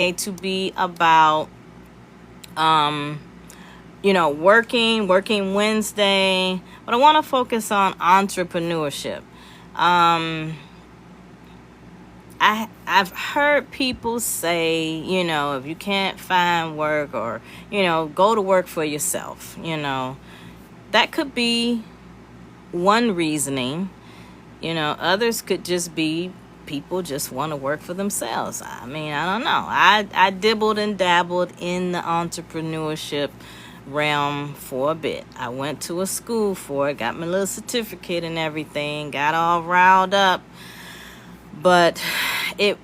to be about working Wednesday, but I want to focus on entrepreneurship. Um, I've heard people say, if you can't find work or, go to work for yourself, that could be one reasoning. Others could just be people just want to work for themselves. I mean, I don't know. I dibbled and dabbled in the entrepreneurship realm for a bit. I went to a school for it, got my little certificate and everything, got all riled up. But they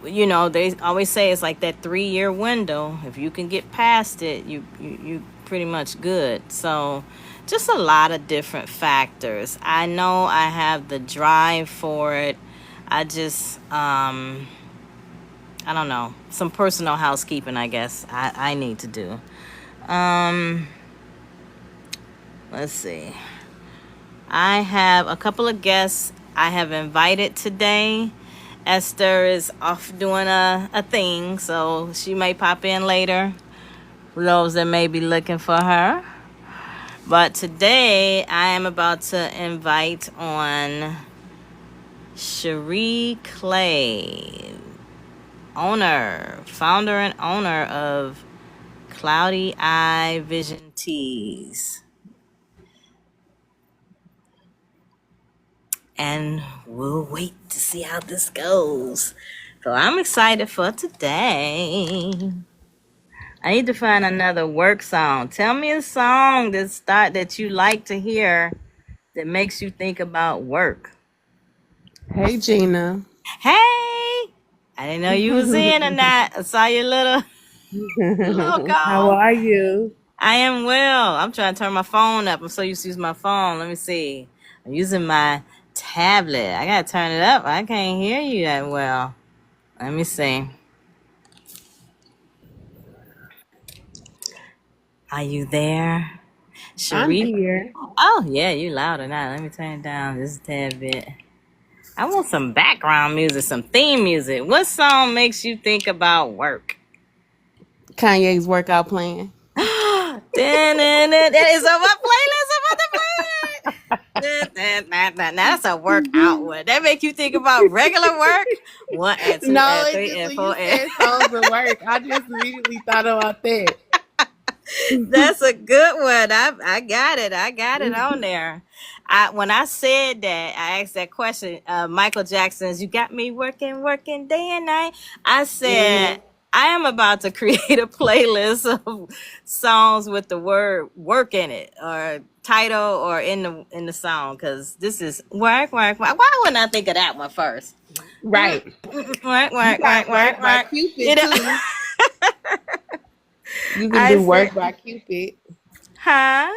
always say it's like that 3-year window. If you can get past it, you pretty much good. So just a lot of different factors. I know I have the drive for it. I just I don't know, some personal housekeeping, I guess I need to do. Let's see. I have a couple of guests I have invited today. Esther is off doing a thing, so she may pop in later for those that may be looking for her. But today I am about to invite on Sheree Clay, founder and owner of Cloudi Vision Tees. And we'll wait to see how this goes. So I'm excited for today. I need to find another work song. Tell me a song that you like to hear that makes you think about work. Hey, Gina. Hey, I didn't know you was in or not. I saw your little How logo. are you? I am well. I'm trying to turn my phone up. I'm so used to use my phone. Let me see. I'm using my tablet. I gotta turn it up. I can't hear you that well. Let me see. Are you there, I'm Sharif? here. Oh yeah, you louder now. Let me turn it down just a tad bit. I want some background music, some theme music. What song makes you think about work? Kanye's workout plan. That is on my playlist. I'm about to play it. Now that's a workout one. That make you think about regular work. 1 and 2 No, and it 3 just and when 4 you and said songs of work, I just immediately thought about that. that's a good one. I got it. I got it on there. When I said that, I asked that question. Michael Jackson's "You Got Me Working, Working Day and Night." I said Mhm. I am about to create a playlist of songs with the word "work" in it, or title, or in the song, because this is work, work, work. Why wouldn't I think of that one first? Right. Work, You work, work, got work, work by work. You Cupid know, too. You can I do said, work by Cupid. huh?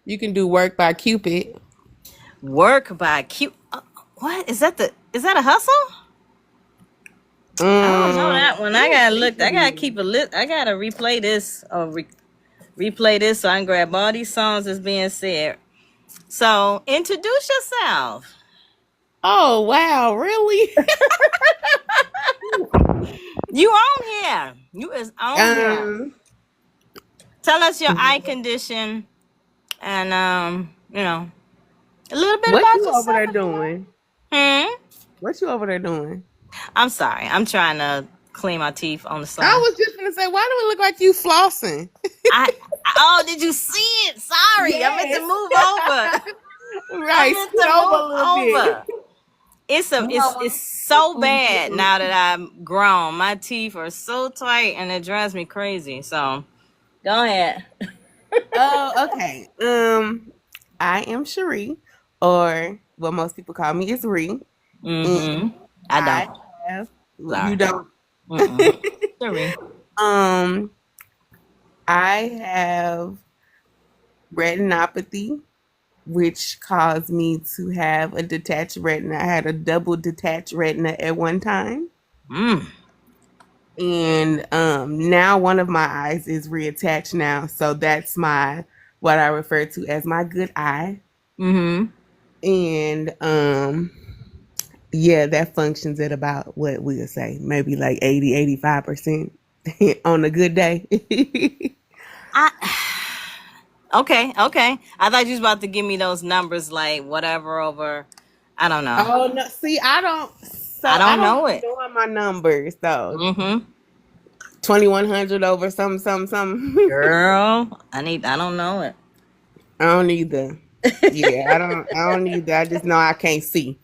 You can do work by Cupid. Work by Q. What is that? Is that a hustle? I don't know that one. I I don't gotta think look. I it gotta is. keep a list. I gotta replay this or replay this so I can grab all these songs that's being said. So introduce yourself. Oh wow, really? You on here? You is on here. um, Tell us your eye condition and a little bit what about you over yourself there if you doing? want. What you over there doing? I'm sorry. I'm trying to clean my teeth on the I side. was just gonna say, why do it look like you flossing? I oh, did you see it? Sorry, I meant to Yes. move over. I Right. meant Scoot to over a move little bit. over. It's Mama. so bad now that I'm grown. My teeth are so tight and it drives me crazy. So go ahead. Oh, okay. I am Sheree, or what most people call me is Ree. And Mm-hmm. I I don't. have you Sorry. don't. Mm-mm. Sorry. um, I have retinopathy, which caused me to have a detached retina. I had a double detached retina at one time. Mm. And now one of my eyes is reattached now. So that's my what I refer to as my good eye. Mm-hmm. And yeah, that functions at about what we'll say, maybe like 80, 85%. on a good day. I okay, okay. I thought you was about to give me those numbers like whatever over. I don't know. Oh no, see, I I don't don't know be it. knowing my numbers though. Mm-hmm. 2100 over something, something, something. Girl, I don't know it. I don't either. Yeah, I don't either. I just know I can't see.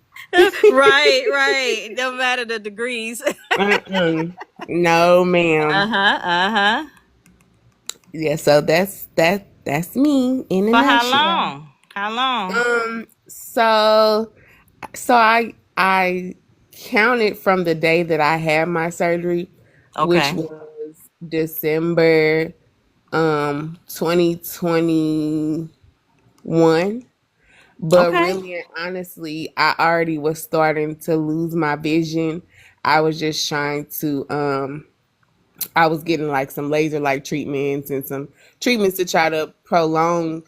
Right, right. No matter the degrees. Mm-mm. No, ma'am. Uh-huh, uh-huh. Yeah, so that's me in a For how nutshell. long? How long? So I counted from the day that I had my surgery, which Okay. was December 2021. But Okay. really and honestly, I already was starting to lose my vision. I was just trying to I was getting like some laser light treatments and some treatments to try to prolong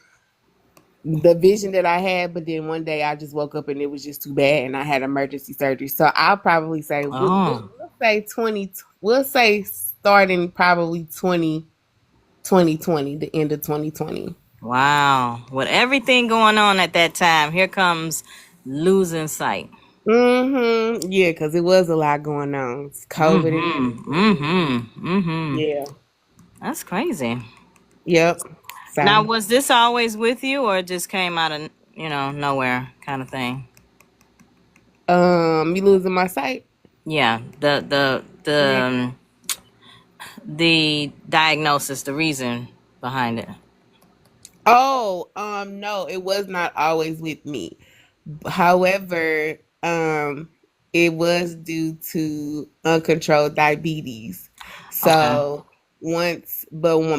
the vision that I had, but then one day I just woke up and it was just too bad, and I had emergency surgery. So I'll probably say Oh, we'll say 20. We'll say starting probably 2020, the end of 2020. wow. With everything going on at that time, here comes losing sight. Mm-hmm. Yeah, because it was a lot going on. It's COVID and Mm-hmm. everything. Mm-hmm. Mm-hmm. Yeah. That's crazy. Yep. Now, So, was this always with you or it just came out of, nowhere kind of thing? me losing my sight. Yeah, Yeah. the diagnosis, the reason behind it. Oh, no, it was not always with me. However, it was due to uncontrolled diabetes. Okay. So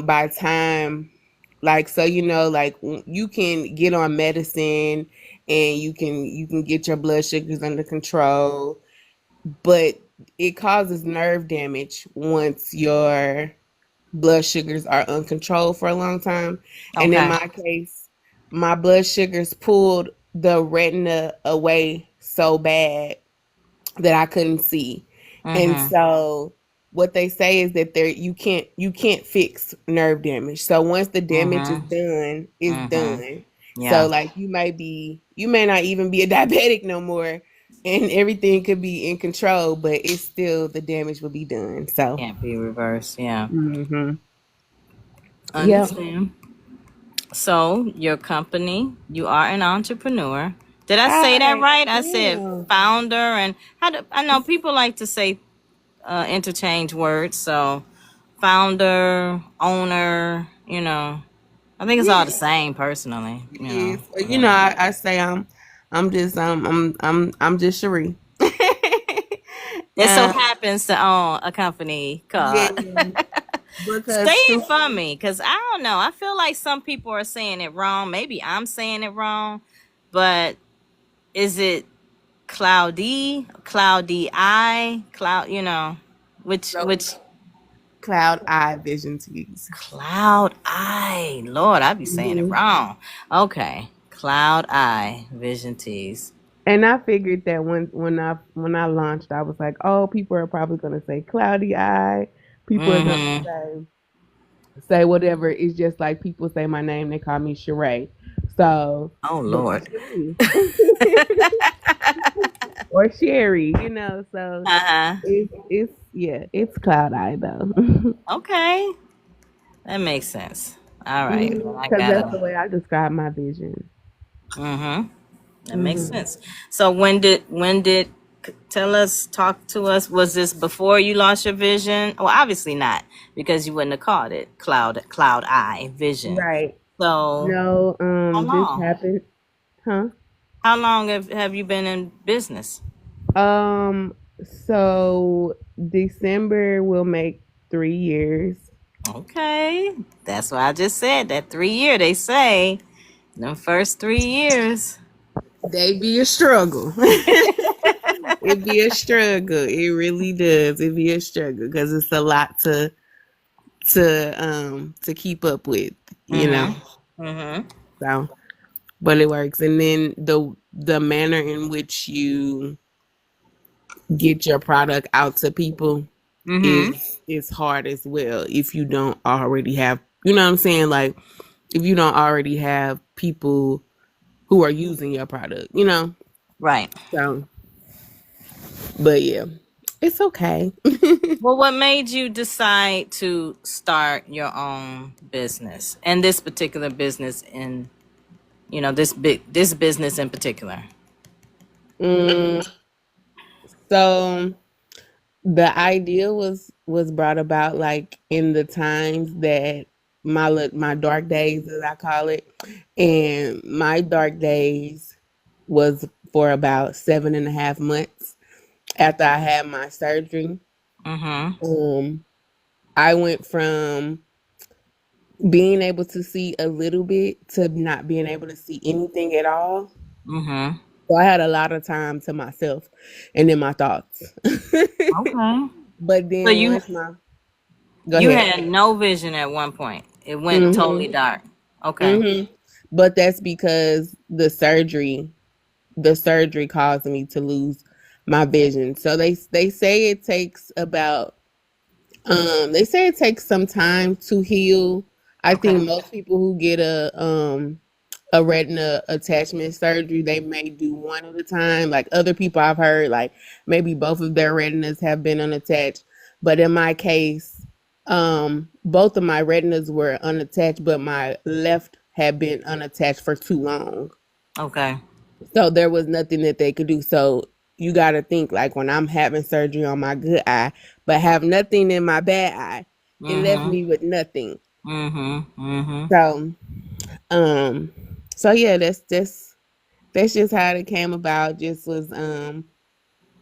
by time, like, so like you can get on medicine and you can get your blood sugars under control, but it causes nerve damage once your blood sugars are uncontrolled for a long time. And in Okay. my case, my blood sugars pulled the retina away so bad that I couldn't see. And Mm-hmm. so what they say is that you can't fix nerve damage. So once the damage is Mm-hmm. done, it's Mm-hmm. done. So Yeah. like you may not even be a diabetic no more and everything could be in control, but it's still the damage will be done. So Can't be reversed. Yeah. mhm. Yep. Understand. So, your company, you are an entrepreneur. Did I say that I right? I said am. founder, and I know people like to say interchange words. So, founder, owner, I think it's all the Yeah, same personally, it is. Yeah. I say I'm just Sheree. It so um, happens to own a company yeah, called Say because it for me, because I don't know. I feel like some people are saying it wrong. Maybe I'm saying it wrong, but is it Cloud, which Cloud Eye Vision Tees. Cloud Eye. Lord, I be saying it Mhm. wrong. Okay. Cloud Eye Vision Tees. And I figured that when I launched, I was like, oh, people are probably gonna say Cloudy Eye. People are gonna Mm-hmm. say whatever. It's just like people say my name, they call me Sheree. So, Oh but Lord. it's Sheree. Or Sherry, so Uh-huh. it's yeah, it's Cloud Eye though. Okay. That makes sense. All right. Well, I Because that's the gotta way I describe my vision. mm-hmm. That makes Hmm. sense. So when did tell us, talk to us, was this before you lost your vision? Well, obviously not, because you wouldn't have called it cloud eye vision. Right. So No, how this long? happened, huh? How long have you been in business? Um, so December will make 3 years. Okay. That's why I just said that 3 year, they say. The first 3 years. They be a struggle. It be a struggle. It really does. It be a struggle because it's a lot to keep up with, you know. Mm-hmm. Mm-hmm. So, but it works. And then the manner in which you get your product out to people. Mm-hmm. is hard as well if you don't already have, you know what I'm saying? Like if you don't already have people who are using your product, you know? Right. So, but yeah, it's okay. Well, what made you decide to start your own business and this particular business in, this business in particular? mm, so the idea was brought about like in the times that my dark days, as I call it, and my dark days was for about 7.5 months after I had my surgery. Mm-hmm. um I went from being able to see a little bit to not being able to see anything at all. Mm-hmm. So I had a lot of time to myself and in my thoughts. Okay. But So then you once my go you ahead. had no vision at one point. It went totally Mhm. dark. Okay. Mhm. But that's because the surgery caused me to lose my vision. So they say it takes about they say it takes some time to heal. I think Okay. most people who get a retina attachment surgery, they may do one at a time. Like other people I've heard, like maybe both of their retinas have been unattached. But in my case, both of my retinas were unattached, but my left had been unattached for too long. Okay. So there was nothing that they could do. So you got to think like when I'm having surgery on my good eye, but have nothing in my bad eye, it left Mm-hmm. me with nothing. Mm-hmm. Mm-hmm. So, um, so yeah, that's just how it came about. Just was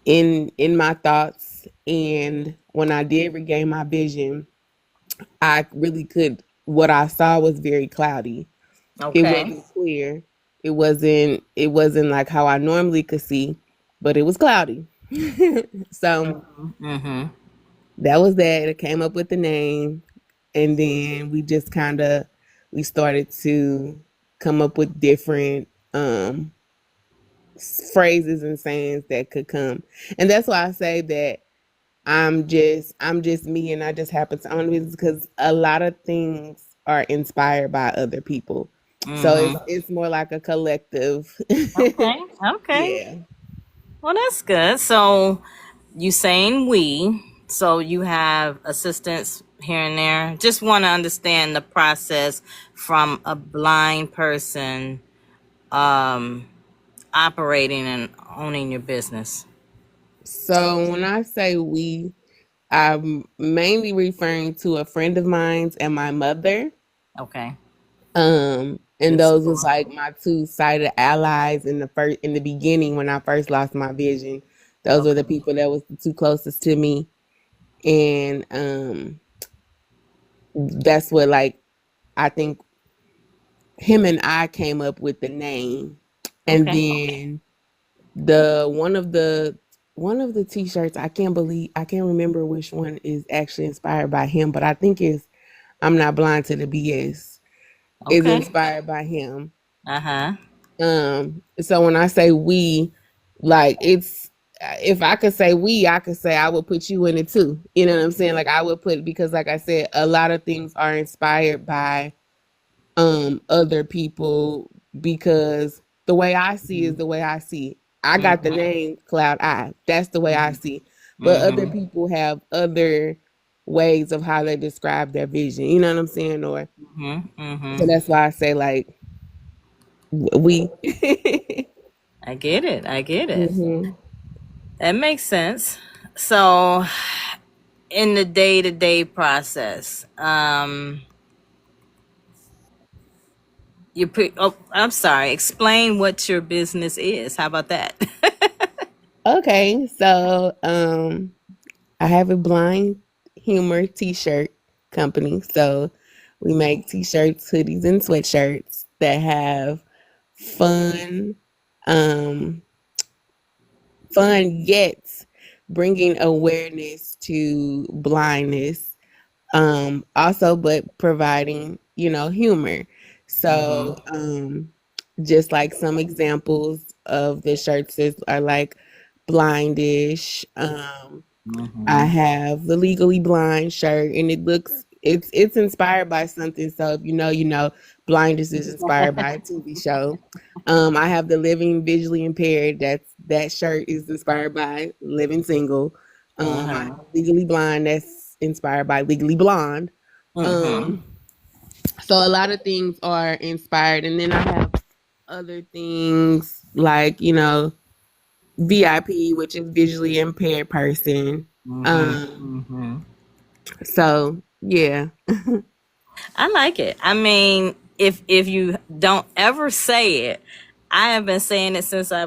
in my thoughts, and when I did regain my vision, I really could. What I saw was very cloudy. It Okay. wasn't clear. It wasn't like how I normally could see, but it was cloudy. So Mm-hmm. that was that. It came up with the name, and then we just kind of we started to come up with different phrases and sayings that could come. And that's why I say that I'm just me, and I just happen to own business because a lot of things are inspired by other people. So Mm-hmm. it's more like a collective. Okay. Okay. Yeah. Well, that's good. So you saying we, so you have assistants here and there. Just want to understand the process from a blind person um operating and owning your business. So when I say we, I'm mainly referring to a friend of mine's and my mother. Okay. And Good those was support. like my two-sided allies in the beginning when I first lost my vision. Those were the Okay. people that was the two closest to me. And that's what like I think him and I came up with the name. And Okay. then the one of the t-shirts, I can't remember which one is actually inspired by him, but I think it's I'm not blind to the BS is Okay. inspired by him. Uh-huh. So when I say we, like it's if I could say we, I could say I would put you in it too. You know what I'm saying? Like I would put because like I said, a lot of things are inspired by other people because the way I see is the way I see. I got the Mm-hmm. name Cloud Eye. That's the way I see. But other Mm-hmm. people have other ways of how they describe their vision. You know what I'm saying? Or Mm-hmm. so Mm-hmm. that's why I say like we. I get it. I get it. Hmm. That makes sense. So in the day-to-day process, I'm sorry, explain what your business is. How about that? Okay, so I have a blind humor t-shirt company. So we make t-shirts, hoodies, and sweatshirts that have fun, um, fun yet bringing awareness to blindness. Also, but providing humor. Mm-hmm. So just like some examples of the shirts are like blindish, I Mm-hmm. have the Legally Blind shirt, and it's inspired by something. So if you know, you know, Blinders is inspired by a TV show. I have the Living Visually Impaired. That shirt is inspired by Living Single. I have Mm-hmm. Legally Blind. That's inspired by Legally Blonde. Mm-hmm. Um, so a lot of things are inspired, and then I have other things like VIP, which is visually impaired person. Mm-hmm. Um, Mm-hmm. so yeah. I like it. I mean, if you don't ever say it, I have been saying it since I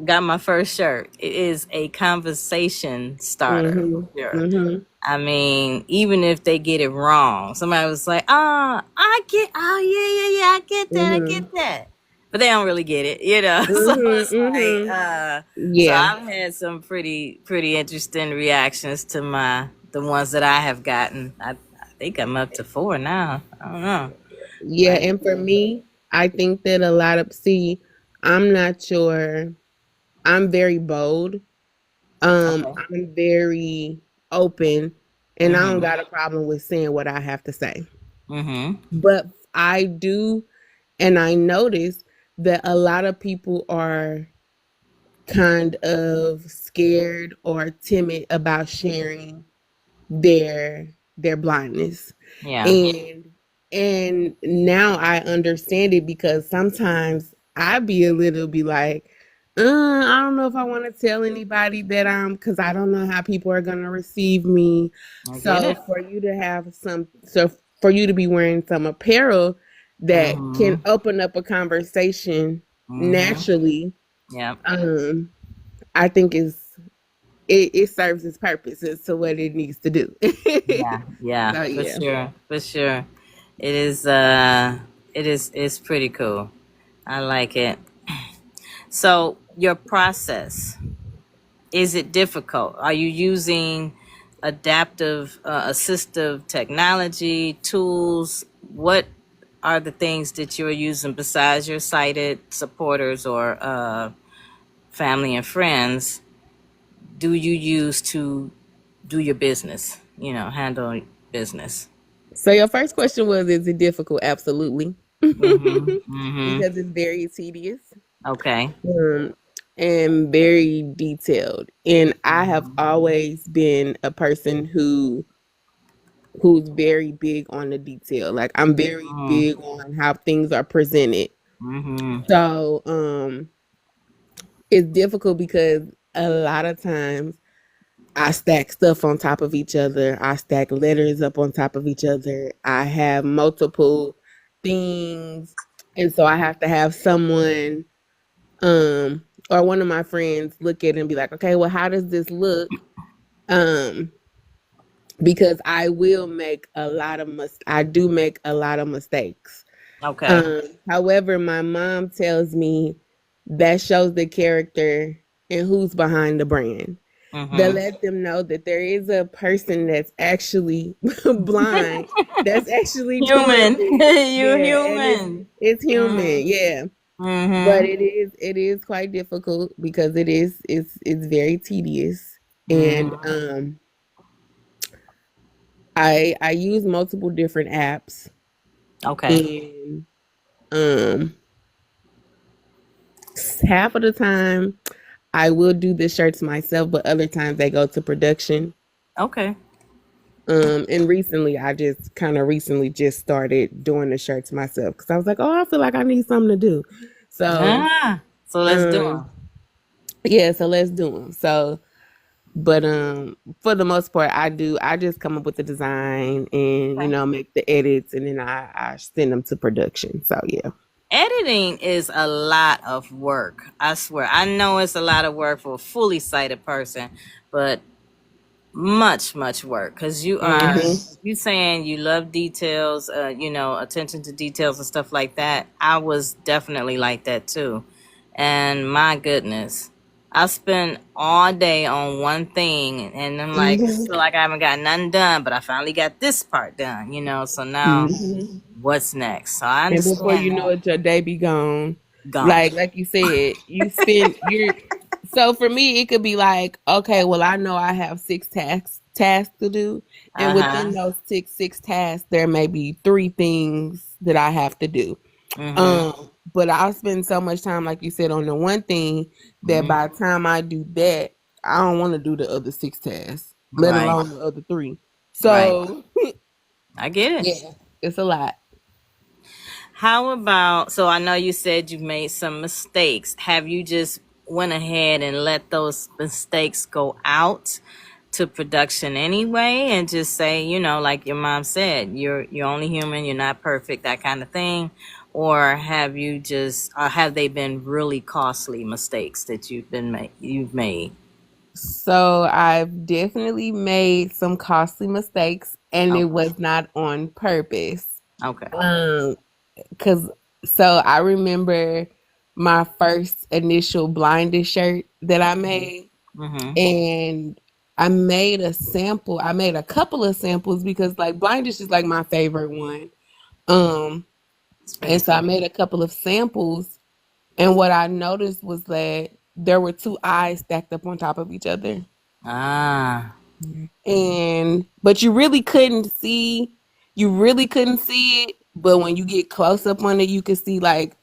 got my first shirt. It is a conversation starter for Mhm. sure. Mhm. I mean, even if they get it wrong, somebody was like, I get, oh, yeah, yeah, yeah, I get that, I get Mhm. that. But they don't really get it. So Mhm. it's like, Mhm. so Yeah. I've had some pretty interesting reactions to the ones that I have gotten. I think I'm up to four now. I don't know. Yeah, Like, and for me, I think that a lot of see, I'm not sure. I'm very bold. okay. I'm very open, and I don't Mm-hmm. got a problem with saying what I have to say. Mm-hmm. But I do, and I notice that a lot of people are kind of scared or timid about sharing their blindness. Yeah. And now I understand it because sometimes I be like, I don't know if I want to tell anybody that I'm because I don't know how people are gonna receive me. I get So it. for you to be wearing some apparel that can Mm-hmm. open up a conversation Mm-hmm. naturally, Yeah. um, I think it serves its purpose as to what it needs to do. Yeah, yeah, So for yeah. sure, for sure. It is it's pretty cool. I like it. So your process, is it difficult? Are you using adaptive assistive technology tools? What are the things that you're using besides your sighted supporters or family and friends? Do you use to do your business? Handle business. So your first question was, is it difficult? Absolutely. Mhm. Mhm. Because it's very tedious, Okay. um, and very detailed. And I have Mhm. always been a person who's very big on the detail. Like I'm very Mhm. big on how things are presented. Mhm. So it's difficult because a lot of times I stack stuff on top of each other. I stack letters up on top of each other. I have multiple things. And so I have to have someone or one of my friends look at it and be like, "Okay, well how does this look?" Um because I do make a lot of mistakes. Okay. However, my mom tells me that shows the character and who's behind the brand. That Mhm. let them know that there is a person that's actually blind, that's actually doing Human. this. You Yeah, and human. it's human, Mhm. yeah. But Mhm. it is quite difficult because it's very tedious. And Mhm. I use multiple different apps, Okay. and um half of the time I will do the shirts myself, but other times they go to production. Okay. And recently just started doing the shirts myself because I was like, oh, I feel like I need something to do. So, So let's do um, them. yeah, so let's do them. So, but for the most part, I just come up with the design and Okay. make the edits, and then I send them to production. So yeah. Editing is a lot of work. I swear. I know it's a lot of work for a fully sighted person, but much work because Hmm. you saying you love details, attention to details and stuff like that. I was definitely like that too, and my goodness, I spend all day on one thing and I'm like, I Hmm. feel like I haven't got nothing done, but I finally got this part done. So now Hmm. what's next? So I And before understand you know that. it, your day be gone. Gone. Like you said, you're So for me, it could be like, okay, well, I know I have six tasks to do, and within Uh-huh. those six tasks, there may be three things that I have to do. Mm-hmm. But I'll spend so much time, like you said, on the one thing that Mm-hmm. by the time I do that, I don't want to do the other six tasks, let Right. alone the other three. Right. So I get it. yeah, it's a lot. How about, so I know you said you've made some mistakes. Have you just went ahead and let those mistakes go out to production anyway and just say, like your mom said, you're only human, you're not perfect, that kind of thing? Or have they been really costly mistakes that you've made? So I've definitely made some costly mistakes, and it Okay. was not on purpose. Okay. Um, cause so I remember my first initial blinded shirt that I made, Mm-hmm. and I made a sample. I made a couple of samples because like blinded is like my favorite one. Um, It's pretty and so I cool. made a couple of samples, and what I noticed was that there were two eyes stacked up on top of each other. Ah. And but you really couldn't see it, but when you get close up on it you could see like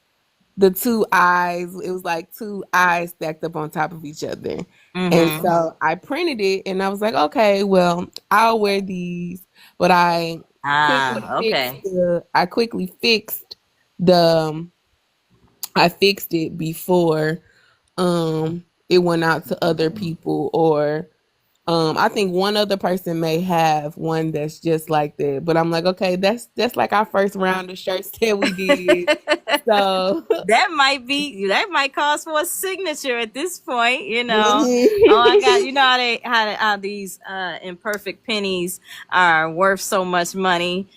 the two eyes. It was like two eyes stacked up on top of each other. And Mm-hmm. so I printed it and I was like, okay, well, I'll wear these. But Ah, okay. I quickly fixed the I fixed it before it went out to other people, or I think one other person may have one that's just like that, but I'm like, okay, that's like our first round of shirts that we did. So, That might cost for a signature at this point, Oh, I got, mhm. how these imperfect pennies are worth so much money.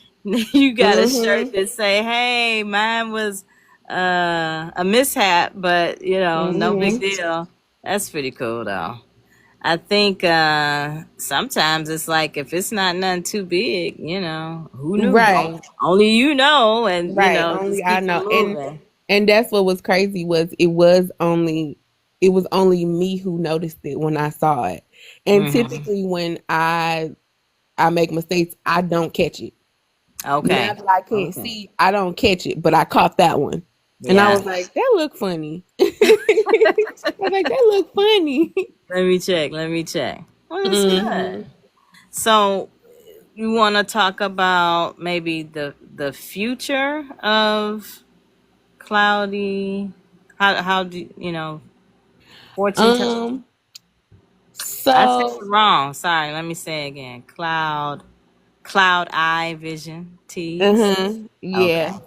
You got a shirt Mhm. that say, "Hey, mine was a mishap, but no big Mhm. deal." That's pretty cool though. I think sometimes it's like if it's not nothing too big, who knew? Right. Only and Right. just Only I keep it know. moving. And that's what was crazy was it was only me who noticed it when I saw it. And Hmm. typically when I make mistakes, I don't catch it. Now Okay. that I can't Okay. see, I don't catch it, but I caught that one. And I Yeah. was like, that looked funny. I was like, that looked funny. Let me check. Let me check. Well, that's good. Hmm. So you want to talk about maybe the future of cloudy? How do fortune tell? Um, I said it so wrong. Sorry. Let me say it again. Cloud Eye Vision Tees. Okay. yeah.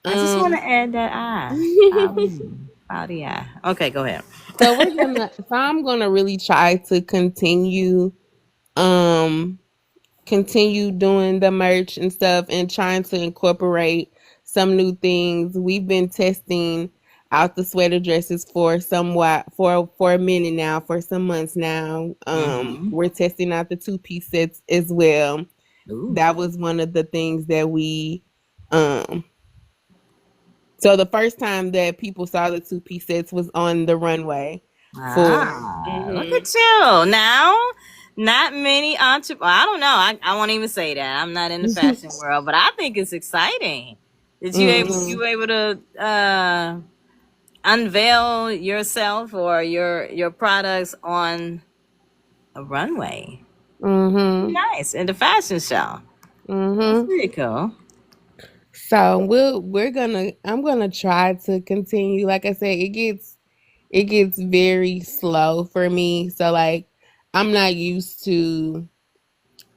I just want Um to add that eye. Cloudy eye. Okay, go ahead. so I'm gonna really try to um continue doing the merch and stuff and trying to incorporate some new things. We've been testing out the sweater dresses for somewhat for a minute now, for some months now. Mm-hmm. We're testing out the two-piece sets as well. Ooh. That was one of the things that we um so the first time that people saw the two-piece sets was on the runway for Ah, look mhm. at you. Now, not many I don't know. I won't even say that. I'm not in the fashion world, but I think it's exciting. Did you Mhm. able to unveil yourself or your products on a runway? Mhm. Nice. In the fashion show. That's Mhm. pretty cool. So we're gonna I'm gonna try to continue. Like I said, it gets very slow for me. So like I'm not used to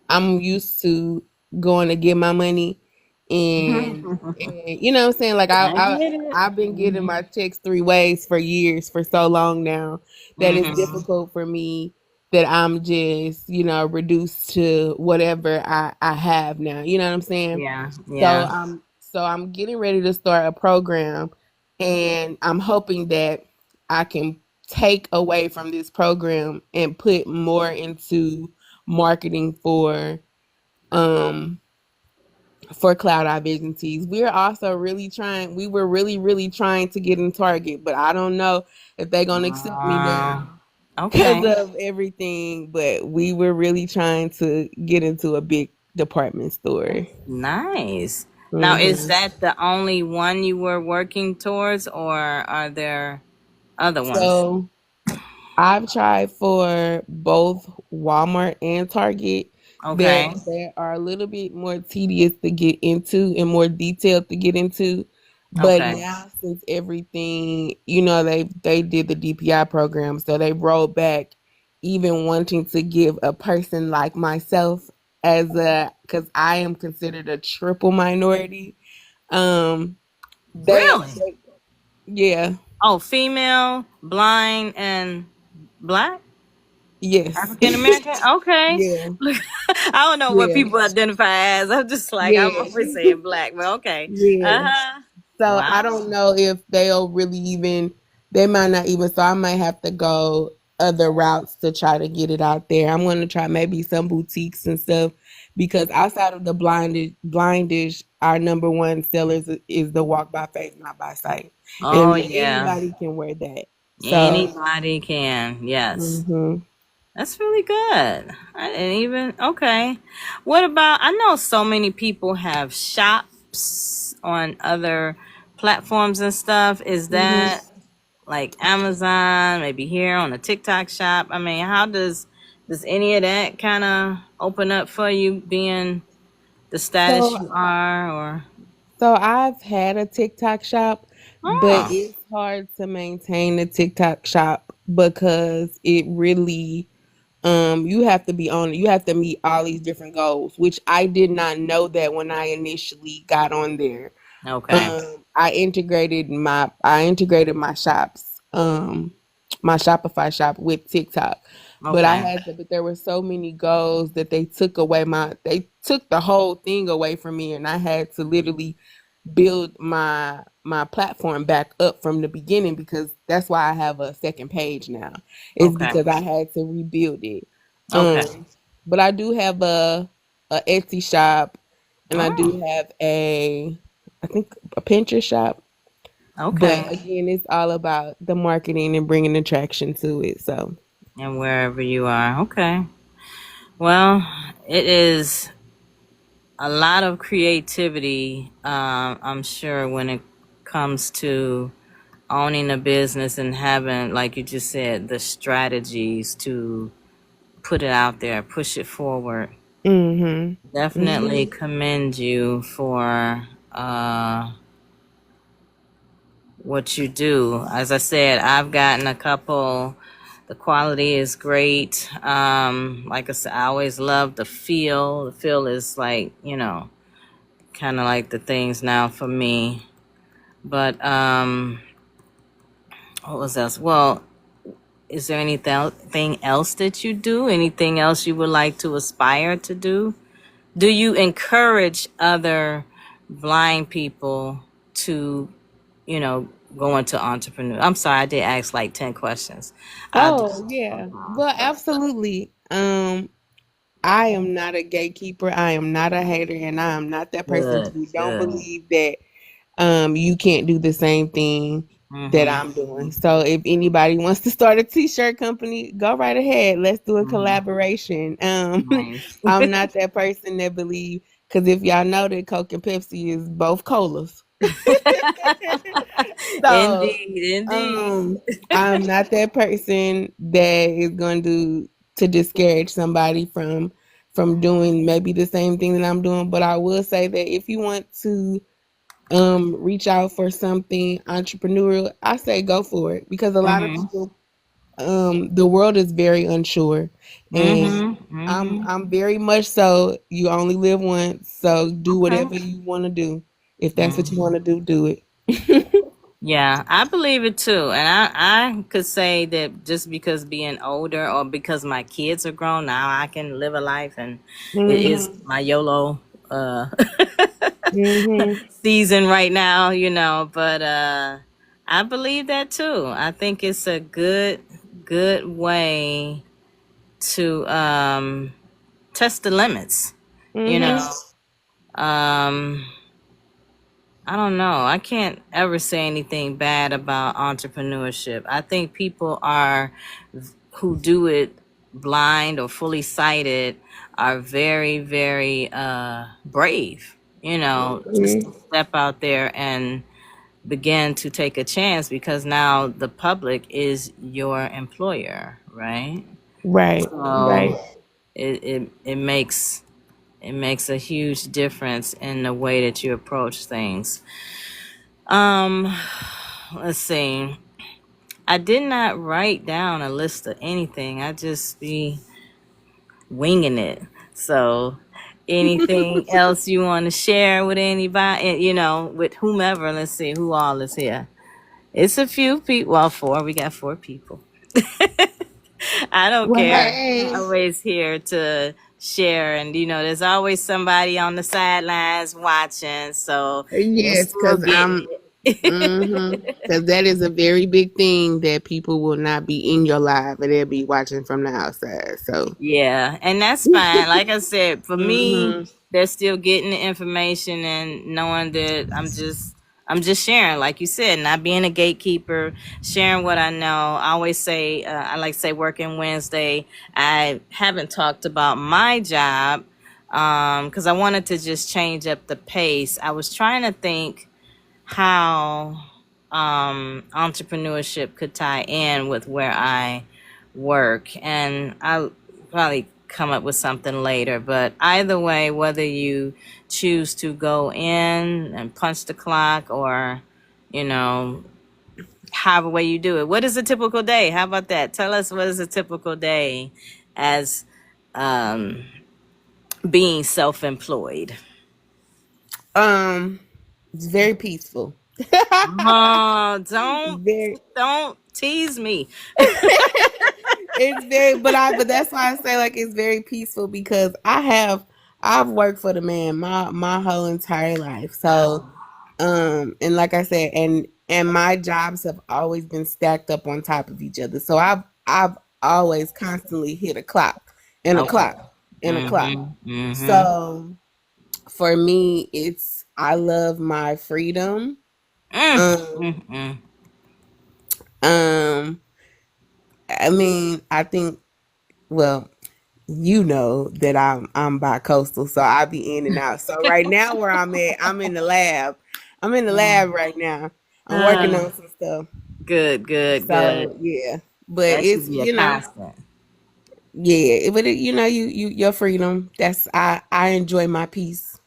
I'm used to going to get my money and you know what I'm saying? Like I get it. I've been getting my checks three ways for years, for so long now, that it's Mm-hmm. difficult for me that I'm just, reduced to whatever I have now. You know what I'm saying? Yeah, So yeah. I'm getting ready to start a program, and I'm hoping that I can take away from this program and put more into marketing um for Cloud Vision Tees. We were really, really trying to get in Target, but I don't know if they're gonna accept me Uh, now. because Okay. of everything. But we were really trying to get into a big department store. Nice. Now, is Hmm. that the only one you were working towards, or are there other ones? So I've tried for both Walmart and Target. Okay. That are a little bit more tedious to get into and more detailed to get into. But Okay. now since everything, they did the DPI program, so they rolled back even wanting to give a person like myself as a because I am considered a triple minority. Um Really? they yeah, Oh, female, blind, and black? yes. African American? Okay. Yeah. Look, I don't know what Yeah. people identify as. I'm just like, I'm Yeah. always saying black, but okay. Yeah. Uh-huh. So I Wow. don't know if they'll really even, they might not even, so I might have to go other routes to try to get it out there. I'm going to try maybe some boutiques and stuff because outside of the blindish, our number one sellers is the walk by faith, not by sight. Oh, And yeah. anybody can wear that. So, Anybody can. Yes. hmm. That's really good. I didn't even, okay. What about, I know so many people have shops on other platforms and stuff. Is Hmm. that like Amazon, maybe here on a TikTok shop? I mean, how does any of that kind of open up for you being the status So you are, or So I've had a TikTok shop, but oh, it's hard to maintain a TikTok shop because it really you have to be on it. You have to meet all these different goals, which I did not know that when I initially got on there. okay, I integrated my shops, my Shopify shop with TikTok. okay, But there were so many goals that they took the whole thing away from me, and I had to literally build my platform back up from the beginning because that's why I have a second page now. It's okay, because I had to rebuild it. okay, But I do have a Etsy shop, and I oh, do have I think a Pinterest shop. But okay, again, it's all about the marketing and bringing attraction to it. So, and wherever you are, okay. Well, it is a lot of creativity, I'm sure, when it comes to owning a business and having, like you just said, the strategies to put it out there, push it forward. hmm, Definitely hmm. commend you for what you do. As I said, I've gotten a couple. The quality is great. Like I said, I always love the feel. The feel is like, kind of like the things now for me. But what was else? Well, is there anything else that you do? Anything else you would like to aspire to do? Do you encourage other blind people to, you know, go into entrepreneur? I'm sorry, I did ask like 10 questions. I'll Oh just yeah, well, absolutely. I am not a gatekeeper. I am not a hater, and I am not that person good, who don't good. believe that you can't do the same thing that Mhm. I'm doing. So if anybody wants to start a t-shirt company, go right ahead. Let's do a Mhm. collaboration. Nice. I'm not that person that believe because if y'all know that Coke and Pepsi is both colas. So Indeed, indeed. um I'm not that person that is going to discourage somebody from doing maybe the same thing that I'm doing. But I will say that if you want to reach out for something entrepreneurial, I say go for it because a lot of Mhm. people the world is very unsure, and Mhm. Mhm. I'm very much so you only live once, so do Okay. whatever you want to do. If that's what you Mhm. want to do, do it. Yeah, I believe it too. And I could say that just because being older or because my kids are grown now, I can live a life, and it is Mhm. my YOLO uh Mhm. season right now, but I believe that too. I think it's a good way to test the limits, you know. Mhm. Um I don't know. I can't ever say anything bad about entrepreneurship. I think people who do it blind or fully sighted are very, very brave, just to Mhm. step out there and begin to take a chance, because now the public is your employer, right? Right, So right. it makes a huge difference in the way that you approach things. Um, let's see. I did not write down a list of anything. I just be winging it. So, anything else you want to share with anybody? With whomever. Let's see who all is here. It's a few people. Well, four. We got four people. I don't Well, care. hey. Always here to share, and there's always somebody on the sidelines watching. So they're Yes, still because getting it. because that is a very big thing that people will not be in your live and they'll be watching from the outside. So, Yeah, and that's fine. Like I said, for me, hmm they're still getting the information and knowing that I'm just sharing, like you said, not being a gatekeeper, sharing what I know. I always say, I like to say, working Wednesday. I haven't talked about my job because I wanted to just change up the pace. I was trying to think how entrepreneurship could tie in with where I work, and I'll probably come up with something later. But either way, whether you choose to go in and punch the clock, or you know however way you do it, what is a typical day? How about that? Tell us, what is a typical day as um, being self-employed? um, it's very peaceful. Oh, don't Very, don't tease me. it's very, but that's why I say like it's very peaceful because I've worked for the man my whole entire life. So, and like I said, and my jobs have always been stacked up on top of each other. So I've always constantly hit a clock and a Okay. clock and a clock. Mhm. Mhm. So for me, it's I love my freedom. Mm. Um, Mm. Mm. um, I mean, I think well, you know that I'm bi-coastal, so I be in and out. So right now where I'm at, I'm in the lab. I'm in the lab right now. I'm working Ah, on some stuff. good. Good. So Good. yeah, but That should it's be a constant. yeah, but you your freedom. That's I enjoy my peace.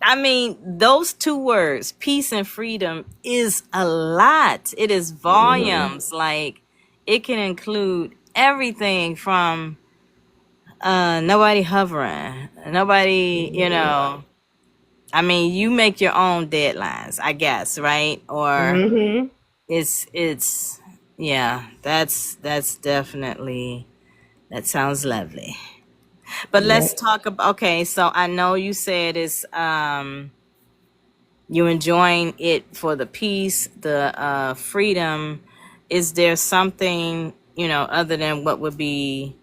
I mean, those two words, peace and freedom, is a lot. It is Mhm. volumes. Like, it can include everything from nobody hovering, nobody. I mean, you make your own deadlines, I guess, right? Or Mhm. it's yeah, that's definitely, that sounds lovely. But Yeah. let's talk about, okay, so I know you said it's you enjoying it for the peace, the freedom. Is there something, other than what would be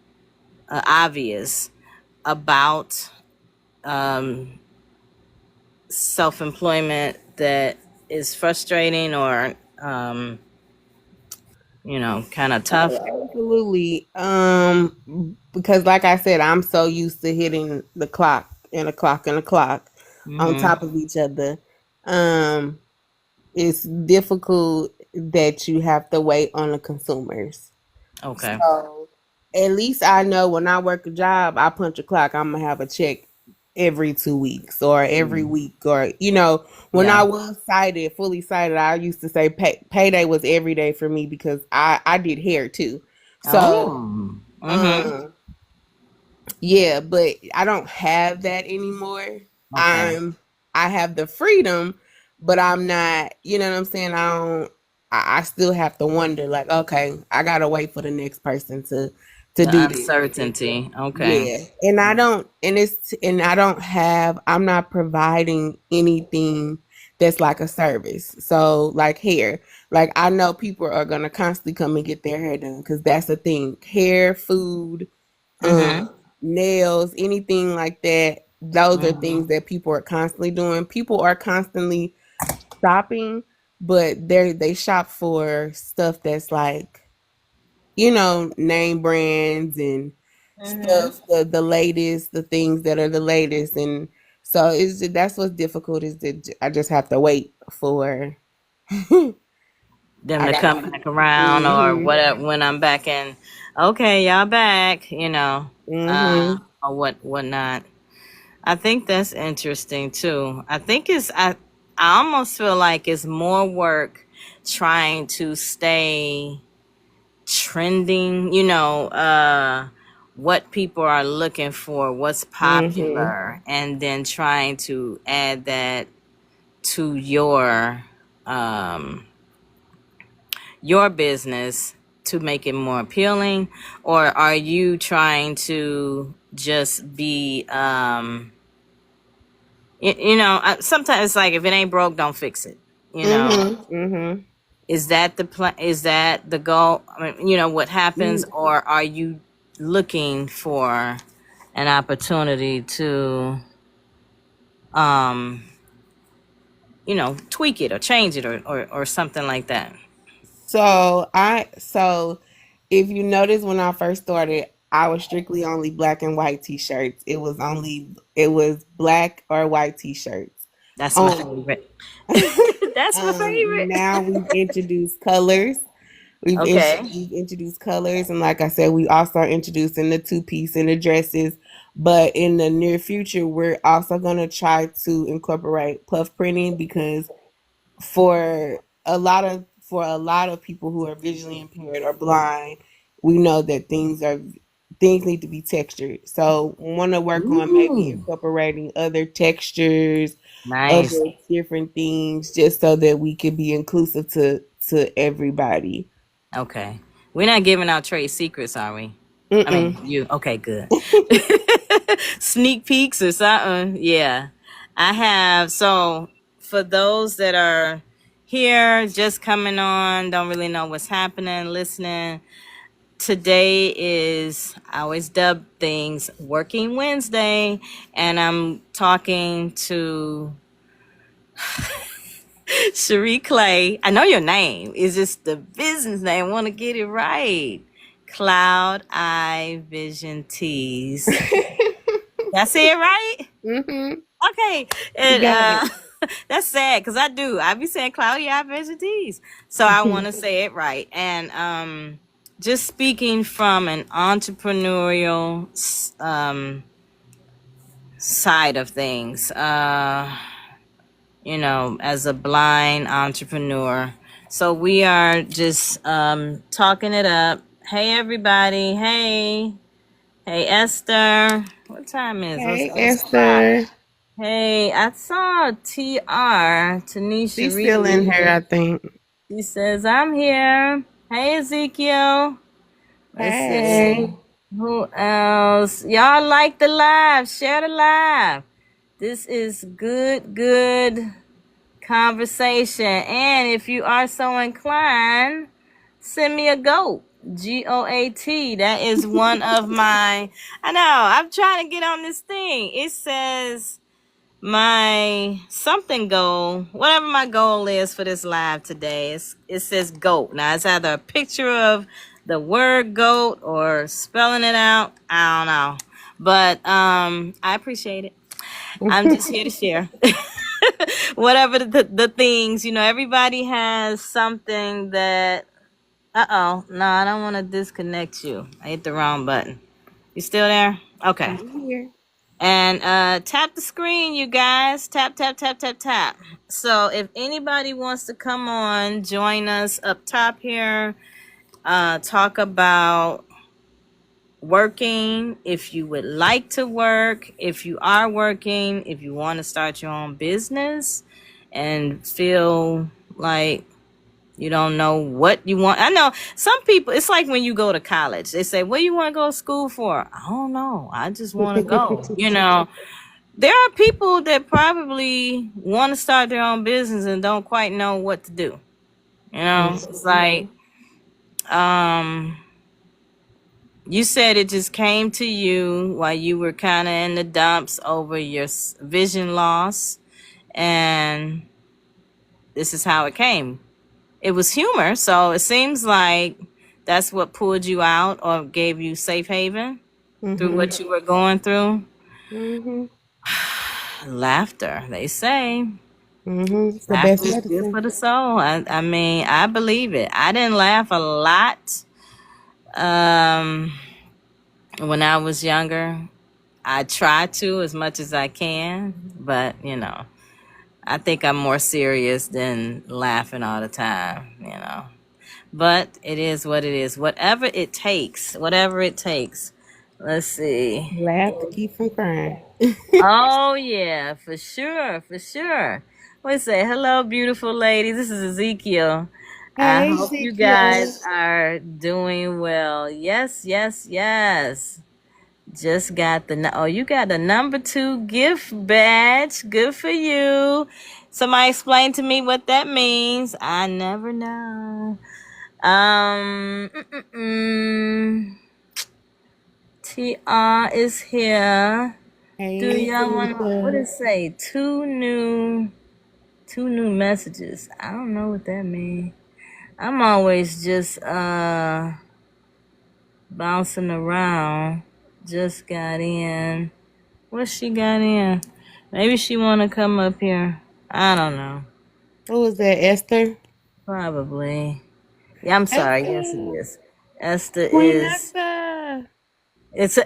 obvious about um self-employment that is frustrating, or kind of tough? Oh, absolutely. Because like I said, I'm so used to hitting the clock and a clock and a clock on Mm-hmm. top of each other. Um, it's difficult that you have to wait on the consumers. Okay. So at least I know when I work a job, I punch a clock, I'm gonna have a check every 2 weeks or every Mm. week or when I Yeah. was sighted, fully sighted, I used to say payday was every day for me because I did hair too. So Oh. Mm-hmm. um yeah, but I don't have that anymore. Okay. I have the freedom, but I'm not, you know what I'm saying? I still have to wonder like, okay, I gotta wait for the next person to The do this. uncertainty. Okay. Yeah. And I don't and I don't have I'm not providing anything that's like a service. So like hair. Like I know people are gonna constantly come and get their hair done because that's the thing. Hair, food, Mm-hmm. nails, anything like that. Those are Mm-hmm. things that people are constantly doing. People are constantly shopping, but they shop for stuff that's like, name brands and Mm-hmm. stuff, the latest, the things that are the latest. And so that's what's difficult, is that I just have to wait for Them I to got come back around or mhm whatever when I'm back in. Okay, y'all back, mhm or whatnot. I think that's interesting too. I almost feel like it's more work trying to stay trending, what people are looking for, what's mhm popular, and then trying to add that to your business to make it more appealing, or are you trying to just be sometimes it's like if it ain't broke, don't fix it. You know, mhm mhm. is that the plan? Is that the goal? I mean, what happens, or are you looking for an opportunity to, um, tweak it or change it or something like that? So if you notice, when I first started, I was strictly only black and white t-shirts. It was black or white t-shirts That's my only. favorite. That's my favorite. Now we've introduced colors. Okay. We've introduced colors, and like I said, we also are introducing the two-piece and the dresses. But in the near future, we're also gonna try to incorporate puff printing, because for a lot of people who are visually impaired or blind, we know that things need to be textured. So we want to work on maybe Ooh, incorporating other textures, nice. other different things, just so that we can be inclusive to everybody. Okay. We're not giving out trade secrets, are we? I mean, Mm-mm. you. Okay, good. Sneak peeks or something. Yeah. I have. So, for those that are here, just coming on, don't really know what's happening, listening, today is, I always dub things Working Wednesday, and I'm talking to Sheree Clay. I know your name. It's just the business name. I want to get it right. Cloudi Vision Tees. Did I say it right? Mm-hmm. Okay. You And got it. that's sad because I do. I be saying Cloudy Eye Vision Tees. So I want to say it right. And just speaking from an entrepreneurial side of things. As a blind entrepreneur. So we are just talking it up. Hey, everybody. Hey. Hey, Esther. What time is it? Hey, It's o'clock. Esther. Hey, I saw TR, Tanisha She's still in Reed. here, I think. She says, I'm here. Hey, Ezekiel. Let's Hey. see. Who else? Y'all like the live. Share the live. This is good conversation. And if you are so inclined, send me a goat. GOAT. That is one of my. I know. I'm trying to get on this thing. It says my something goal, whatever my goal is for this live today. It says goat. Now it's either a picture of the word goat or spelling it out. I don't know. But I appreciate it. I'm just here to share. Whatever the things, everybody has something that. Uh-oh. No, I don't want to disconnect you. I hit the wrong button. You still there? Okay. I'm here. And tap the screen, you guys. Tap, tap, tap, tap, tap. So if anybody wants to come on, join us up top here. Talk about working, if you would like to work, if you are working, if you want to start your own business and feel like you don't know what you want. I know some people, it's like when you go to college, they say, what do you want to go to school for? I don't know. I just want to go. There are people that probably want to start their own business and don't quite know what to do. It's like, um, you said it just came to you while you were kind of in the dumps over your vision loss, and this is how it came. It was humor, so it seems like that's what pulled you out or gave you safe haven through Mhm. what you were going through? Mhm. Laughter, they say. Mhm. It's the best Laughter is good medicine. for the soul. I mean, I believe it. I didn't laugh a lot um, when I was younger. I try to as much as I can, but I think I'm more serious than laughing all the time. But it is what it is. Whatever it takes, whatever it takes. Let's see. Laugh to keep from crying. Oh yeah, for sure, for sure. We say hello, beautiful ladies. This is Ezekiel. I Hey, hope you guys Ezekiel. are doing well. Yes, yes, yes. Just got oh, you got the number 2 gift badge. Good for you. Somebody explain to me what that means. I never know. Um, mm, mm, mm. TR is here. Do Hey, y'all want what Tamika. it say? Two new messages. I don't know what that means. I'm always just bouncing around. Just got in. What she got in? Maybe she wanna come up here. I don't know. Who was that, Esther? Probably. Yeah, I'm sorry. Yes, it Esther. is. Esther Queen is. Esther. It's.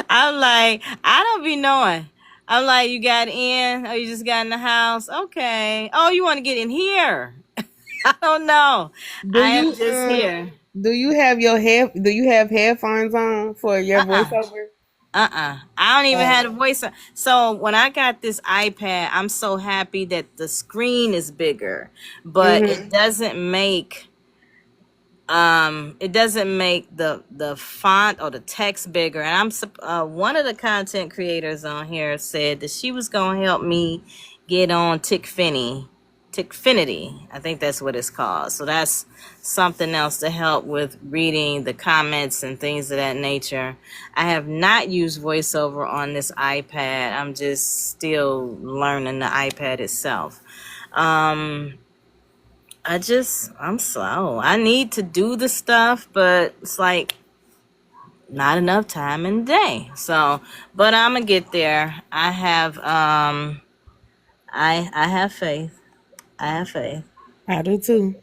I'm like, I don't be knowing. I'm like, you got in? Oh, you just got in the house? Okay. Oh, you want to get in here? I don't know. Do I am you just here. do you have headphones on for your Uh-uh. voiceover? I don't even have a Oh. voice. So when I got this iPad, I'm so happy that the screen is bigger, but Mhm. it doesn't make the font or the text bigger. And one of the content creators on here said that she was gonna help me get on Tickfinity. I think that's what it's called. So that's something else to help with reading the comments and things of that nature. I have not used voiceover on this iPad. I'm just still learning the iPad itself. um I'm slow. I need to do the stuff, but it's like not enough time in the day. So, but I'm gonna get there. I have faith. I have faith. I do too.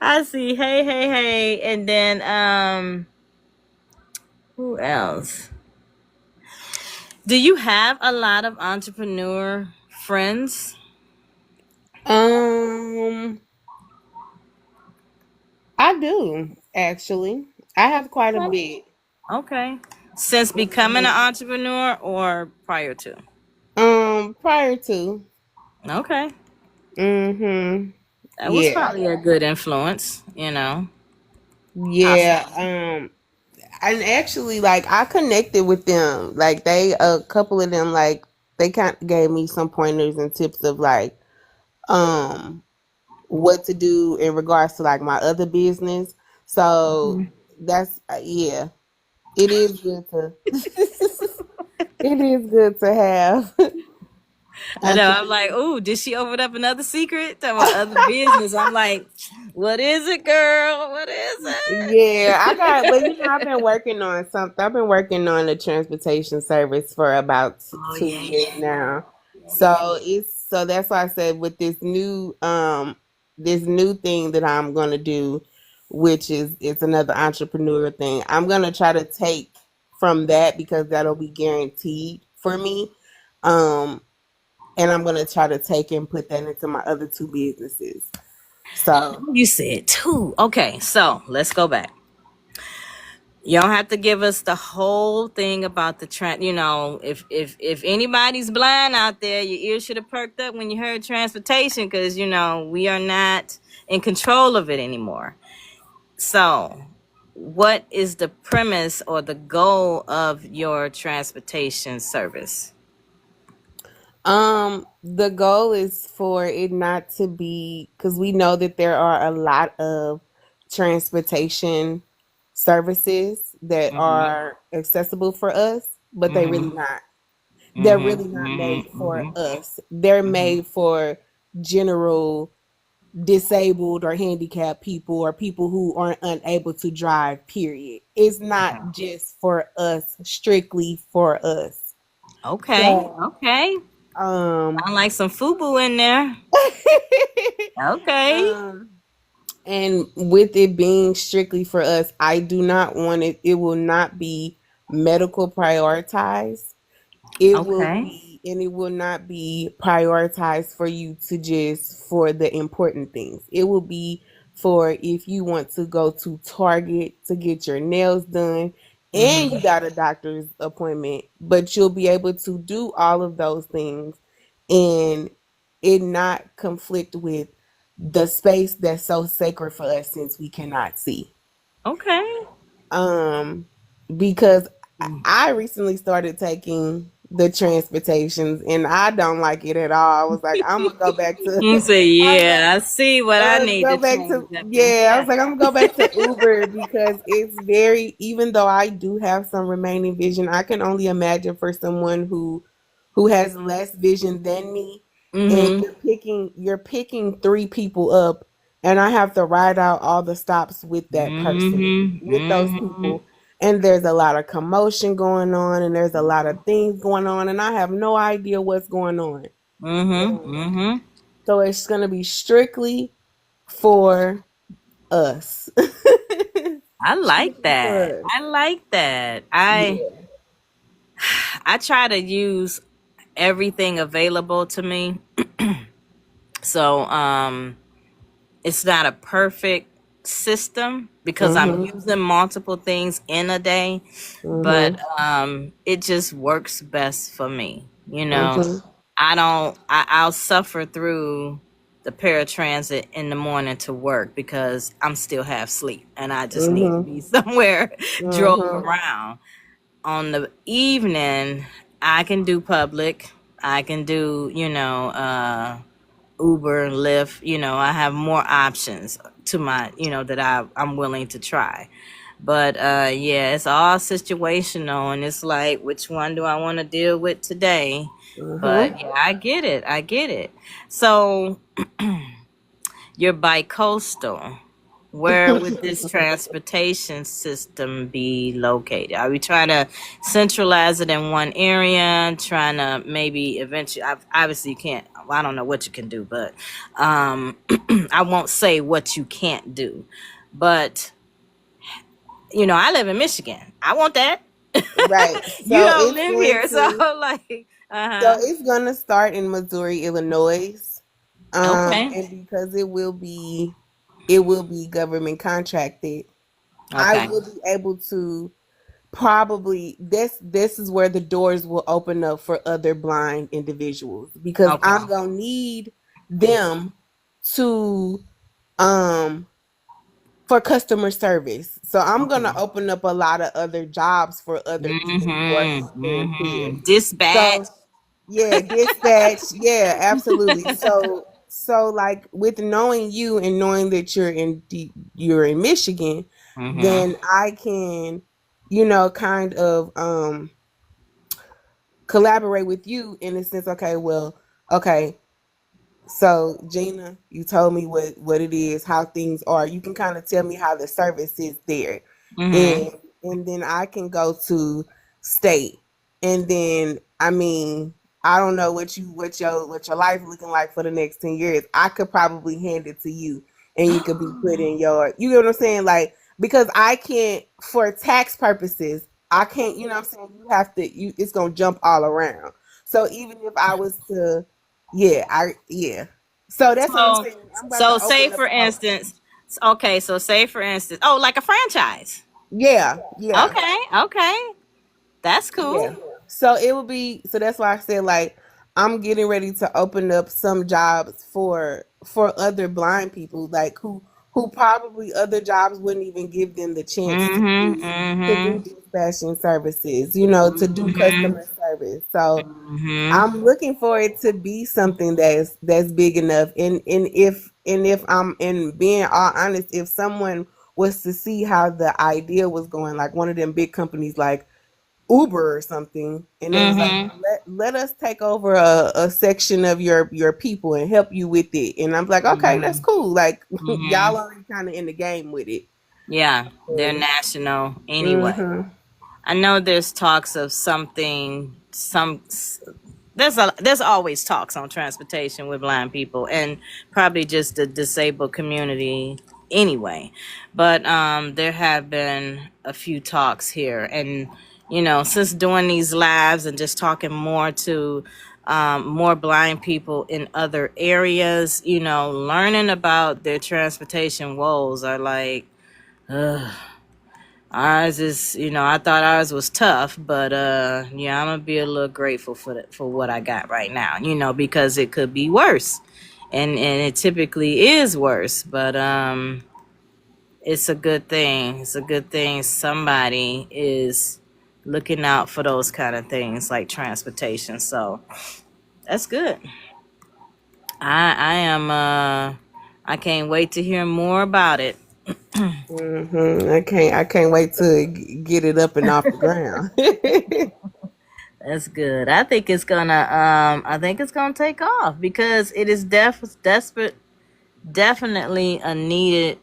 I see. Hey, hey, hey, and then who else? Do you have a lot of entrepreneur friends? Um, I do actually. I have quite a Okay. bit. Okay. Since becoming an entrepreneur or prior to? Prior to. Okay. Mhm. That was Yeah. probably a good influence. Yeah. Possibly. And actually, like, I connected with them. Like, a couple of them, like, they kind of gave me some pointers and tips of like, um, what to do in regards to like my other business. So that's yeah, it is good to it is good to have I know. I'm entrepreneurs. like, ooh, did she open up another secret? Talking about other business. I'm like, what is it, girl? What is it? Yeah, I got, but I've been working on something. I've been working on a transportation service for about Oh two yeah, years yeah, now. yeah, yeah, yeah. So that's why I said with this new thing that I'm gonna do, which is it's another entrepreneur thing. I'm gonna try to take from that because that'll be guaranteed for me. Um, and I'm gonna try to take and put that into my other two businesses. So You said 2. Okay, so let's go back. You don't have to give us the whole thing about the trend. If anybody's blind out there, your ears should have perked up when you heard transportation, because we are not in control of it anymore. So, what is the premise or the goal of your transportation service? the goal is for it not to be because we know that there are a lot of transportation services that Mm-hmm. are accessible for us, but they really Mm-hmm. not. They're Mm-hmm. really not made Mm-hmm. for Mm-hmm. us. They're Mm-hmm. made for general, disabled or handicapped people or people who are unable to drive, period. It's not Okay. just for us, strictly for us. Okay. So Okay. um Sound like some FUBU in there. Okay. um and with it being strictly for us, I do not want it, it will not be medical prioritized. It will Okay. be, and it will not be prioritized for you to just for the important things. It will be for if you want to go to Target to get your nails done and you Mhm. got a doctor's appointment, but you'll be able to do all of those things and it not conflict with the space that's so sacred for us since we cannot see. Okay. Um, because I recently started taking the transportations and I don't like it at all. I was like, I'm gonna go back to You say, I was like, yeah, I see what I need go to back to change up in yeah, I was here. like, I'm gonna go back to Uber because it's very, even though I do have some remaining vision, I can only imagine for someone who has less vision than me and Mhm. you're picking three people up and I have to ride out all the stops with that person, Mhm. with those Mhm. people. And there's a lot of commotion going on and there's a lot of things going on and I have no idea what's going on. Mhm. And Mhm. so it's gonna be strictly for us. I like Strictly that. for us. I like that. I Yeah. I try to use everything available to me. So it's not a perfect system because I'm Mhm. using multiple things in a day, but Mhm. it just works best for me. You know, Mhm. I'll suffer through the paratransit in the morning to work because I'm still half asleep and I just need to Mhm. be somewhere drove Mhm. around. On the evening, I can do public. I can do, Uber, Lyft. I have more options to my, that I'm willing to try. But yeah, it's all situational, and it's like, which one do I want to deal with today? Mhm. But yeah, I get it. I get it. So you're bi-coastal. Where would this transportation system be located? Are we trying to centralize it in one area? Trying to maybe eventually, obviously you can't. Well, I don't know what you can do, but I won't say what you can't do. But I live in Michigan. I want that. Right. You So don't it's live going here, so to like, so uh huh. it's going to start in Missouri, Illinois. Okay. And because it will be government contracted, I Okay. will be able to probably this is where the doors will open up for other blind individuals because Okay. I'm gonna need them to um for customer service. So I'm gonna Okay. open up a lot of other jobs for other people who are Mm-hmm. visually impaired. Dispatch. So yeah, dispatch. Yeah, absolutely. So like with knowing you and knowing that you're in Michigan, Mm-hmm. then I can, kind of collaborate with you in the sense, okay, well, okay, so Gina, you told me what it is, how things are. You can kind of tell me how the service is there, Mm-hmm. and then I can go to state, and then I mean I don't know what your life looking like for the next 10 years. I could probably hand it to you, and you could be put in your. You know what I'm saying? Like because I can't for tax purposes. I can't. You know what I'm saying? You have to. You it's gonna jump all around. So even if I was to yeah. So that's what I'm So, saying. I'm about so to say open up for a whole instance, okay. So say for instance, oh, like a franchise. yeah, yeah, Okay. Okay. That's yeah. cool. So it would be so that's why I said like I'm getting ready to open up some jobs for other blind people like who probably other jobs wouldn't even give them the chance Mm-hmm. to do Mm-hmm. dispatching services, to do Mm-hmm. customer service. So Mm-hmm. I'm looking for it to be something that's big enough. And if I'm and being all honest, if someone was to see how the idea was going, like one of them big companies like Uber or something, and they was like, Mm-hmm. let us take over a section of your people and help you with it. And I'm like, okay, that's Mm-hmm. cool. Like y'all Mm-hmm. already kind of in the game with it. Yeah, they're So, national anyway. mm-hmm. I know there's talks of there's always talks on transportation with blind people and probably just the disabled community anyway. But there have been a few talks here, and since doing these lives and just talking more to more blind people in other areas, learning about their transportation woes are like, ugh. Ours is, I thought ours was tough, but yeah, I'm gonna be a little grateful for what I got right now, because it could be worse, and it typically is worse, but it's a good thing. It's a good thing somebody is looking out for those kind of things like transportation. So that's good. I am I can't wait to hear more about it. I can't wait to get it up and off the ground. That's good. I think it's gonna take off because it is definitely a needed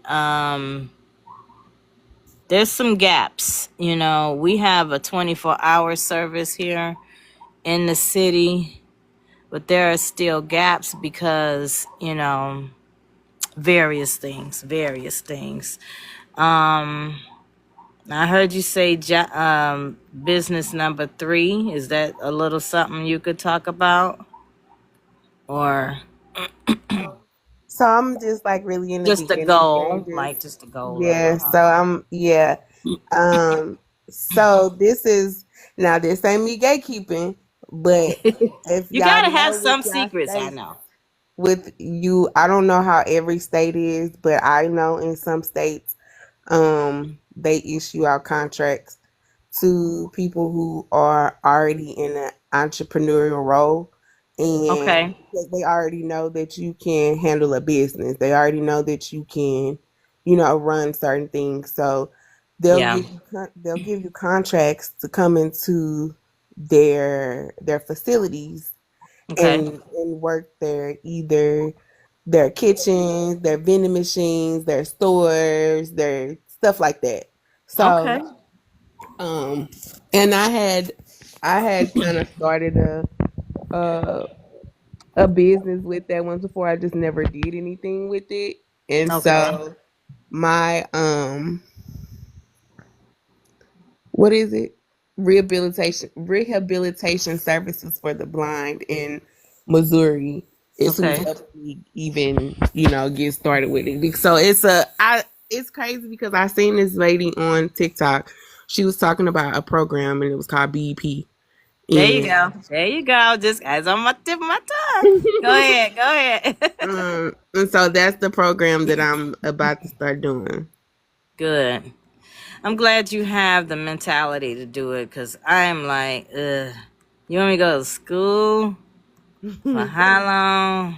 there's some gaps. We have a 24-hour service here in the city, but there are still gaps because, various things. Um I heard you say business number 3. Is that a little something you could talk about? Or So I'm just like really in the just the beginning goal, stages. like just the goal of Yeah. So I'm yeah. Um. So this is now this ain't me gatekeeping, but it. if You y'all gotta have know with some y'all secrets, I states, know. with you, I don't know how every state is, but I know in some states, they issue out contracts to people who are already in an entrepreneurial role, and Okay. because they already know that you can handle a business, they already know that you can, run certain things. So Yeah. they'll give you contracts to come into their facilities Okay. and work there, either their kitchens, their vending machines, their stores, their stuff like that. So, Okay. um, and I had kind of started a a business with that once before. I just never did anything with it, and Okay. so my what is it? Rehabilitation services for the blind in Missouri is who's Okay. helping me even, get started with it. So it's crazy because I seen this lady on TikTok. She was talking about a program and it was called BEP. There you And go. There you go. Just as on my tip of my tongue. Go ahead. Go ahead. and so that's the program that I'm about to start doing. Good. I'm glad you have the mentality to do it because I'm like, ugh. You want me to go to school? For how long?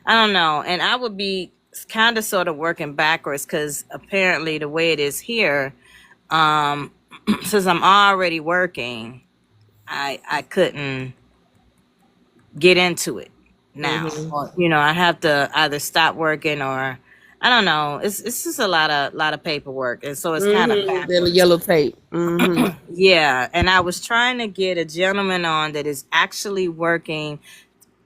I don't know. And I would be kind of sort of working backwards because apparently the way it is here, um, since I'm already working, I couldn't get into it now. hmm Or, I have to either stop working or I don't know. It's just a lot of paperwork, and so it's kind of The backwards. yellow tape. Yeah, and I was trying to get a gentleman on that is actually working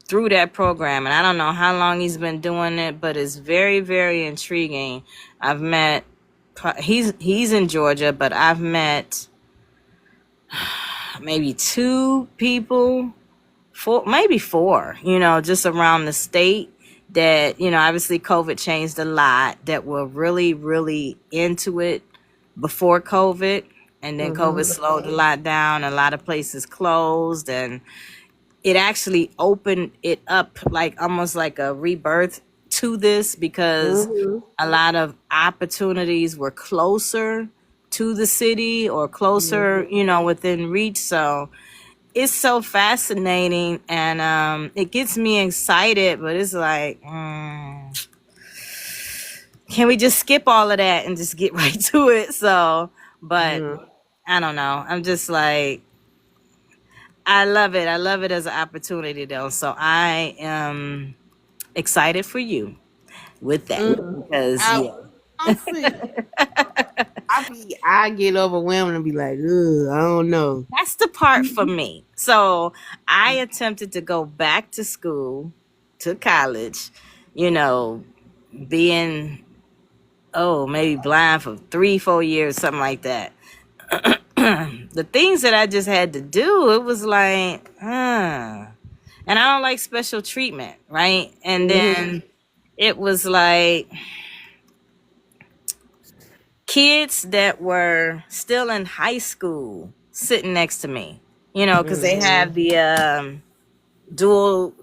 through that program, and I don't know how long he's been doing it, but it's very, very intriguing. I've met he's in Georgia, but I've met maybe 2 people, four, maybe 4, just around the state that, obviously COVID changed a lot, that were really, really into it before COVID. And then COVID hmm slowed a lot down. A lot of places closed, and it actually opened it up like almost like a rebirth to this because hmm a lot of opportunities were closer to the city or closer, hmm within reach. So it's so fascinating, and it gets me excited, but it's like, can we just skip all of that and just get right to it? So, but hmm I don't know. I'm just like, I love it. I love it as an opportunity, though. So I am excited for you with that Mm. because I yeah, I'm see. I get overwhelmed and be like, ugh, I don't know. that's the part for me. So I attempted to go back to school, to college, you know, being maybe blind for 3 4 years, something like that. The things that I just had to do, it was like, and I don't like special treatment, right? And Mm-hmm. then it was like kids that were still in high school sitting next to me, because they Mm-hmm. have the dual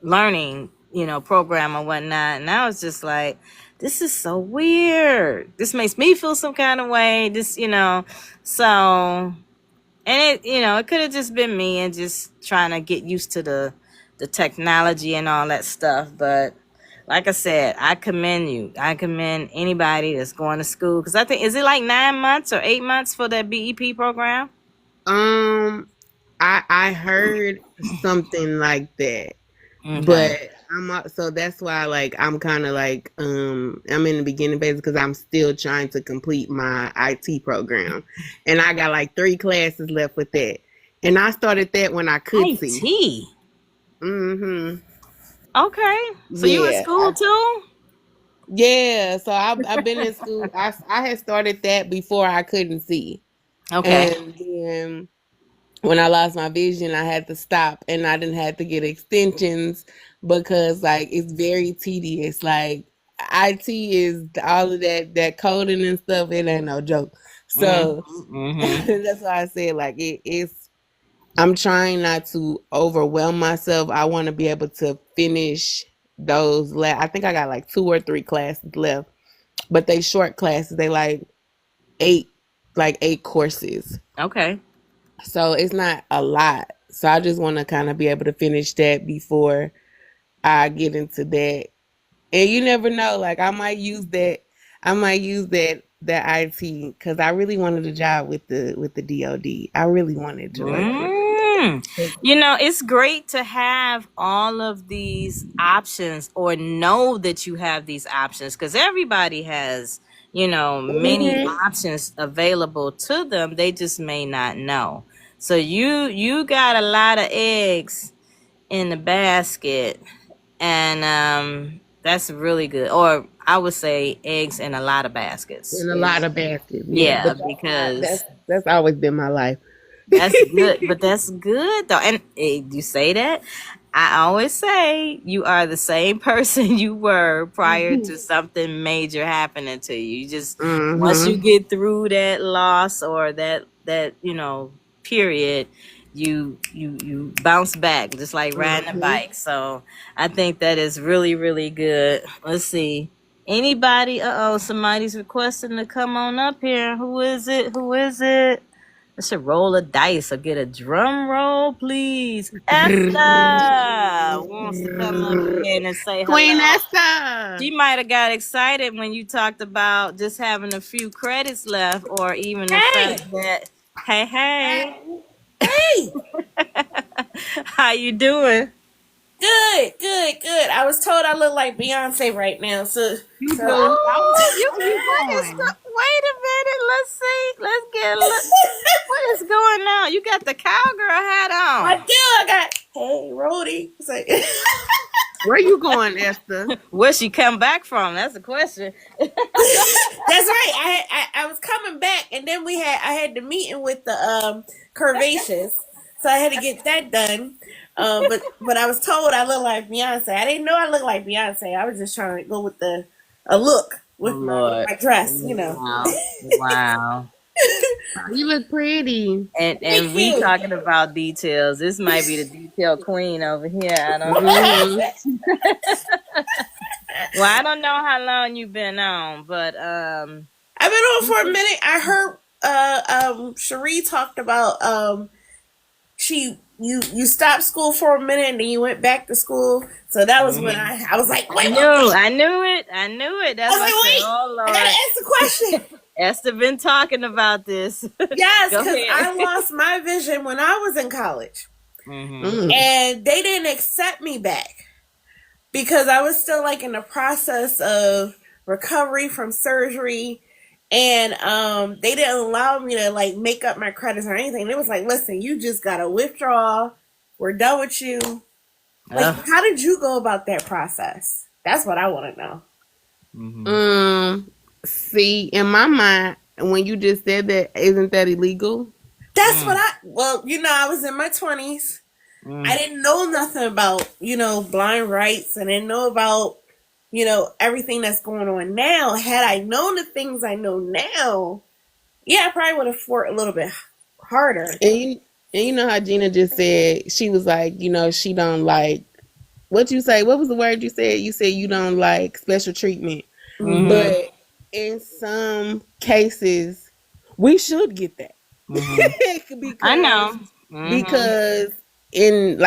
learning, program or whatnot. And I was just like, this is so weird. This makes me feel some kind of way. So and it could have just been me and just trying to get used to the technology and all that stuff. But like I said, I commend you. I commend anybody that's going to school, because I think, is it like 9 months or 8 months for that BEP program? Um, I heard something like that, Okay. but so that's why like I'm kind of like I'm in the beginning phase because I'm still trying to complete my IT program, and I got like 3 classes left with that, and I started that when I could see. IT. Mm-hmm. Okay. So you in Yeah. school too? Yeah. So I've been in school. I had started that before I couldn't see, Okay. and then when I lost my vision, I had to stop and I didn't have to get extensions because like it's very tedious. Like IT is all of that coding and stuff. It ain't no joke. So Mm-hmm. that's why I said like it's. I'm trying not to overwhelm myself. I want to be able to finish those. I think I got like 2 or 3 classes left, but they short classes. They eight, like 8 courses. Okay. So it's not a lot. So I just want to kind of be able to finish that before I get into that. And you never know, like I might use that IT because I really wanted a job with the DOD. I really wanted to work for them. Mm. It's great to have all of these options, or know that you have these options, because everybody has, many Hmm. options available to them. They just may not know. So you got a lot of eggs in the basket, and that's really good. Or I would say eggs in a lot of baskets. In a lot of baskets, yeah. Yeah, But because that's always been my life. that's good, but that's good though. And you say that, I always say you are the same person you were prior to something major happening to you. You just, once you Hmm. get through that loss, or that period, you bounce back, just like riding a Hmm. bike. So I think that is really, really good. Let's see. Anybody? Somebody's requesting to come on up here. Who is it? Who is it? I should roll a dice or get a drum roll, please. Esther wants to come up here and say Queen hello. Esther. She might have got excited when you talked about just having a few credits left, or even the Hey, fact that, hey, hey, hey, how you doing? good, good, good. I was told I look like Beyonce right now, so You so I, do. I was. Oh, Where you what is going? wait a minute. Let's see. Let's get a look. What is going on? You got the cowgirl hat I on. do. I got hey, Rody. It's like Where you going, Esther? Where she come back from? That's the question. that's right. I was coming back, and then I had the meeting with the curvaceous, so I had to get that done. But I was told I look like Beyonce. I didn't know I looked like Beyonce. I was just trying to go with a look Oh with Lord. my dress, Wow. Wow. You look pretty. And Thank we you. talking about details. This might be the detail queen over here. I don't know. Hmm. Well, I don't know how long you've been on, but I've been on for a minute. I heard Sheree talked about you stopped school for a minute and then you went back to school. So that was when I was like, I wait, knew it. I knew it. I That's was why I like, said, wait, oh I gotta Lord. ask the question. Esther been talking about this. Yes, Go because ahead. I lost my vision when I was in college, Mm-hmm. Mm. and they didn't accept me back because I was still like in the process of recovery from surgery. And they didn't allow me to like make up my credits or anything. It was like, listen, you just gotta withdraw. We're done with you. Like, Ugh. how did you go about that process? That's what I want to know. Mm-hmm. See, in my mind, when you just said that, isn't that illegal? That's what Mm. well, I was in my 20s. I Mm. didn't know nothing about, blind rights. I didn't know about, everything that's going on now. Had I known the things I know now, yeah, I probably would have fought a little bit harder. And you know how Gina just said, she was like, she don't like, what you say? What was the word you said? You said you don't like special treatment. Mm-hmm. Mm-hmm. But in some cases, we should get that. Mm-hmm. I because know. Mm-hmm. because in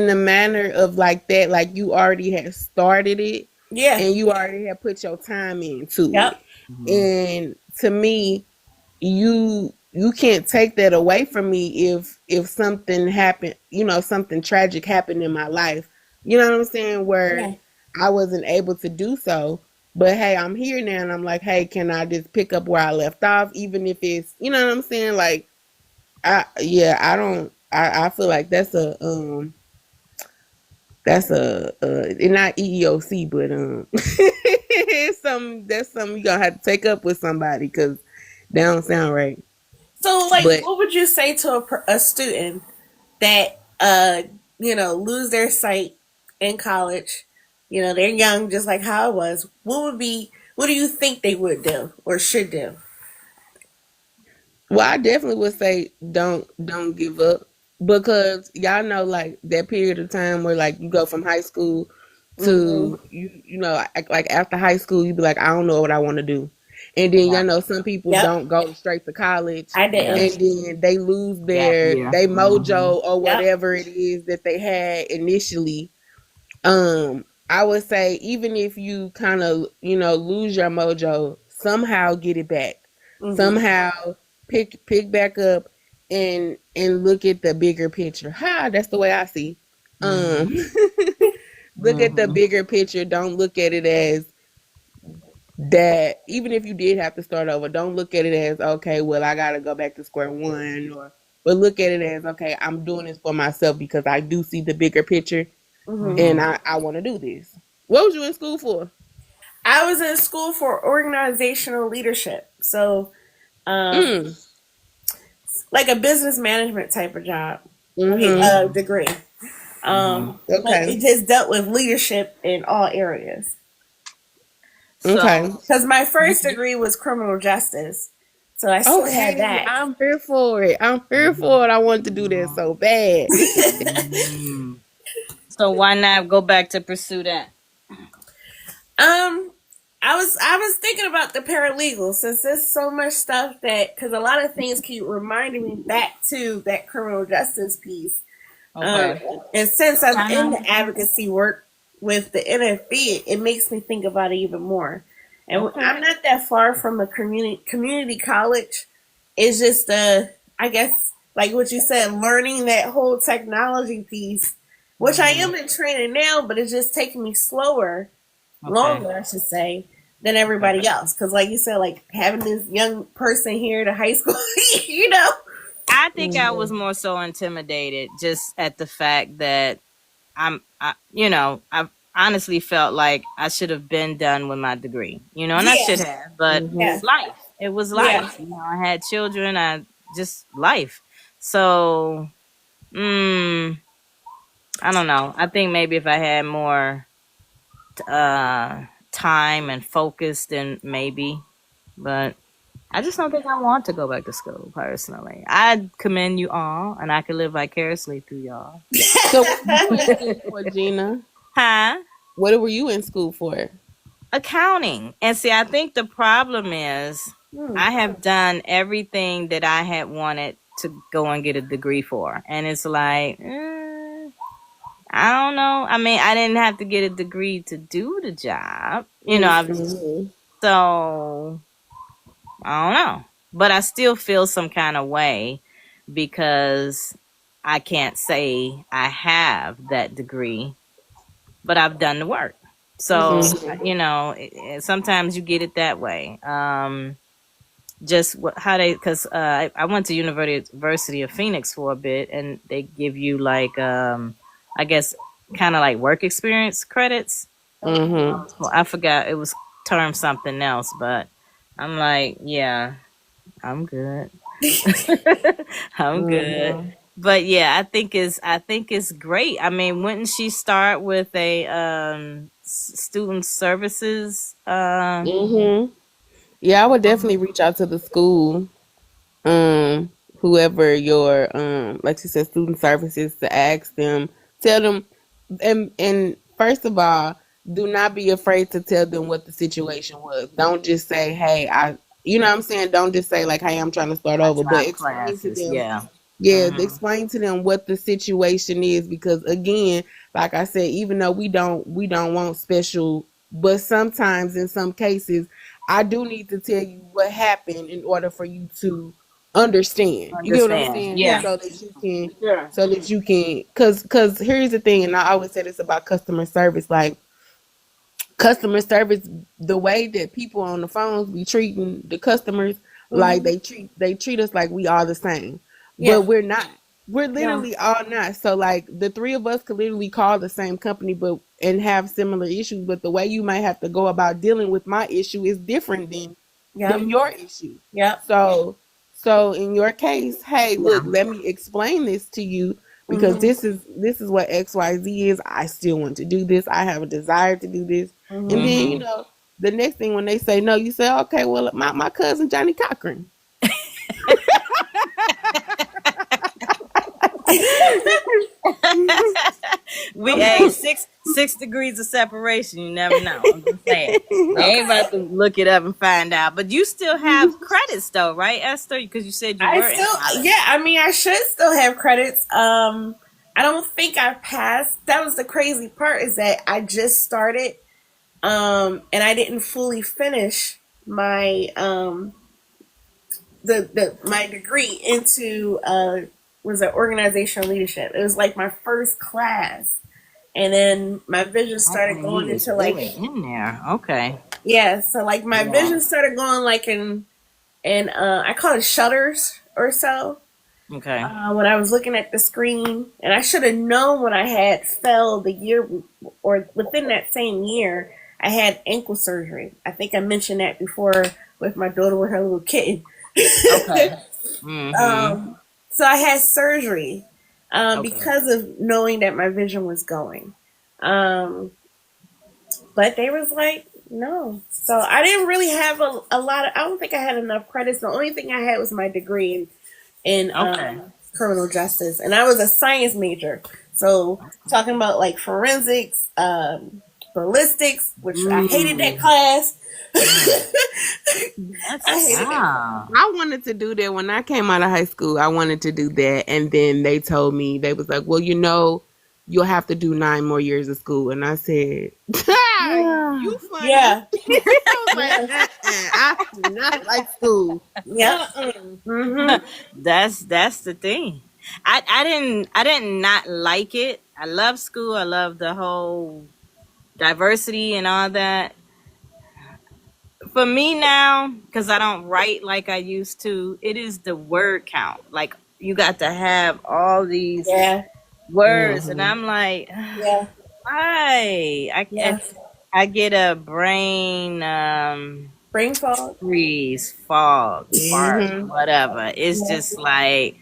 the manner of like that, like you already had started it Yeah. and you already had put your time into it. Yep. And to me, you can't take that away from me if something happened, something tragic happened in my life. You know what I'm saying? Where Yeah. I wasn't able to do so. But hey, I'm here now and I'm like, hey, can I just pick up where I left off? Even if it's, you know what I'm saying? Like, I don't, I feel like that's not EEOC, but, that's something you gonna have to take up with somebody because that don't sound right. So, like, But what would you say to a student that, lose their sight in college? They're young, just like how I was. What do you think they would do or should do? well, I definitely would say don't give up because y'all know like that period of time where like you go from high school Mm-hmm. to like after high school you be like I don't know what I want to do, and then Yeah. y'all know some people Yep. don't go straight to college I Yeah. didn't. and then they lose Gap their year. they Mm-hmm. mojo or Yep. whatever it is that they had initially. I would say even if you kind of lose your mojo, somehow get it back. Mm-hmm. Somehow pick back up and look at the bigger picture. Ha, that's the way I see. Mm-hmm. Um, look at the Mm-hmm. bigger picture. Don't look at it as that. Even if you did have to start over, don't look at it as okay. Well, I gotta go back to square one, but look at it as okay. I'm doing this for myself because I do see the bigger picture Mm-hmm. and Mm-hmm. I want to do this. What was you in school for? I was in school for organizational leadership, so um, Mm. like a business management type of job. I mean, Mm-hmm. degree. Mm-hmm. But Okay. it just dealt with leadership in all areas. Okay. So Because my first you. degree was criminal justice, so I still had Okay. that. I'm here for it. I'm here Mhm. for it. I want to do that so bad. Mhm. So why not go back to pursue that? Um, I was thinking about the paralegal since there's so much stuff that because a lot of things keep reminding me back to that criminal justice piece. Um, Okay. and since I'm I in know. the advocacy work with the NFB, it makes me think about it even more. And Okay. I'm not that far from a community college. It's just I guess like what you said, learning that whole technology piece, which I Mm-hmm. am in training now, but it's just taking me Okay. longer, I should say, than Okay. everybody else. Because like you said, like having this young person here to high school, you know. I think I was Mhm. more so intimidated just at the fact that I honestly felt like I should have been done with my degree, and I Yeah, should have, but yeah, Mhm. life, it was yeah. life. I had children, just life. So, mm, I don't know. I think maybe if I had more time and focus, then maybe, but I just don't think I want to go back to school personally. I commend you all, and I can live vicariously through y'all. So what were you in school for, Gina? Huh? What were you in school for? Accounting. And see, I think the problem is Hmm. I have done everything that I had wanted to go and get a degree for. And it's like, I don't know. I mean, I didn't have to get a degree to do the job, Mm. I've, Mhm. so I don't know. But I still feel some kind of way because I can't say I have that degree, but I've done the work. So, Mm-hmm. sometimes you get it that way. Just how they, because I went to University of Phoenix for a bit, and they give you like, I guess, kind of like work experience credits. Mm-hmm. Well, I forgot it was termed something else, but I'm like, yeah, I'm good. I'm good. Mm-hmm. But yeah, I think it's great. I mean, wouldn't she start with a student services? Mm-hmm. Yeah, I would definitely reach out to the school, whoever your like you said, student services, to ask them, tell them, and first of all, do not be afraid to tell them what the situation was. Don't just say, hey, you know what I'm saying? Don't just say like, hey, I'm trying to start I over, but drop explain to classes. them. Yeah. Yeah, Hmm. explain to them what the situation is, because again, like I said, even though we don't want special, but sometimes in some cases, I do need to tell you what happened in order for you to understand. You get what I'm Understand? saying? Yeah. Yeah. So that you can, cause here's the thing, and I always say this about customer service, like customer service, the way that people on the phones be treating the customers, like Hmm. they treat us like we all the same, but Yeah. we're not. We're Yeah. literally all not. So like the three of us could literally call the same company, but and have similar issues, but the way you might have to go about dealing with my issue is different than Yep. your issue. Yep. So in your case, hey, look, Yeah. let me explain this to you, because Hmm. this is what XYZ is. I still want to do this. I have a desire to do this. And Hmm. then, Hmm. the next thing when they say no, you say, okay, well, my cousin Johnny Cochran. We a 6 degrees of separation. You never know. I'm just saying. I ain't Okay. about to look it up and find out. But you still have credits though, right, Esther? Because you said you I were in still, college. yeah, I mean, I should still have credits. I don't think I passed. That was the crazy part, is that I just started, and I didn't fully finish my, my degree into, was it organizational leadership. It was like my first class. And then my vision I started mean, you going was into like, really in there. Okay. yeah, so like my Yeah. vision started going like in I call it shutters or so. Okay. When I was looking at the screen, and I should have known when I had fell the year or within that same year, I had ankle surgery. I think I mentioned that before with my daughter with her little kitten. Okay. Mm-hmm. So I had surgery Okay. because of knowing that my vision was going. Um, but they was like, no. So I didn't really have a lot of, I don't think I had enough credits. The only thing I had was my degree in Okay. criminal justice, and I was a science major. So talking about like forensics, ballistics, which I hated that Ooh. class. Mm. I That's hated that class. wow. I wanted to do that when I came out of high school. I wanted to do that, and then they told me, they was like, "Well, you'll have to do 9 more years of school." And I said, Yeah. "You funny?" Yeah, I was like, yeah, I do not like school. yep. Mm-hmm. That's the thing. I didn't not like it. I love school. I love the whole diversity and all that. For me now, because I don't write like I used to, it is the word count. Like you got to have all these Yeah, words, and Hmm. I'm like, yeah, why? yeah. I get a brain Brain fog. freeze, fog, fart, Hmm. whatever. It's Yeah, just like,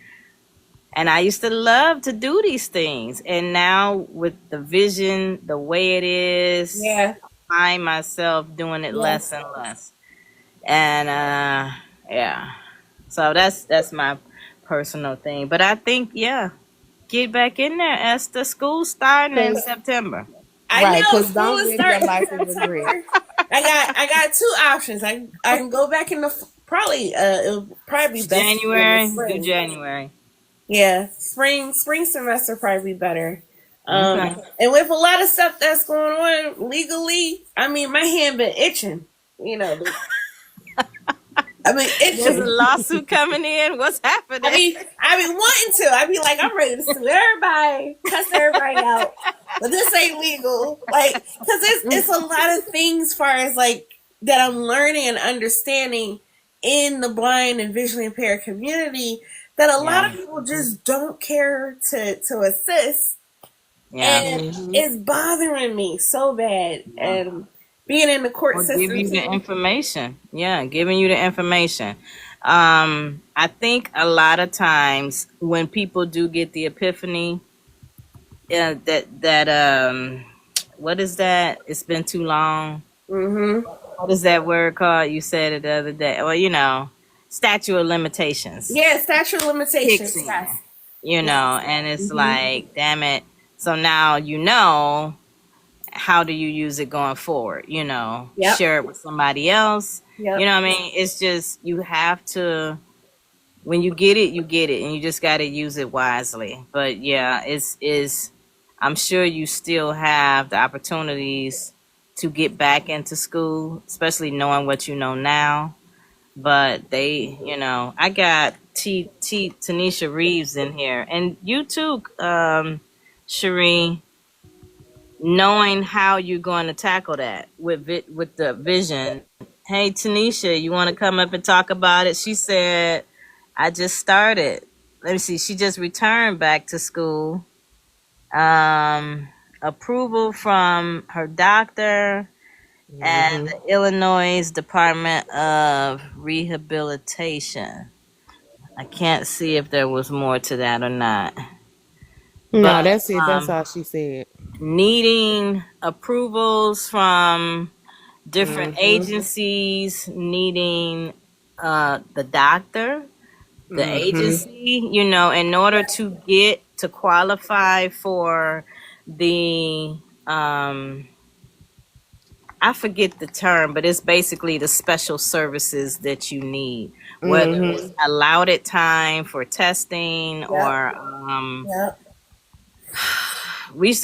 and I used to love to do these things. And now with the vision, the way it is, yeah, I find myself doing it yeah. less and less. And yeah. So that's my personal thing. But I think, yeah, get back in there, Esther. School's starting in Cause September. I right, know cause school don't is live your starting in life in regret. September. I got two options. I can go back in the probably it'll probably be best in the January, do spring. January. Yeah, spring semester probably be better. Okay. And with a lot of stuff that's going on legally, I mean my hand been itching. You know, I mean, There's a itching. lawsuit coming in. What's happening? I mean, wanting to. I be like, I'm ready to sue everybody, cuss everybody out, but this ain't legal. Like, because it's a lot of things, far as like that I'm learning and understanding in the blind and visually impaired community that a lot Yeah, of people just don't care to assist, yeah, and Mm-hmm. it's bothering me so bad. yeah. And being in the court Or give system you the too. information. Yeah, giving you the information. I think a lot of times when people do get the epiphany, what is that? It's been too long. Mm-hmm. What is that word called? You said it the other day. Well, statute of limitations Yeah, statute of kicks limitations. in, Yes. and Yes. it's Mm-hmm. like, damn it. So now how do you use it going forward? Yep. Share it with somebody else. You Yep. know what I mean? It's just you have to when you get it, you get it, and you just got to use it wisely. But yeah, it's I'm sure you still have the opportunities to get back into school, especially knowing what you know now. But I got Tanisha Reeves in here, and you too, Sheree, knowing how you're going to tackle that with the vision. Hey, Tanisha, you want to come up and talk about it? She said, I just started. Let me see. She just returned back to school. Approval from her doctor and Mm-hmm. the Illinois Department of Rehabilitation. I can't see if there was more to that or not. No, But that's it. That's all she said. needing approvals from different Mm-hmm. agencies, needing the doctor, the Mm-hmm. agency, in order to get to qualify for the I forget the term, but it's basically the special services that you need, whether it's Mm-hmm. allotted time for testing Yep. or Yep.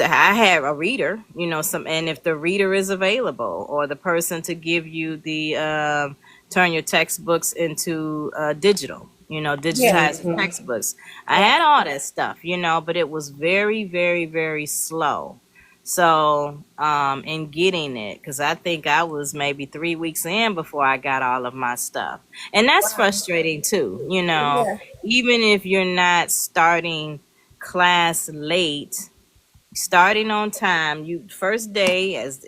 I had a reader, and if the reader is available, or the person to give you the turn your textbooks into digital, Yeah. digitize your Mm-hmm. textbooks. I Yep. had all that stuff, but it was very, very, very slow. So, in getting it, because I think I was maybe 3 weeks in before I got all of my stuff. And that's Wow. frustrating too, Yeah. even if you're not starting class late, starting on time, you first day, as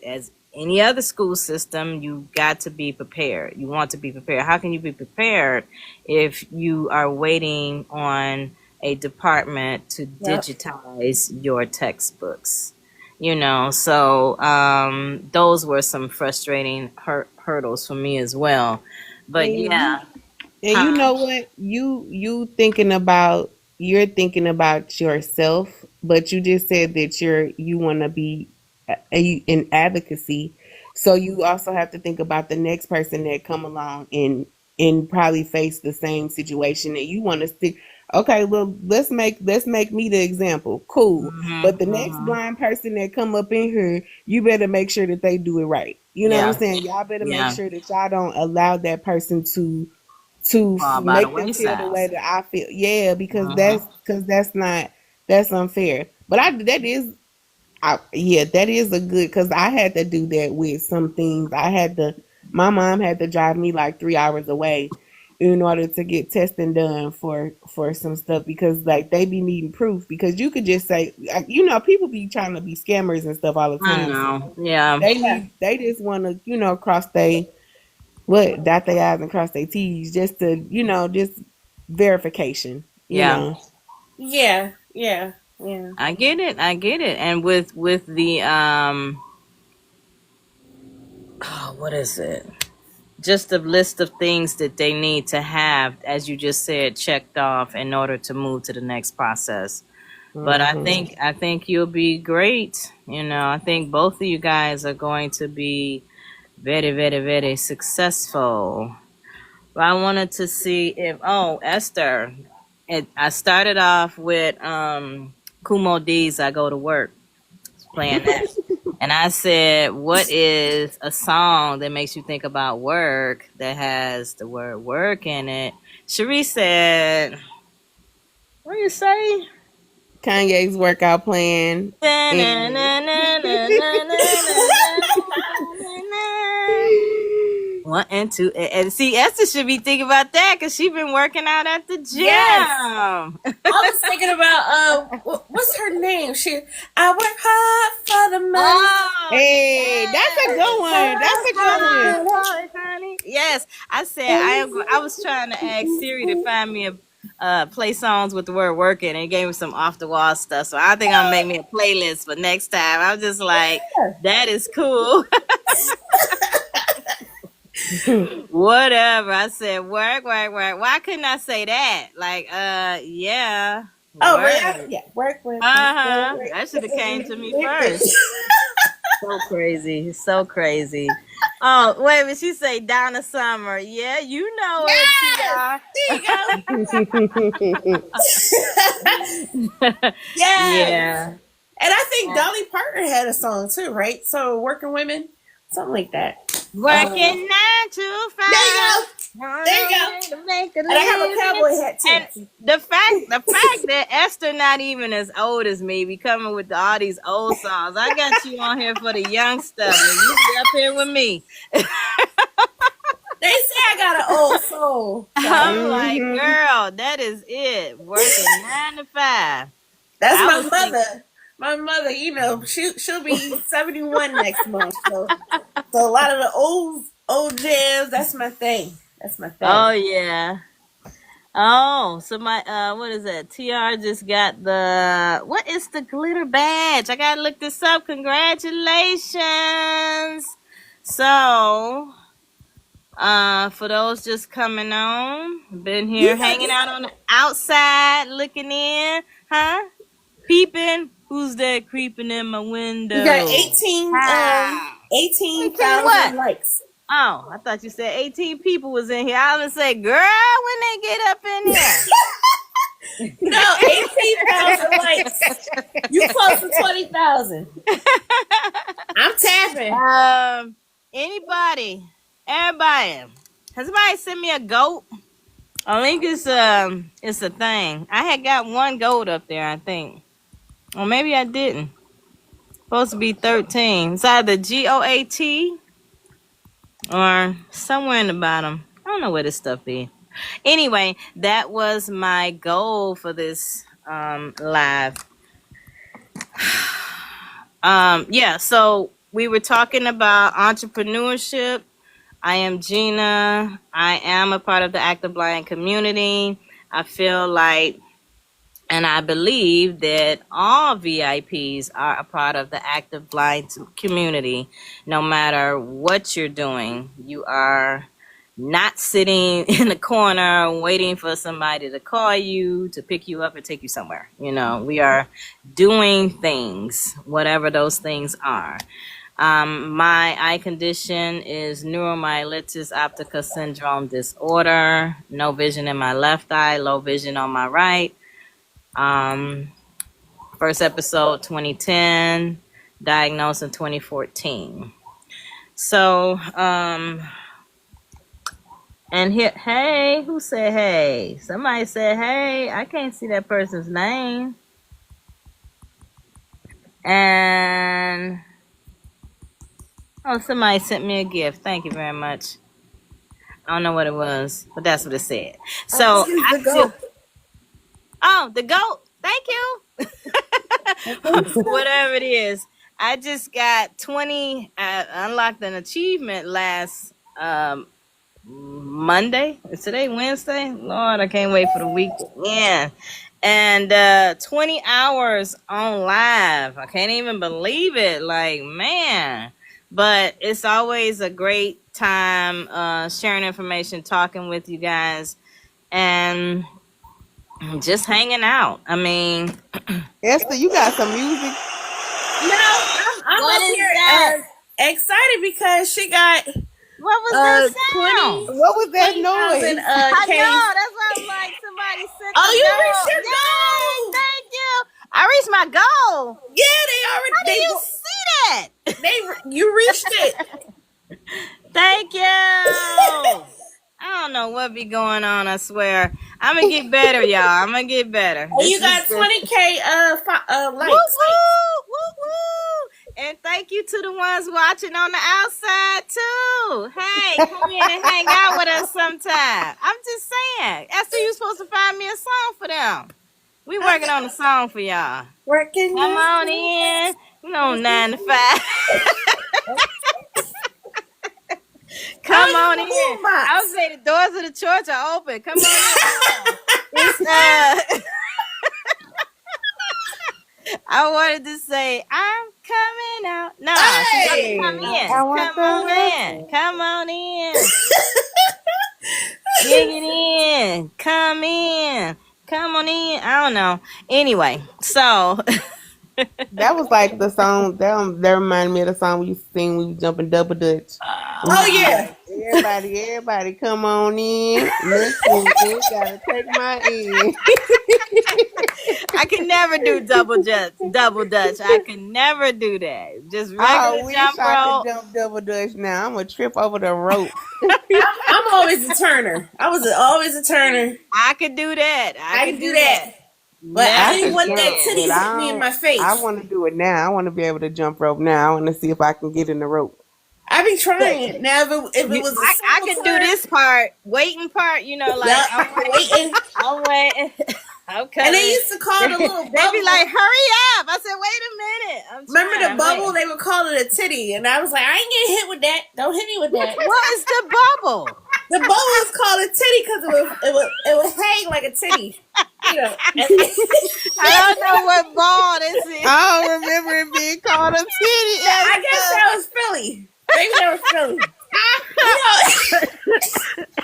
any other school system, you got to be prepared. You want to be prepared. How can you be prepared if you are waiting on a department to Yep. digitize your textbooks? So those were some frustrating hurdles for me as well. But And you yeah. And you Huh? know what? You're thinking about yourself, but you just said that you want to be in advocacy. So you also have to think about the next person that come along and probably face the same situation that you want to stick. Okay, well, let's make me the example. Cool. But the next Hmm. blind person that come up in here, you better make sure that they do it right. You know what I'm Yeah. saying? Y'all better make Yeah. sure that y'all don't allow that person to Fall by the make them feel the wayside. way that I feel. Yeah, because Hmm. that's unfair. But that is a good, because I had to do that with some things. My mom had to drive me like 3 hours away in order to get testing done for some stuff, because like they be needing proof, because you could just say, people be trying to be scammers and stuff all the I time. So know. Yeah. they just want to cross dot their I's and cross their T's, just to, just verification, Yeah. Yeah. Yeah. Yeah. I get it. I get it. And with the oh, what is it? Just a list of things that they need to have, as you just said, checked off in order to move to the next process. But I Hmm. think I think you'll be great. I think both of you guys are going to be very, very, very successful. But I wanted to see if Esther. I started off with Kumo D's I Go to Work, playing that. And I said, what is a song that makes you think about work that has the word work in it? Sheree said, what do you say? Kanye's workout plan. And One and two, and see, Esther should be thinking about that because she's been working out at the gym. Yes. I was thinking about what's her name? I work hard for the money. Oh, hey, that's a good one. That's a good one. Yes, I said I was trying to ask Siri to find me a play songs with the word work in, and it gave me some off the wall stuff. So I think I'll make me a playlist for next time. I'm just like, that is cool. Whatever. I said work. Why couldn't I say that? Like, yeah. Oh, work. right. Yeah, work. That should have came to me first. So crazy. So crazy. Oh, wait a minute. She say Donna Summer. Yeah, you know it, TR. There you go. Yes. Yeah. And I think Dolly Parton had a song too, right? So Working Women, something like that. Working 9 to 5. There you go. There you go. And I have a cowboy hat too. And the fact that Esther not even as old as me be coming with all these old songs. I got you on here for the young stuff, and you be up here with me. They say I got an old soul. I'm like, girl, that is it. Working 9 to 5. That's my mother. My mother, you know, she'll be 71 next month. So a lot of the old jams, that's my thing. That's my thing. Oh yeah. Oh, so my what is that? TR just got what is the glitter badge? I gotta look this up. Congratulations. So for those just coming on, been here hanging out on the outside, looking in, huh? Peeping. Who's that creeping in my window? You got 18,000 likes. Oh, I thought you said 18 people was in here. I was say, girl, when they get up in here. No, 18,000 likes. You close to 20,000. I'm tapping. Anybody, everybody, has somebody sent me a goat? I think it's a thing. I had got one goat up there, I think. Or maybe I didn't. Supposed to be 13. It's either GOAT or somewhere in the bottom. I don't know where this stuff is. Anyway, that was my goal for this live. Yeah, so we were talking about entrepreneurship. I am Gina. I am a part of the Active Blind community. I feel like, and I believe that all VIPs are a part of the Active Blind community. No matter what you're doing, you are not sitting in the corner waiting for somebody to call you, to pick you up and take you somewhere. You know, we are doing things, whatever those things are. My eye condition is neuromyelitis optica syndrome disorder. No vision in my left eye, low vision on my right. First episode 2010, diagnosed in 2014. So, and here, hey, who said hey? Somebody said hey. I can't see that person's name. And oh, somebody sent me a gift. Thank you very much. I don't know what it was, but that's what it said. So the goat. Oh, the goat. Thank you. Whatever it is. I just got 20. I unlocked an achievement last Monday. Is today Wednesday? Lord, I can't wait for the weekend. And 20 hours on live. I can't even believe it. Like, man. But it's always a great time sharing information, talking with you guys, and just hanging out. I mean, Esther, you got some music? No, I'm up here excited because she got. What was that sound? What was that noise? I know. That's why I'm like, somebody said. Oh, you reached your goal. Thank you. I reached my goal. Yeah, they already. How do you see that? You reached it. Thank you. I don't know what be going on. I swear. I'm gonna get better, y'all. I'm gonna get better. And you got 20K Woo likes. woo, woo woo. And thank you to the ones watching on the outside too. Hey, come in and hang out with us sometime. I'm just saying. Esther, you supposed to find me a song for them. We working on a song for y'all. Working. Come on in. You know, 9 to 5. Come on in. I would say the doors of the church are open. Come on in. It's, I wanted to say, I'm coming out. No, Hey! come in. I want Come on in. Come on in. Dig it in. Come in. Come on in. I don't know. Anyway, so. That was like the song that reminded me of the song we used to sing when we was jumping double dutch. Oh yeah. Everybody come on in. Listen, you gotta take my in. I can never do double dutch. I can never do that. Just regular I wish jump I rope. could jump double dutch now. I'm gonna trip over the rope. I'm always a turner. I was always a turner. I could do that. I can do that. But I didn't want that titty hit me in my face. I want to do it now. I want to be able to jump rope now. I want to see if I can get in the rope. I be trying it. Now, if it was I could do this part, waiting part, you know, like I'm waiting. I'm waiting. Okay. And they used to call it a little bubble. They'd be like, hurry up. I said, wait a minute. Remember the bubble? They would call it a titty. And I was like, I ain't getting hit with that. Don't hit me with that. What is the bubble? The bubble is called a titty because it would hang like a titty. You know. I don't know what ball this is. I don't remember it being called a titty. I guess that was Philly. Maybe that was Philly.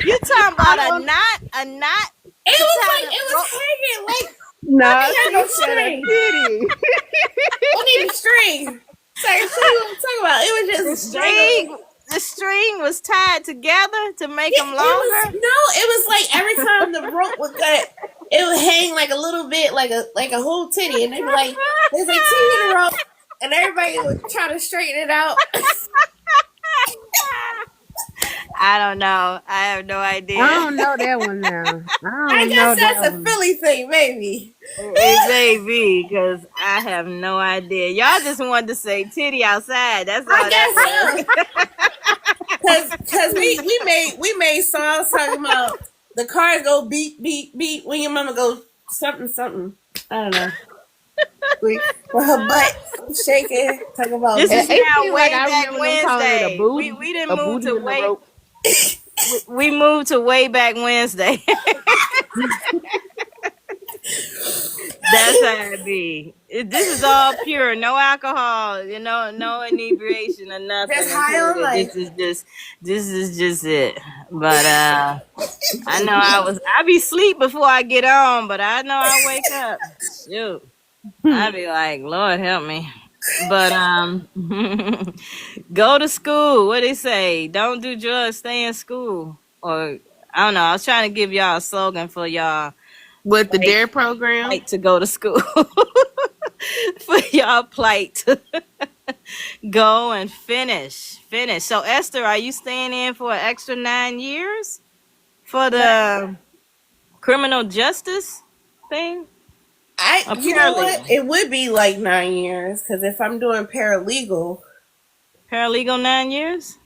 You talking about a knot? A knot? It was hanging like no, no string. What need a string? Sorry, what I'm talking about? It was just the string was tied together to make them longer. It was like every time the rope was cut, it would hang like a little bit, like a whole titty, and they'd be like, "There's a titty in the rope," and everybody would try to straighten it out. I don't know. I have no idea. I don't know that one now. I guess that's a Philly thing, maybe. It may be, because I have no idea. Y'all just wanted to say titty outside. That's all. I guess so. Because we made songs talking about the cars go beep beep beep when your mama goes something. I don't know. With her butt shaking, talking about this is now way like back Wednesday. We didn't move to way. We moved to way back Wednesday. That's how it be. This is all pure, no alcohol, you know, no inebriation or nothing. That's high on life. This is just it. But I know I be asleep before I get on, but I know I wake up. Shoot. I be like, Lord help me. But go to school. What they say? Don't do drugs, stay in school. Or I don't know. I was trying to give y'all a slogan for y'all. With the DARE program? To go to school. For y'all plight to go and finish. So Esther, are you staying in for an extra 9 years for the criminal justice thing? You know what? It would be like 9 years, because if I'm doing paralegal 9 years?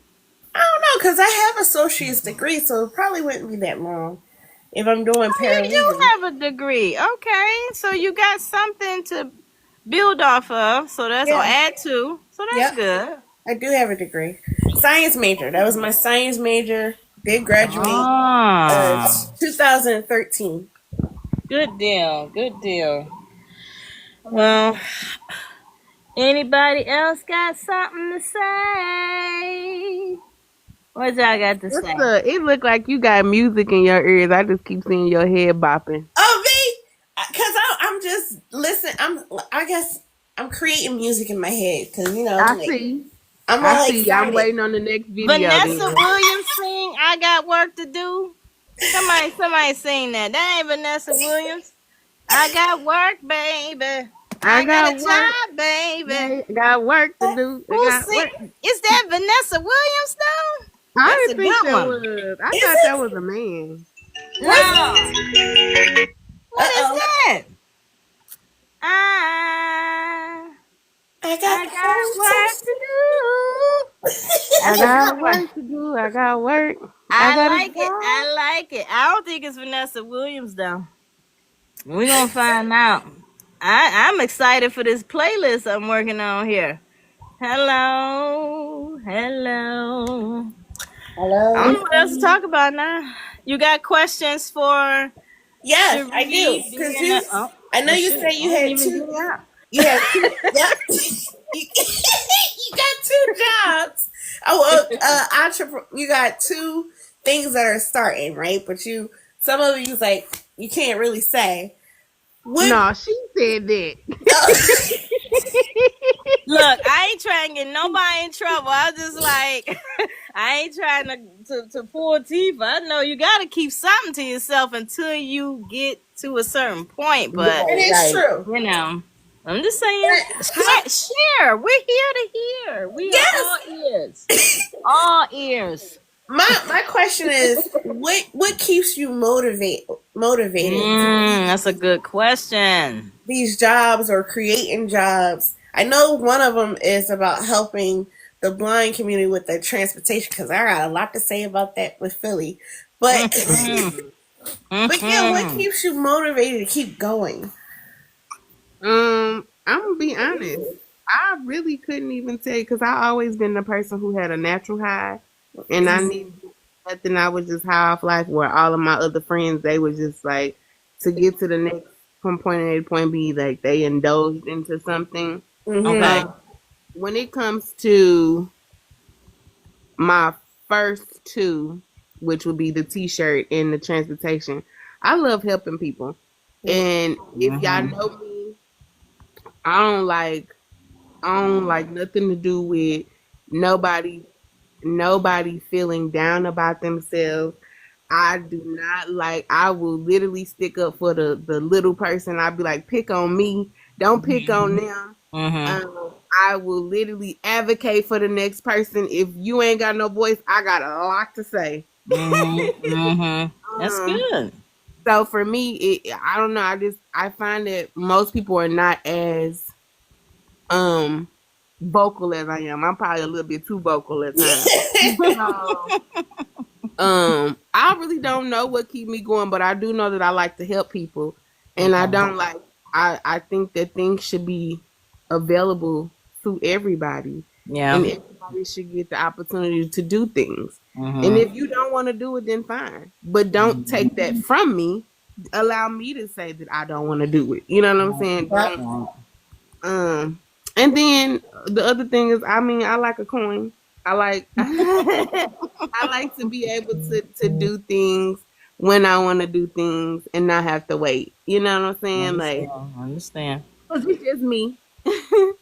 I don't know, because I have an associate's degree, so it probably wouldn't be that long if I'm doing paralegal. You do have a degree. Okay, so you got something to build off of, so that's or add to, so that's good. I do have a degree. Science major. That was my science major. Did graduate 2013. Good deal. Well, anybody else got something to say? What y'all got to say? It look like you got music in your ears. I just keep seeing your head bopping. Oh, me? Because I'm just listening. I guess I'm creating music in my head. Because, you know. I see. I'm waiting on the next video. Vanessa Williams sing I Got Work to Do. Somebody sing that. That ain't Vanessa Williams. I got work, baby. I got got a work. job, baby. I got work to do. I Who's got singing? work. Is that Vanessa Williams though? I That's a didn't think good that one. was. I Is thought that it? was a man. No. Uh What is oh. that? I I got I got work work to do. I That's a got good one. work to do. I got work. I I got a like it. job. I like it. I don't think it's Vanessa Williams though. We're gonna find out. I'm excited for this playlist I'm working on here. Hello, hello. I don't Hello. know what else to talk about now. You got questions for Yes, I do. Cherie Cause being you, a, oh, I know well you shoot, said I you didn't had even two. get it out. You have two. Yep. You, you got two jobs. Oh, you got two things that are starting, right? But some of you's like you can't really say. What? No, she said that. Look, I ain't trying to get nobody in trouble. I just like I ain't trying to pull teeth. I know you got to keep something to yourself until you get to a certain point. But It Right, is right. true. you know, I'm just saying, But how? share. We're here to hear. We are Yes. all ears, all ears. My question is, what keeps you motivated to That's a good question. these jobs or creating jobs? I know one of them is about helping the blind community with their transportation because I got a lot to say about that with Philly. But Mm-hmm. but yeah, what Mm-hmm. keeps you motivated to keep going? I'm gonna be honest. I really couldn't even tell you because I always been the person who had a natural high, and I need nothing. I was just high off life. Where all of my other friends, they were just like to get to the next from point A to point B, like they indulged into something. Mm-hmm. Okay. So when it comes to my first two, which would be the T-shirt and the transportation, I love helping people. And if y'all Mm-hmm. know me, I don't like I don't like nothing to do with nobody nobody feeling down about themselves. I do not like I will literally stick up for the little person. I'd be like, pick on me. Don't pick on them. Mm-hmm. I will literally advocate for the next person. If you ain't got no voice, I got a lot to say. Mm-hmm. Mm-hmm. That's Um, good. so for me, I don't know. I find that most people are not as um vocal as I am. I'm probably a little bit too vocal at times. So, I really don't know what keep me going, but I do know that I like to help people, and I Okay. don't like. I think that things should be available to everybody, Yeah. and everybody should get the opportunity to do things. And Mm-hmm. if you don't want to do it, then fine. But don't take that from me. Allow me to say that I don't want to do it. You know what I'm saying? Yep. Don't. Um, and then the other thing is, I mean, I like a coin. I like I like to be able to do things when I want to do things and not have to wait. You know what I'm saying? Like, Understand. Understand. 'cause it's just me.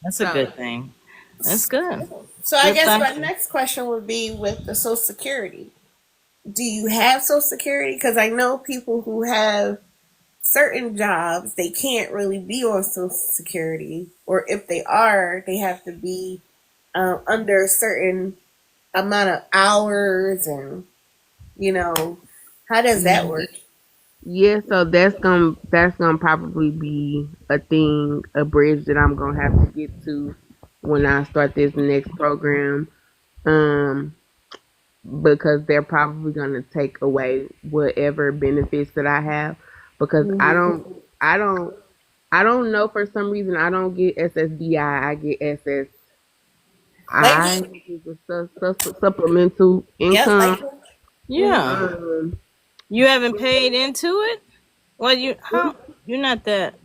That's a So, good thing. That's good. So I Good guess my thinking. next question would be with the Social Security. Do you have Social Security? Because I know people who have certain jobs, they can't really be on Social Security, or if they are, they have to be under a certain amount of hours, and you know, how does that work? yeah, so that's gonna probably be a thing, a bridge that I'm gonna have to get to when I start this next program. Um, because they're probably gonna take away whatever benefits that I have because Mm-hmm. I don't know for some reason I don't get SSDI. I get Like, SSI, which is a supplemental yep, like, income. Yeah. Um, You haven't paid into it? Well, you're not that.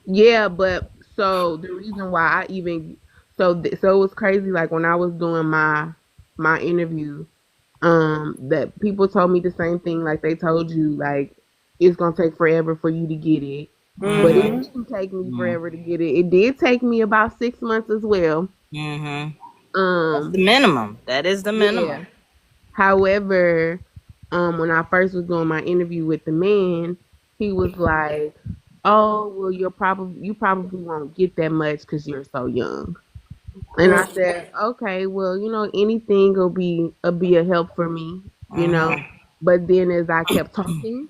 yeah, but so the reason why I even so it was crazy. Like when I was doing my interview, that people told me the same thing. Like they told you, like it's gonna take forever for you to get it, but it Mm-hmm. mm-hmm. didn't take me Mm-hmm. forever to get it. It did take me about 6 months as well. Mm-hmm. That's the Um, minimum. That is the yeah. minimum. However, when I first was doing my interview with the man, he was like, "Oh, well, you probably won't get that much because you're so young." And I said, "Okay, well, anything will be a." For me, you know. Mm-hmm. But then as I kept talking,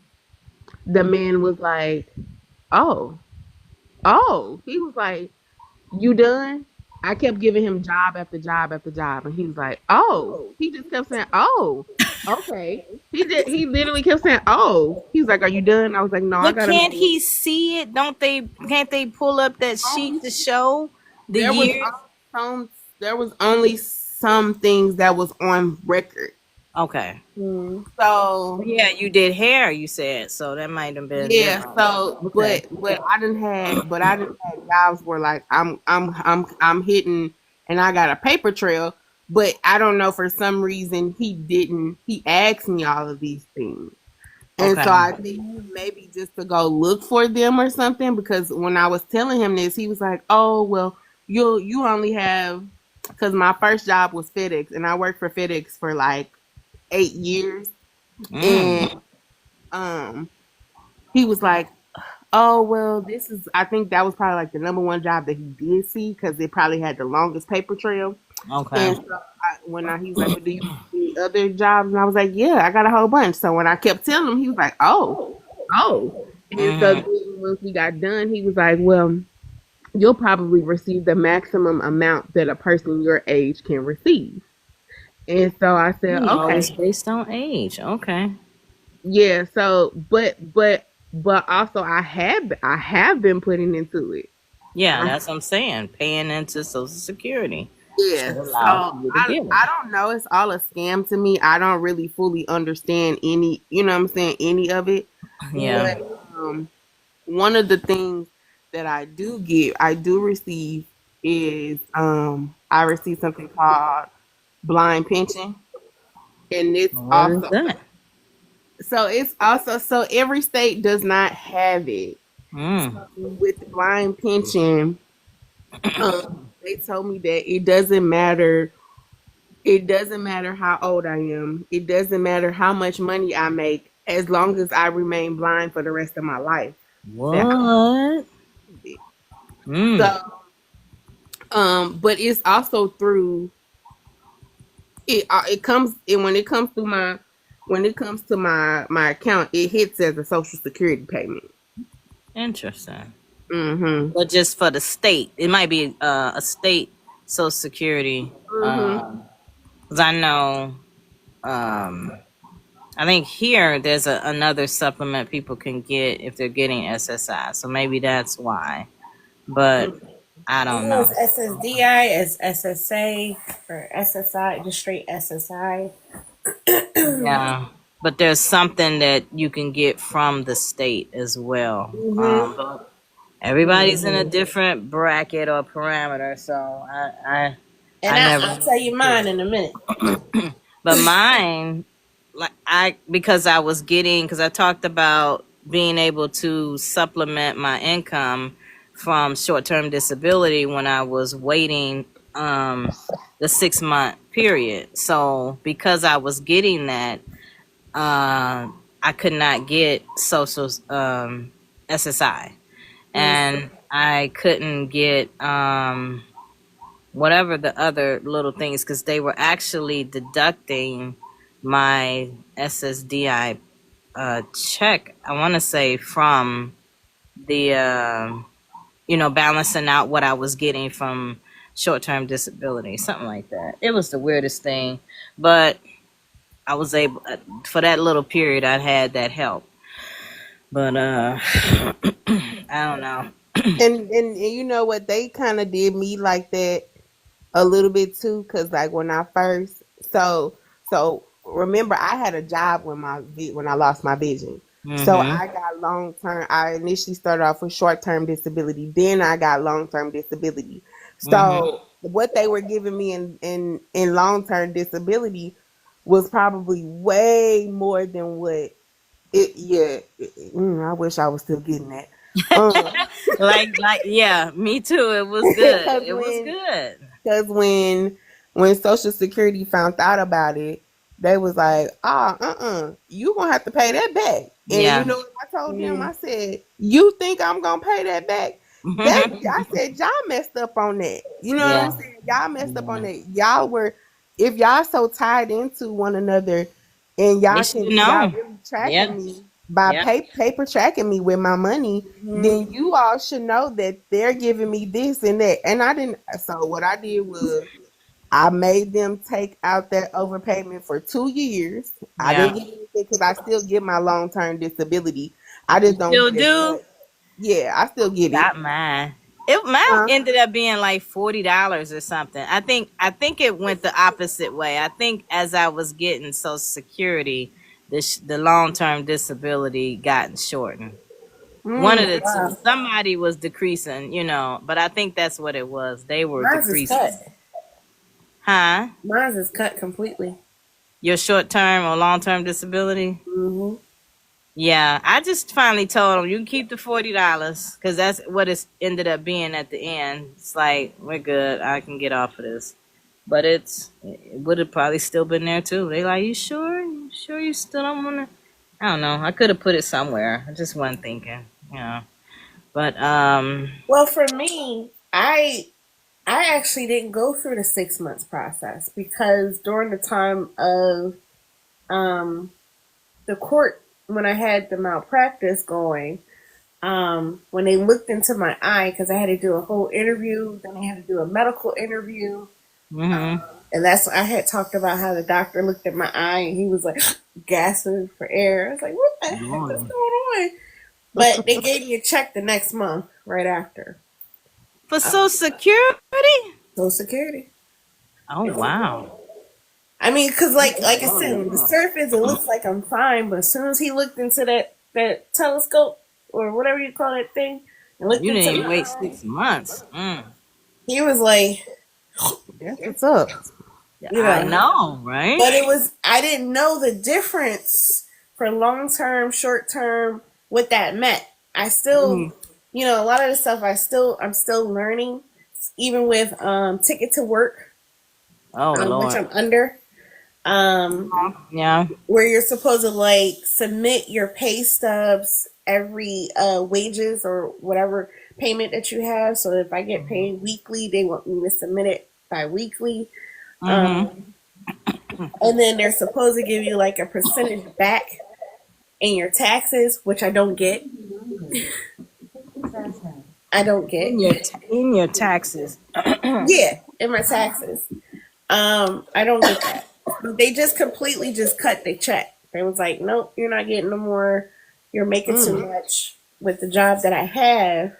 the man was like, "Oh, oh," he was like, "You done?" I kept giving him job after job after job, and he was like, "Oh," he just kept saying, "Oh, okay." He literally kept saying, "Oh." He was like, "Are you done?" I was like, "No, I But gotta can't make he see it? Don't they? Can't they pull up that sheet more." to show the There was years? some there was only some things that was on record. Okay. So Yeah, you did hair. You said so. That might have been yeah, different. so Okay. but I didn't had jobs where like I'm hitting and I got a paper trail, but I don't know, for some reason he asked me all of these things. And so Okay. I think maybe just to go look for them or something, because when I was telling him this, he was like, "Oh, well, you only have," because my first job was FedEx, and I worked for FedEx for like 8 years, Mm. and he was like, "Oh, well, this is," I think that was probably like the number one job that he did see because it probably had the longest paper trail. Okay. And so he was like, "Well, do you have any other jobs?" And I was like, "Yeah, I got a whole bunch." So when I kept telling him, he was like, "Oh, oh." And so Mm-hmm. then once we got done, he was like, "Well, you'll probably receive the maximum amount that a person your age can receive." And so I said, Oh, it's "Okay, based on age. Okay. yeah." So, but also I have been putting into it. Yeah, I that's what I'm saying. Paying into Social Security should Yeah, so allow for you to get it. I don't know. It's all a scam to me. I don't really fully understand any, what I'm saying, any of it. Yeah. But one of the things that I do receive is I receive something called blind pension, and What is that? it's also, so every state does not have it. Mm. With the blind pension, they told me that it doesn't matter how old I am. It doesn't matter how much money I make, as long as I remain blind for the rest of my life. That I What? receive it. Mm. So, but it's also through it. It comes and when it comes to my account, it hits as a Social Security payment. Interesting. Mm-hmm. But just for the state, it might be a state Social Security. Mm-hmm. 'Cause I know. Um, I think here there's another supplement people can get if they're getting SSI. So maybe that's why. But I I don't know it's know. SSDI, it's SSA, or SSI, just straight SSI. Yeah. But there's something that you can get from the state as well. Mm-hmm. But everybody's in a different bracket or parameter, so And I never. I'll tell you mine in a minute. But mine, like because I was getting, because I talked about being able to supplement my income from short-term disability when I was waiting the 6 month period. So because I was getting that, I could not get social SSI, and I couldn't get whatever the other little things, because they were actually deducting my SSDI check, I want to say, from the balancing out what I was getting from short-term disability, something like that. It was the weirdest thing, but I was able, for that little period, I had that help. But I don't know. And you know what, they kind of did me like that a little bit too, because like when I first, so remember, I had a job when I lost my vision. So Mm-hmm. I got long term. I initially started off with short term disability, then I got long term disability. Mm-hmm. So what they were giving me in long term disability was probably way more than what it. Yeah, I wish I was still getting that. Um, like yeah, me too. It was good. because It was when good. Because when Social Security found out about it, they was like, you gonna have to pay that back. And you Yeah. know what I told them? Mm. I said, "You think I'm gonna pay that back?" That I said, y'all messed up on that. You know what Yeah. I'm saying? Y'all messed up on Yeah. that. Y'all were, if y'all so tied into one another, and They should have y'all known. really Yeah. tracking me by Yeah. paper tracking me with my money, Mhm. then you all should know that they're giving me this and that. And I didn't. So what I did was I made them take out that overpayment for 2 years. I Yeah. didn't get anything because I still get my long term disability. I just You don't still get as do? much. Yeah, I still get it. Got mine. It mine Huh? ended up being like $40 or something. I think it went the opposite way. I think as I was getting Social Security, the long term disability gotten shortened. One of Mm, the two. wow. Somebody was decreasing, but I think that's what it was. They were Mine's is cut. decreasing. Huh? Mine's is cut completely. Your short term or long term disability? Hmm. Yeah, I just finally told them you can keep the $40 because that's what it ended up being at the end. It's like we're good. I can get off of this, but it would have probably still been there too. They like, you sure? You sure you still don't want to? I don't know. I could have put it somewhere. I just wasn't thinking. But Well, for me, I actually didn't go through the 6 months process because during the time of um, the court, when I had the malpractice going, when they looked into my eye, because I had to do a whole interview, then I had to do a medical interview. mhm. And that's I had talked about how the doctor looked at my eye and he was like gasping for air. I was like, what the heck is Lord. going on? But they gave me a check the next month right after. For Social Security? Social Security. Oh wow. I mean, because like I Oh said, on the Lord. surface it looks like I'm fine, but as soon as he looked into that telescope or whatever you call that thing and looked You into didn't my wait eye, 6 months. he was like, That's what's up. you I know. know, right? But I didn't know the difference for long term, short term, what that meant. I still, Mhm. a lot of the stuff I'm still learning, even with Ticket to Work, Oh which Lord. I'm under, um, Yeah. where you're supposed to like submit your pay stubs every wages or whatever payment that you have. So if I get paid weekly, they want me to submit it bi-weekly. Mhm. Um, and then they're supposed to give you like a percentage back in your taxes, which I don't get. I don't get. In your taxes. Yeah, in my taxes. I don't get that. They just completely just cut the check. They was like, nope, you're not getting no more. You're making too much with the job that I have.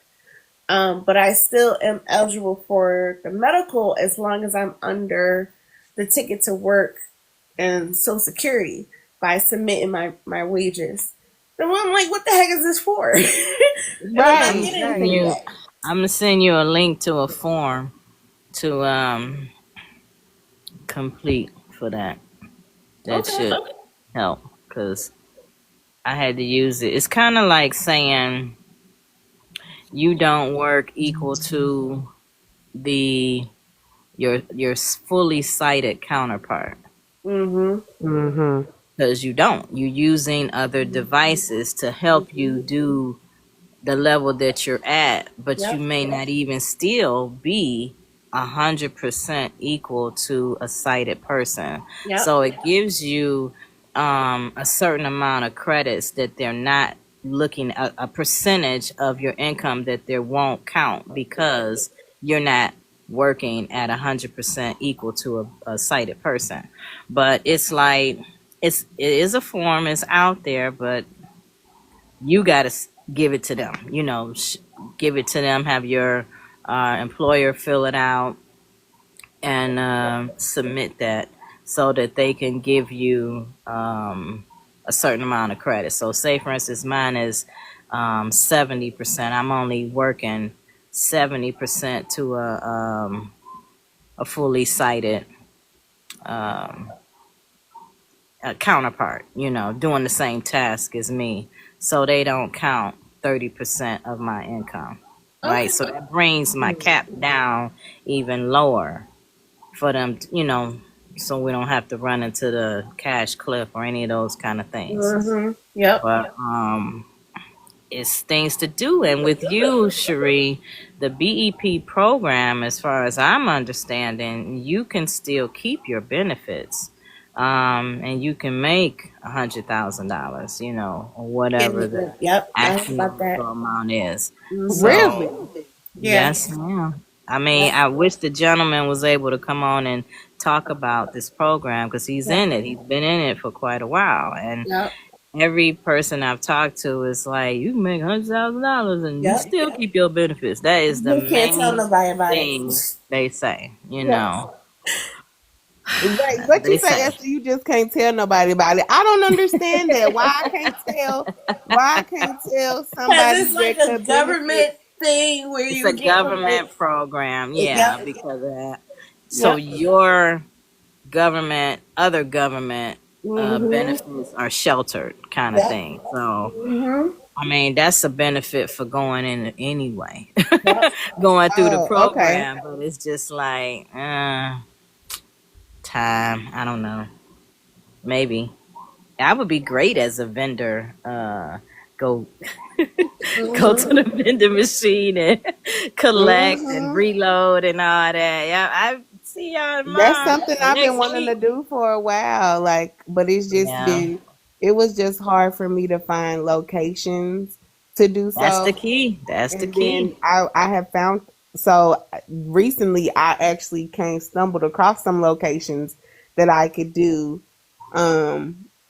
But I still am eligible for the medical as long as I'm under the Ticket to Work and Social Security by submitting my wages. So I'm like, what the heck is this for? And I'm not I'm Right, getting sending anything right. you. back. I'm gonna send you a link to a form to complete for that. That Okay. should help because I had to use it. It's kind of like saying you don't work equal to the your fully sighted counterpart Mm-hmm. Mm-hmm. because you don't. You're using other devices to help you do the level that you're at, but you Yep. may not even still be 100% equal to a sighted person. Yep. So it gives you a certain amount of credits that they're not looking at a percentage of your income that they won't count because you're not working at 100% equal to a sighted person. But it's like it is a form, it's out there, but you got to give it to them. Give it to them. Have your employer fill it out and submit that so that they can give you a certain amount of credit. So, say for instance, mine is 70%. I'm only working 70% to a fully sighted um, a counterpart, doing the same task as me. So they don't count 30% of my income, right? Okay. So that brings my cap down even lower for them, so we don't have to run into the cash cliff or any of those kind of things. Yep. But it's things to do. And with you, Sheree, the BEP program, as far as I'm understanding, you can still keep your benefits. And you can make $100,000, or whatever the Yep. I heard actual about that. amount is. Really? So, Yeah. yes, ma'am. I mean, I wish the gentleman was able to come on and talk about this program because he's in it. He's been in it for quite a while. And Yep. every person I've talked to is like, you can make $100,000 and you Yep. still keep your benefits. That is the You can't tell main nobody about thing it. they say, Yep. Wait, what They you say, say. Esther? You just can't tell nobody about it. I don't understand that. Why I can't tell? Why I can't tell Because somebody it's like that a could benefit? government thing where It's you a get like, government program, yeah, yep. because of that. So Yep. your other government Mhm. benefits are sheltered kind of Yep. thing. So, Mhm. I mean, that's a benefit for going in anyway, Yep. going through the Oh, okay. program. But it's just like, time. I don't know. Maybe I would be great as a vendor. Go go to Mhm. the vending machine and collect and Mhm. reload and all that. Yeah, I see y'all That's tomorrow something or I've been next wanting to week. do for a while. Like, but it's just Yeah, been, it was just hard for me to find locations to do that's the so. key. That's the And key. then I have found, so recently I actually stumbled across some locations that I could do.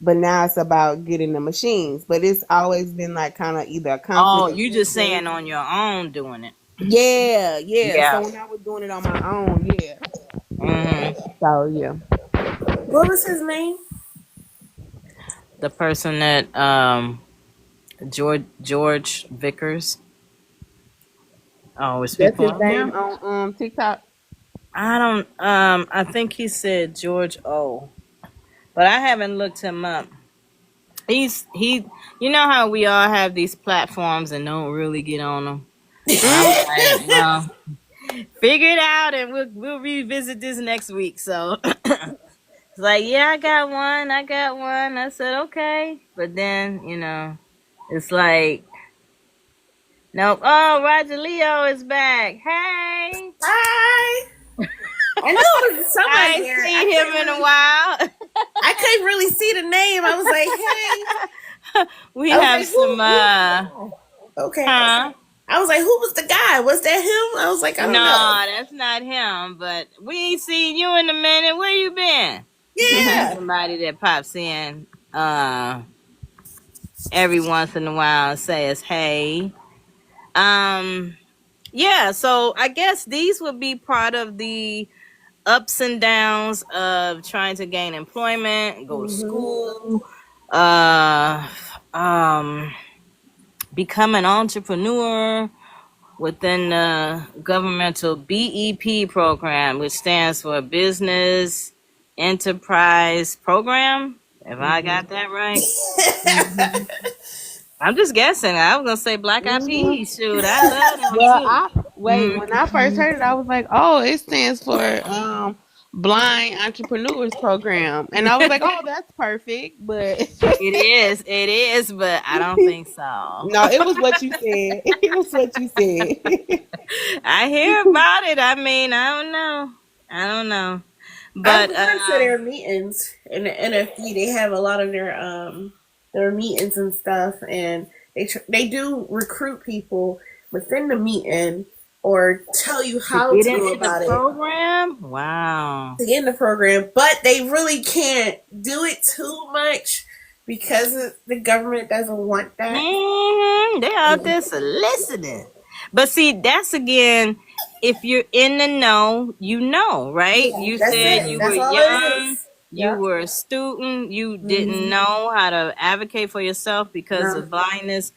But now it's about getting the machines. But it's always been like kind of either a Oh, conflict of you just saying interest. on your own doing it. Yeah, yeah. Yeah. So when I was doing it on my own, yeah. Hmm. So yeah. What was his name? The person that George Vickers. Oh, is That's people his on name here? on TikTok. I don't. I think he said George O. But I haven't looked him up. He. You know how we all have these platforms and don't really get on them. And I'm Mm, like, well, figure it out, and we'll revisit this next week. So it's like, yeah, I got one. I got one. I said okay, but then it's like, nope. Oh, Roger Leo is back. Hey, Hi. I knew it was I somebody ain't there. seen him in a while. I couldn't really see the name. I was like, hey. We I was have like, some who's the guy? Okay. huh? I was like, who was the guy? Was that him? I was like, I don't know. No, that's not him. But we ain't seen you in a minute. Where you been? We have Yeah. somebody that pops in every once in a while and says, "Hey." Um. Yeah. So I guess these would be part of the ups and downs of trying to gain employment, go to Mhm. school, uh, um, become an entrepreneur within the governmental BEP program, which stands for Business Enterprise Program. If I mhm, got that right, mhm, I'm just guessing. I was gonna say Black Eyed mhm. Peas. Shoot, I love them Well, too. I wait. When I first Mhm. heard it, I was like, "Oh, it stands for Blind Entrepreneurs Program," and I was like, "Oh, that's perfect." But It is, but I don't think so. no, it was what you said. It was what you said. I hear about it. I mean, I don't know. I don't know, I've but gone to their meetings in the NFB. They have a lot of their meetings and stuff, and they do recruit people within the meeting or tell you to how get to go into the about it program, wow. to get in the program, but they really can't do it too much because the government doesn't want that. They out there soliciting. But see, that's again, if you're in the know, right? Yeah, You that's said it. you were That's all it young, is. you Yep. were a student, you didn't Mm-hmm. know how to advocate for yourself because No. of blindness.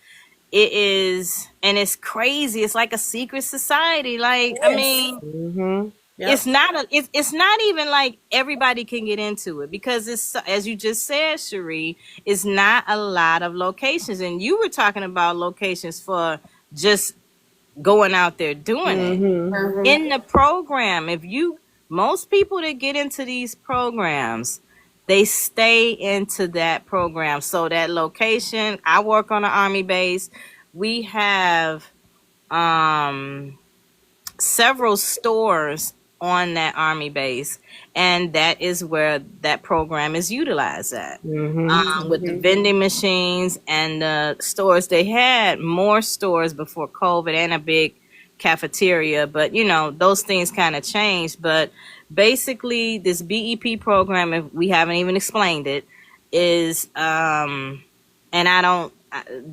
It is, and it's crazy. It's like a secret society. Like, I Yes. mean, Mhm. it's Yep. not it's not even like everybody can get into it because it's, as you just said, Cherie, it's not a lot of locations, and you were talking about locations for just going out there doing it Mhm. Mm-hmm. in the program. If you most people that get into these programs, they stay into that program. So that location, I work on an army base. We have um several stores on that army base, and that is where that program is utilized at. Mhm. With the vending machines and the stores, they had more stores before COVID and a big cafeteria, but those things kind of changed. But basically, this BEP program, if we haven't even explained it, is and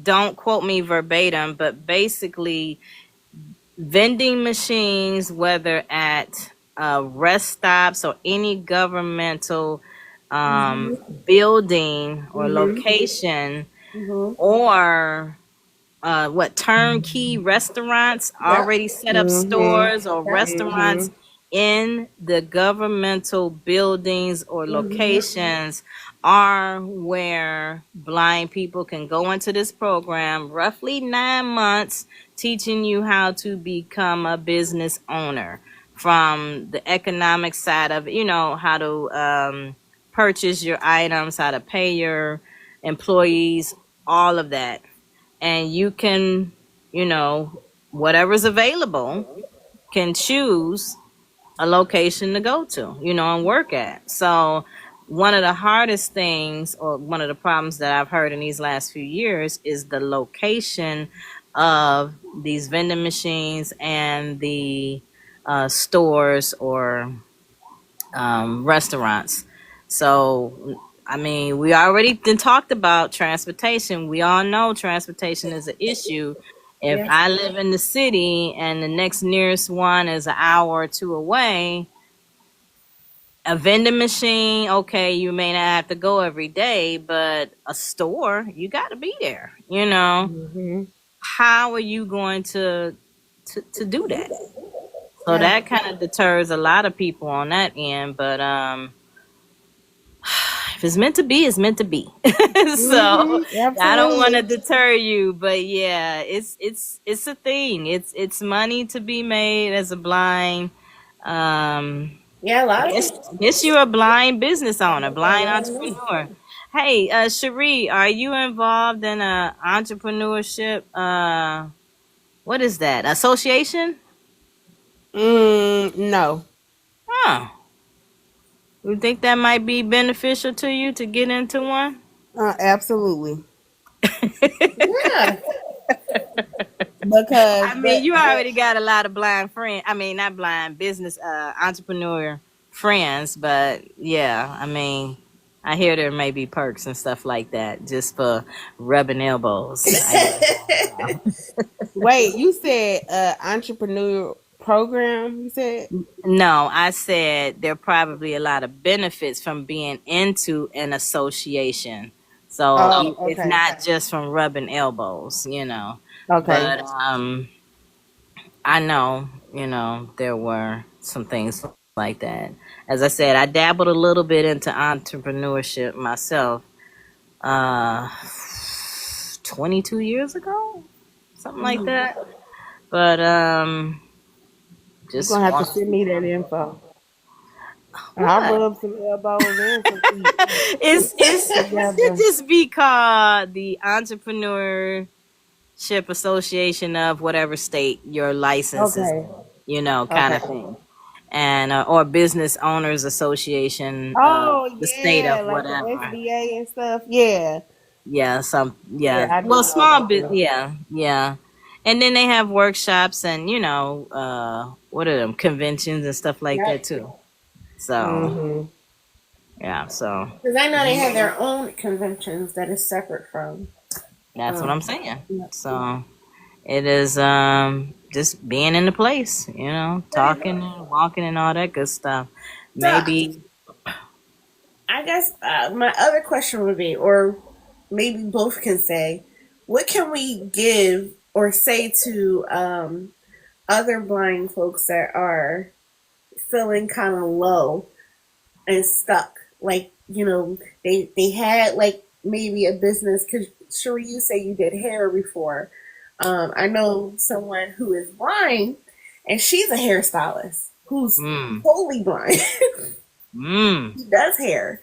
don't quote me verbatim, but basically vending machines, whether at rest stops or any governmental building or location, Mm-hmm. or what turnkey restaurants, Yep. already set up Mhm. stores or Yep. restaurants Mhm. in the governmental buildings or Mm-hmm. locations are where blind people can go into this program, roughly 9 months, teaching you how to become a business owner, from the economic side of how to purchase your items, how to pay your employees, all of that. And you can, whatever's available, can choose a location to go to, and work at. So one of the hardest things, or one of the problems that I've heard in these last few years, is the location of these vending machines and the stores or restaurants. So, I mean, we already talked about transportation. We all know transportation is an issue. If Yes. I live in the city and the next nearest one is an hour or two away, a vending machine, okay, you may not have to go every day, but a store, you got to be there. Mhm. How are you going to do that? So Yeah. that kind of deters a lot of people on that end. But if it's meant to be, it's meant to be. So Mhm. I don't want to Absolutely. deter you, but yeah, it's a thing. It's money to be made as a blind. Um, Yeah. A I lot of guess people. I guess you're a blind business owner, Yeah, blind that's me. entrepreneur. Hey, Cherie, are you involved in a entrepreneurship? What is that? Association? No. Huh. You think that might be beneficial to you to get into one? Absolutely. Yeah. Because I mean, you already got a lot of blind friends. I mean, not blind business, entrepreneur friends, but yeah, I mean, I hear there may be perks and stuff like that just for rubbing elbows. I guess. wait, you said entrepreneur program, you said? No, I said there are probably a lot of benefits from being into an association. So Oh, it's okay. not just from rubbing elbows. Okay. But I know, there were some things like that. As I said, I dabbled a little bit into entrepreneurship myself, uh, 22 years ago, something like Mhm. that. But You're just gonna have to want send me that info. I'll what? rub some elbows and some feet It's it should together. just be called the Entrepreneurship Association of whatever state your license is Okay. in, kind Okay. of thing. And or Business Owners Association of Oh the state yeah, of like the whatever. SBA and stuff. Yeah. Yeah, Yeah, yeah. I do Well, know small about bit, them. yeah, yeah. And then they have workshops and what are them, conventions and stuff like that Yep. too. So Mhm. yeah, so Because I know they have their own conventions that is separate from. that's what Um, I'm saying. yeah. So it is just being in the place, talking and walking and all that good stuff. So Maybe I guess my other question would be, or maybe both can say, what can we give or say to other blind folks that are feeling kind of low and stuck? Like, they had like maybe a business. Because sure, you say you did hair before. I know someone who is blind, and she's a hairstylist. who's Mm. totally blind. Mm. She does hair.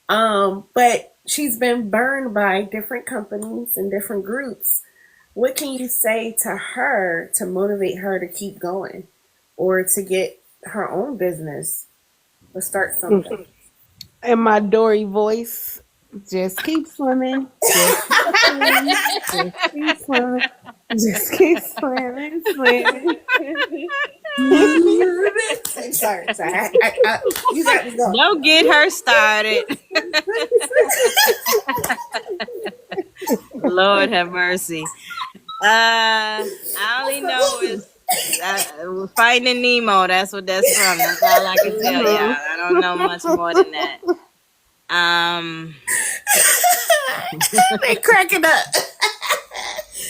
But she's been burned by different companies and different groups. What can you say to her to motivate her to keep going or to get her own business or start something? And my Dory voice, just keep swimming. Just keep swimming. Just keep swimming. Just keep swimming, swimming, swimming. Sorry. You got me going. Don't get her started. Lord have mercy. I only know is Finding Nemo. That's what that's from. That's all I can tell y'all. I don't know much more than that. They cracking up.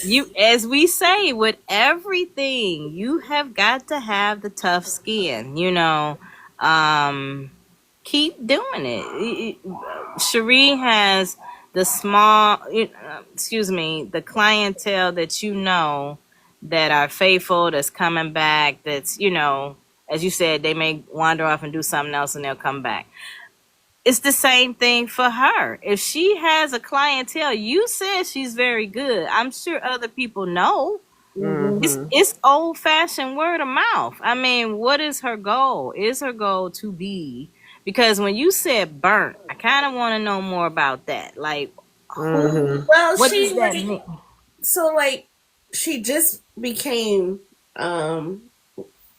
You, as we say, with everything, you have got to have the tough skin. Keep doing it. Sheree has the the clientele that that are faithful, that's coming back. That's as you said, they may wander off and do something else, and they'll come back. It's the same thing for her. If she has a clientele, you said she's very good. I'm sure other people know. It's old fashioned word of mouth. I mean, what is her goal? Is her goal to be? Because when you said burnt, I kind of want to know more about that. Like, Well, what does that mean? So like she just became I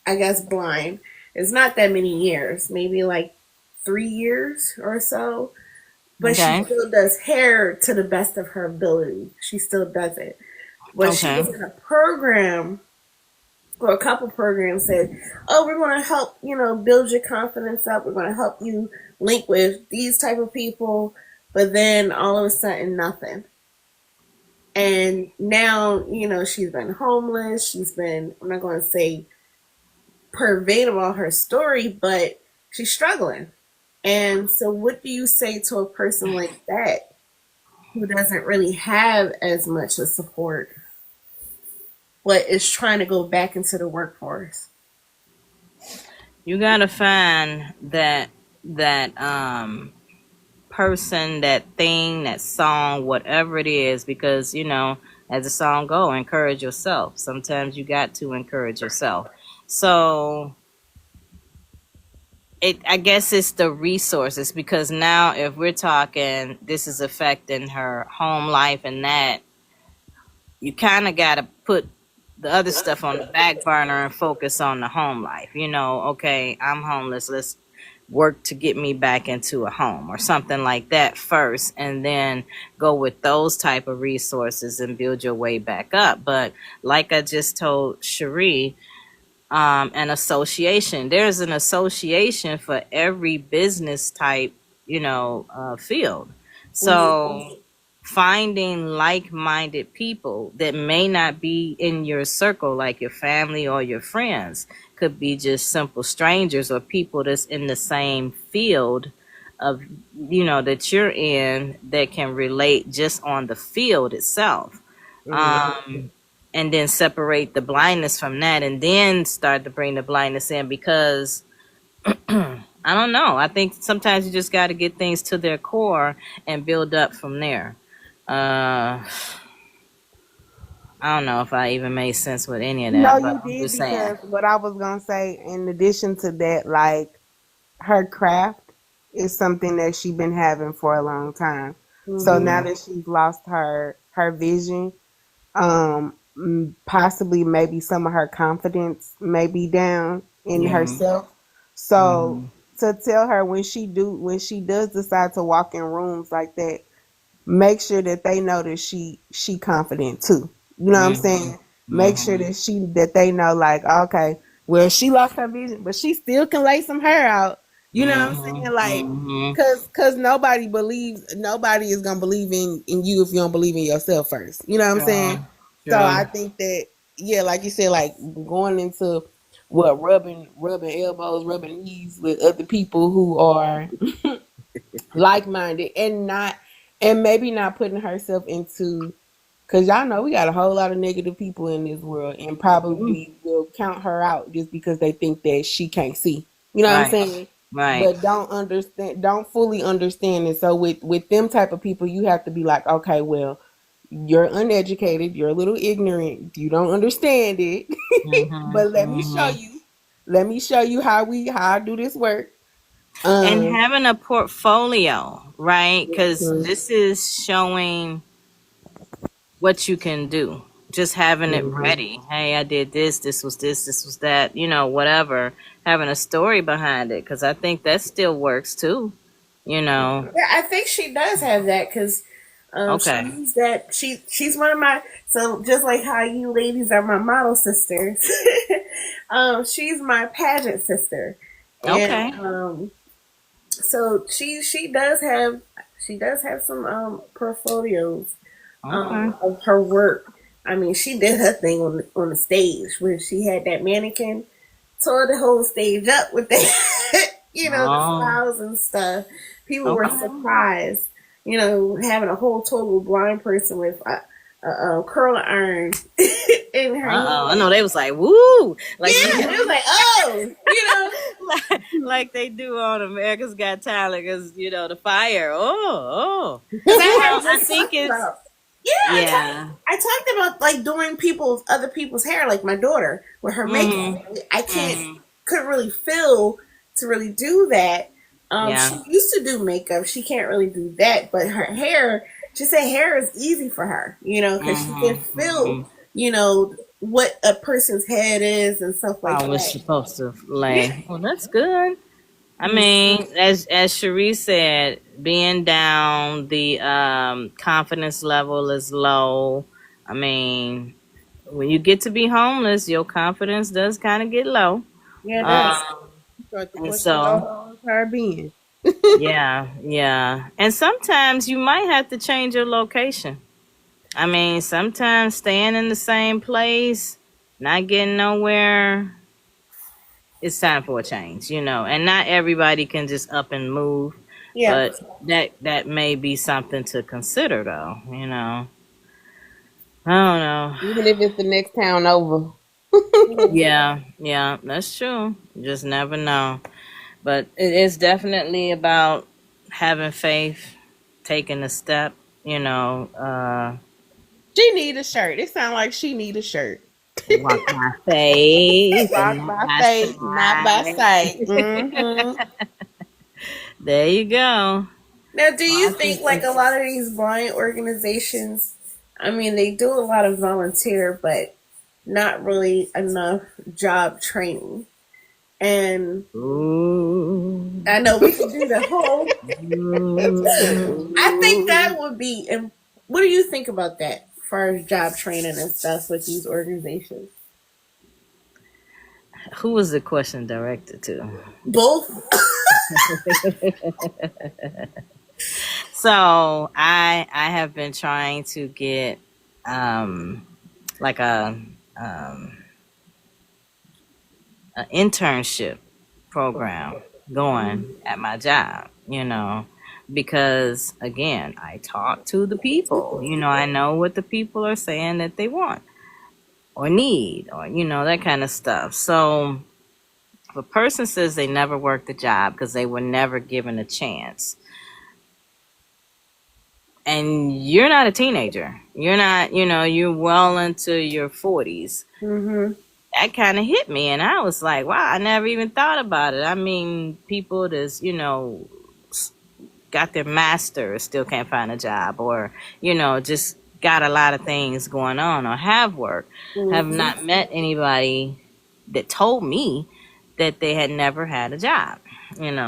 guess blind. It's not that many years, maybe like 3 years or so. But she still does hair to the best of her ability. She still does it. But she was in a program, or a couple programs, said, "Oh, we're going to help build your confidence up. We're going to help you link with these type of people." But then all of a sudden, nothing. And now she's been homeless. She's been, I'm not going to say pervade about her story, but she's struggling. And so, what do you say to a person like that who doesn't really have as much of support, but is trying to go back into the workforce? You gotta find that person, that thing, that song, whatever it is, because as the song go, encourage yourself. Sometimes you got to encourage yourself. So I guess it's the resources, because now if we're talking this is affecting her home life, and that you kind of got to put the other stuff on the back burner and focus on the home life. Okay, I'm homeless. Let's work to get me back into a home or something like that first, and then go with those type of resources and build your way back up. But like I just told Sheree, an association. There's an association for every business type, field. So finding like-minded people that may not be in your circle, like your family or your friends, could be just simple strangers or people that's in the same field of, that you're in, that can relate just on the field itself. And then separate the blindness from that, and then start to bring the blindness in, because I don't know. I think sometimes you just got to get things to their core and build up from there. I don't know if I even made sense with any of that. No, but you I'm did, just because saying. what I was gonna say, in addition to that, like, her craft is something that she's been having for a long time. So now that she's lost her vision, possibly maybe some of her confidence may be down in herself. So to tell her, when she does decide to walk in rooms like that, make sure that they know that she confident too. You know what I'm saying? Make sure that they know, like, okay, well, she lost her vision, but she still can lay some hair out. You know what I'm saying? Like, cause nobody is gonna believe in you if you don't believe in yourself first. You know what I'm saying? So I think that, yeah, like you said, like, going into rubbing elbows, rubbing knees with other people who are like minded, and maybe not putting herself into Cause y'all know we got a whole lot of negative people in this world, and probably will count her out just because they think that she can't see. You know what I'm Right. saying? Right. But don't understand, don't fully understand it. So with them type of people, you have to be like, okay, well, you're uneducated, you're a little ignorant, you don't understand it. Mm-hmm. But let me show Mm-hmm. you. Let me show you how I do this work. And Um, having a portfolio, right? Because mhm, this is showing what you can do. Just having it mhm. ready. Hey, I did this. This was this. This was that. Whatever. Having a story behind it, because I think that still works too. You know. Yeah, I think she does have that because she Okay. used that. She's one of my, so just like how you ladies are my model sisters. She's my pageant sister, and Okay. so she does have some portfolios Okay. of her work. I mean, she did her thing on the stage where she had that mannequin, tore the whole stage up with that, the Oh. smiles and stuff. People were Okay. surprised, having a whole total blind person with a curling iron in her Uh oh. I hand. know they was like, woo, like Yeah, it was like, oh, like they do on America's Got Talent, because the fire. Oh, oh. because I Well, had I just think talked it's about. Yeah, yeah. I talked about like doing other people's hair, like my daughter with her makeup. Mhm. I can't Mhm. couldn't really feel to really do that. Yeah. She used to do makeup. She can't really do that, but her hair. She said hair is easy for her, because she can Mhm. feel, Mhm. what a person's head is and stuff like How it's that. supposed to Yeah. lay. Well, that's good. I And so, mean, as Sheree said, being down, the confidence level is low. I mean, when you get to be homeless, your confidence does kind of get low. yeah, it Um, does. Start to and question your so, whole entire being. yeah, yeah. And sometimes you might have to change your location. I mean, sometimes staying in the same place, not getting nowhere, it's time for a change, and not everybody can just up and move, Yeah. but that may be something to consider, though. I don't know. Even if it's the next town over. Yeah, yeah, that's true. You just never know. But it is definitely about having faith, taking a step, you know, uh, She need a shirt. It sounds like she need a shirt. walk by faith and Walk not by by faith, not by sight. sight. Hmm. There you go. Now, do you I think think like a it's lot of these blind organizations? I mean, they do a lot of volunteer, but not really enough job training. And ooh. I know we could do the whole. I think that Ooh. would be. And what do you think about that, as far as job training and stuff with these organizations? Who was the question directed to? Both. So I have been trying to get like um an internship program going at my job, because again, I talk to the people, I know what the people are saying that they want or need, or that kind of stuff. So if a person says they never worked a job because they were never given a chance, and you're not a teenager, you're not, you're well into your 40s, Mm-hmm. that kind of hit me, and I was like, wow, I never even thought about it. I mean, people that's, got their master still can't find a job, or just got a lot of things going on, or have work, have Mm-hmm. not met anybody that told me that they had never had a job, and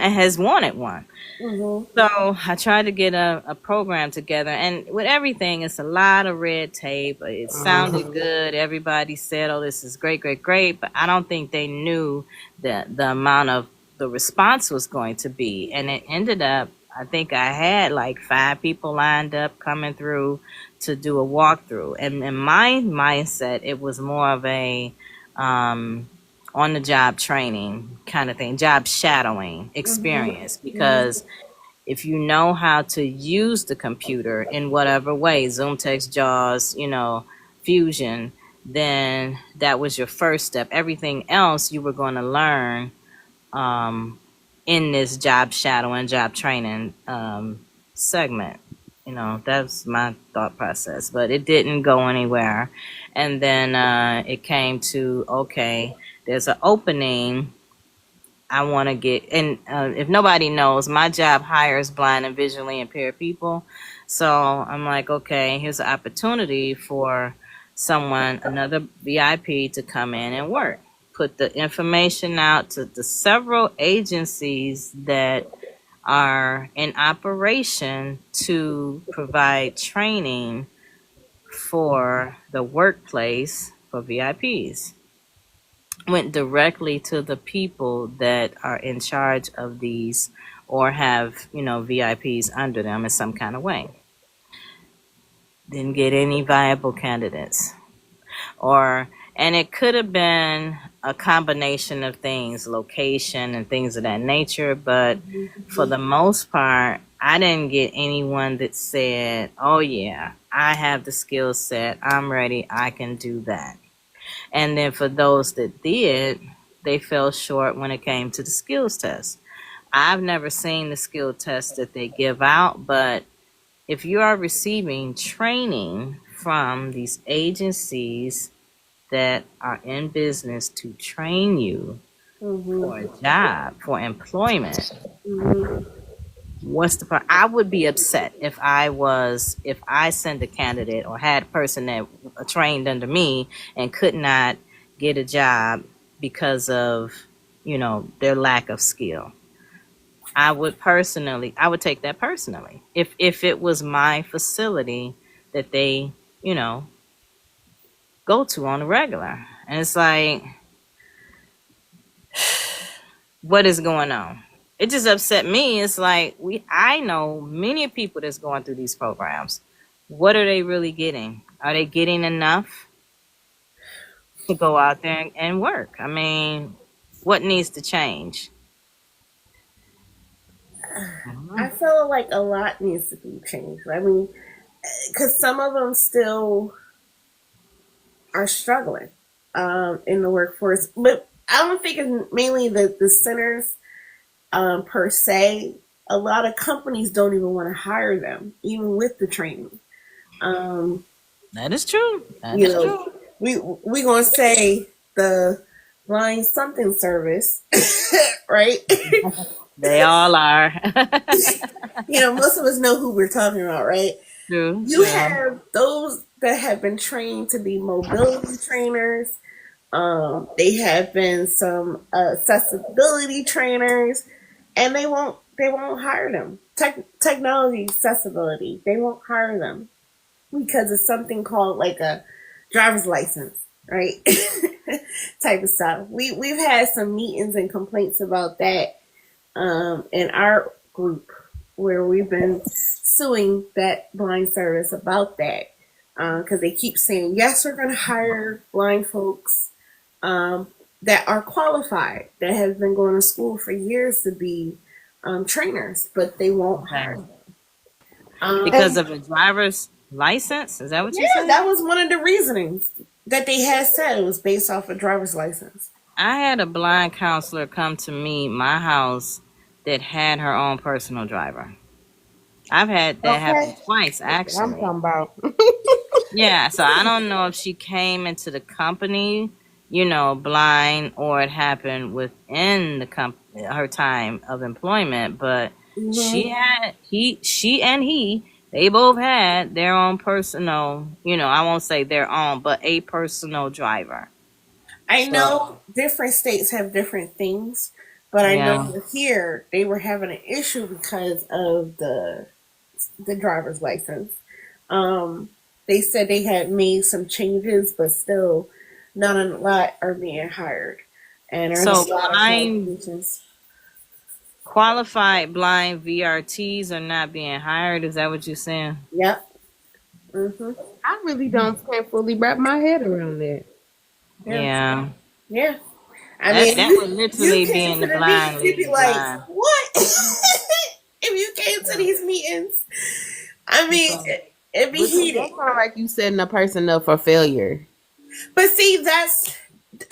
has wanted one. Mm-hmm. So I tried to get a program together, and with everything, it's a lot of red tape. It sounded good. Everybody said, "Oh, this is great, great, great," but I don't think they knew the amount of the response was going to be. And it ended up, I think I had like 5 people lined up coming through to do a walkthrough. And in my mindset, it was more of a on the job training kind of thing, job shadowing Mm-hmm. experience, because if you know how to use the computer in whatever way, Zoom, Text, JAWS, Fusion, then that was your first step. Everything else you were going to learn um, in this job shadowing, job training segment. That's my thought process, but it didn't go anywhere. And then it came to, okay, there's an opening. I want to get, and if nobody knows, my job hires blind and visually impaired people. So I'm like, okay, here's an opportunity for someone, another VIP, to come in and work. Put the information out to the several agencies that are in operation to provide training for the workplace for VIPs. Went directly to the people that are in charge of these or have, VIPs under them in some kind of way. Didn't get any viable candidates. And it could have been a combination of things, location and things of that nature, but for the most part, I didn't get anyone that said, oh yeah, I have the skill set, I'm ready, I can do that. And then for those that did, they fell short when it came to the skills test. I've never seen the skill test that they give out, but if you are receiving training from these agencies that are in business to train you for a job, for employment, what's the part? I would be upset if I sent a candidate or had a person that trained under me and could not get a job because of, their lack of skill. I would take that personally. If it was my facility that they, go to on a regular. And it's like, what is going on? It just upset me. It's like, I know many people that's going through these programs. What are they really getting? Are they getting enough to go out there and work? I mean, what needs to change? I feel like a lot needs to be changed. I mean, because some of them still are struggling in the workforce, but I don't think it's mainly the centers per se. A lot of companies don't even want to hire them, even with the training. That is true. That is true. We gonna say the blind something service, right? They all are. Most of us know who we're talking about, right? True. You have those that have been trained to be mobility trainers. They have been some accessibility trainers, and they won't hire them. Technology accessibility, they won't hire them because it's something called like a driver's license, right? Type of stuff. We've had some meetings and complaints about that in our group where we've been suing that blind service about that because they keep saying, yes, we're going to hire blind folks that are qualified, that have been going to school for years to be trainers, but they won't hire them. Because of a driver's license? Is that what you said? Yeah, that was one of the reasonings that they had said. It was based off a driver's license. I had a blind counselor come to my house that had her own personal driver. I've had that happen twice, actually. I'm talking about. Yeah, so I don't know if she came into the company, blind, or it happened within the her time of employment. But she and he, they both had their own personal, I won't say their own, but a personal driver. I know different states have different things, but I know here they were having an issue because of the driver's license. They said they had made some changes, but still not a lot are being hired. And there's a lot of qualified blind VRTs are not being hired. Is that what you're saying? Yep. I really can't fully wrap my head around that. Yeah. I mean, that would literally be in the blind. You'd be like, what? If you came to these meetings. I mean, So, it be but see, heated. that's kind of like you setting a person up for failure. But see, that's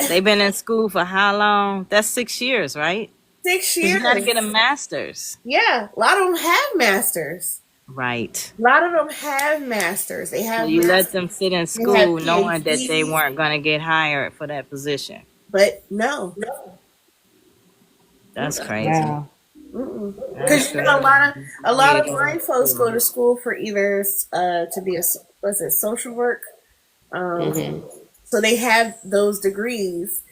They've been in school for how long? That's 6 years, right? six Because you got to years. get a master's. Yeah, a lot of them have masters. Right. A lot of them have masters. They So have you let masters. them sit in They have school knowing that they PhDs. weren't going to get hired for that position. But no, That's crazy. Wow. That's because crazy. a lot of blind folks go to school for either to be a was it social work. Mm-hmm. So they have those degrees,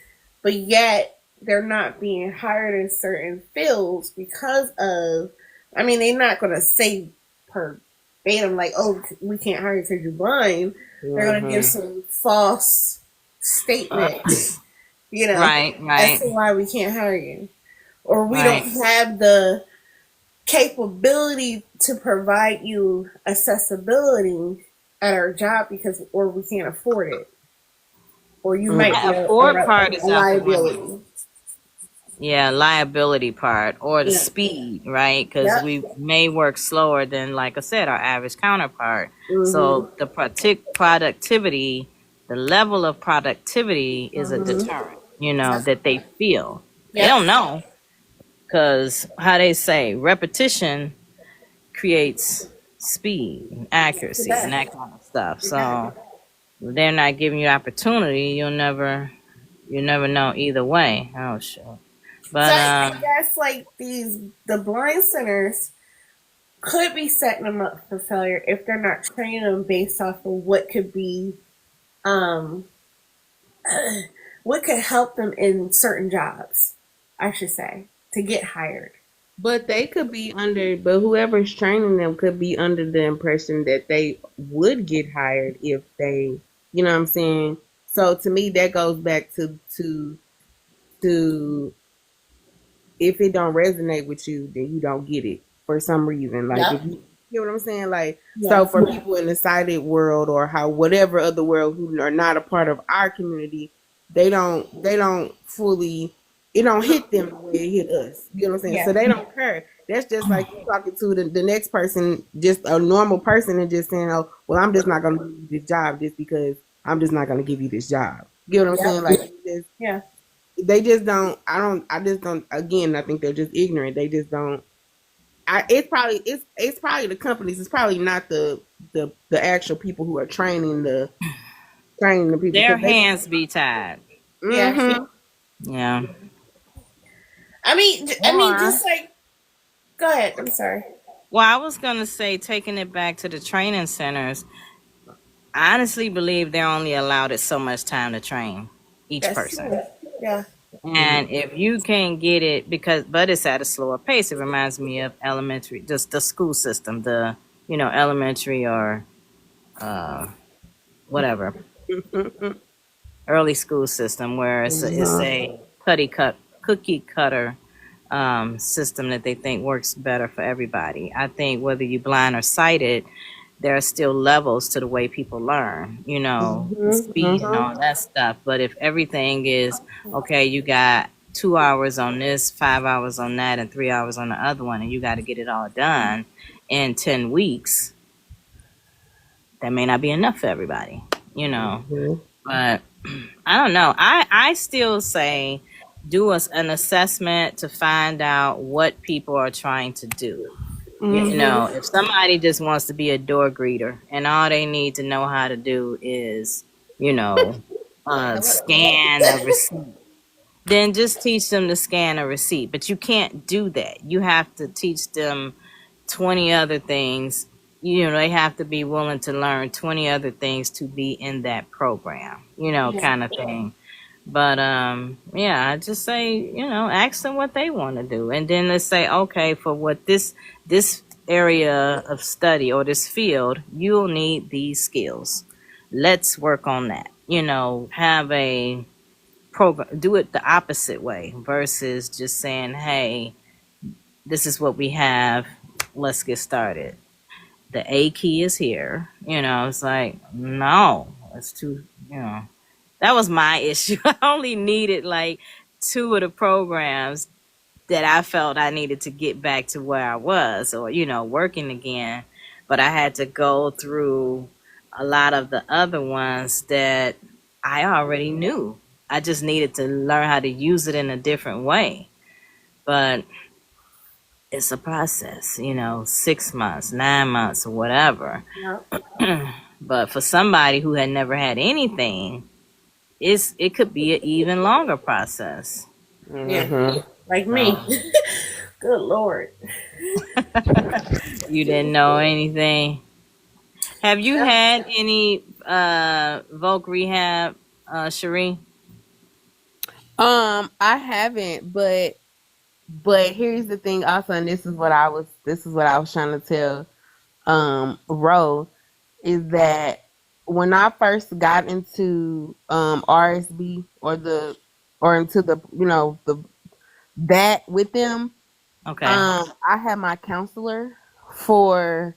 but yet they're not being hired in certain fields because of. I mean, they're not going to say verbatim like, "Oh, we can't hire you because you're blind." They're going to give some false statements, Right, as right, to why we can't hire you, or we don't right. have the capability to provide you accessibility at our job because, or we can't afford it, or you might be That a afford part is out the window. liability. Yeah, liability part or the Yeah. speed, right? Because Yep. we may work slower than, like I said, our average counterpart. Mm-hmm. So the productivity, the level of productivity is a Mm-hmm. deterrent, that they feel. They Yep. don't know because how they say repetition creates speed and The accuracy and best. that kind of stuff. Exactly. So if they're not giving you opportunity, you never know either way. Oh shit. So But I guess like the blind centers could be setting them up for failure if they're not training them based off of what could be um what could help them in certain jobs, I should say, to get hired. But they could be but whoever's training them could be under the impression that they would get hired if they, you know what I'm saying? So to me, that goes back to if it don't resonate with you, then you don't get it for some reason. Like if Yep. you know what I'm saying? Like Yeah. so for people in the sighted world or how whatever other world who are not a part of our community, they don't fully it don't hit them the way it hit us. You know what I'm saying? Yeah. So they don't care. That's just like you talking to the next person, just a normal person, and just saying, "Oh, well, I'm just not going to give you this job just because I'm just not going to give you this job." You know what I'm saying? Yep. Like, just, Yeah. they just don't. I just don't. Again, I think they're just ignorant. They just don't. It's probably the companies. It's probably not the actual people who are training the people their because they. hands be tied. Yeah. Mm-hmm. Yeah. I mean, Or just like, go ahead. I'm sorry. well, I was gonna say taking it back to the training centers, I honestly believe they're only allowed it so much time to train each That's person. true. Yeah. And if you can't get it but it's at a slower pace, it reminds me of elementary, just the school system, the elementary or uh, whatever early school system where it's a cookie cutter system that they think works better for everybody. I think whether you blind or sighted, there are still levels to the way people learn, the speed and all that stuff. But if everything is okay, you got 2 hours on this, 5 hours on that, and 3 hours on the other one, and you got to get it all done in 10 weeks, that may not be enough for everybody, But I don't know. I still say do an assessment to find out what people are trying to do. If somebody just wants to be a door greeter and all they need to know how to do is, scan a receipt, then just teach them to scan a receipt. But you can't do that. You have to teach them 20 other things. They have to be willing to learn 20 other things to be in that program, kind of thing. But yeah, I just say, ask them what they want to do, and then let's say, okay, for what this area of study or this field, you'll need these skills. Let's work on that. Have a program. Do it the opposite way versus just saying, hey, this is what we have. Let's get started. The A key is here. It's like, no, it's too. That was my issue. I only needed like two of the programs that I felt I needed to get back to where I was, or working again. But I had to go through a lot of the other ones that I already knew. I just needed to learn how to use it in a different way. But it's a process, 6 months, 9 months, or whatever. Yep. But for somebody who had never had anything, it could be an even longer process. Yeah. Like me. So Good Lord. you didn't know anything. Have you had any Voc rehab, Sheree? I haven't, but here's the thing also, and this is what I was trying to tell Ro, is that when I first got into RSB or into the the that with them, Okay. I had my counselor for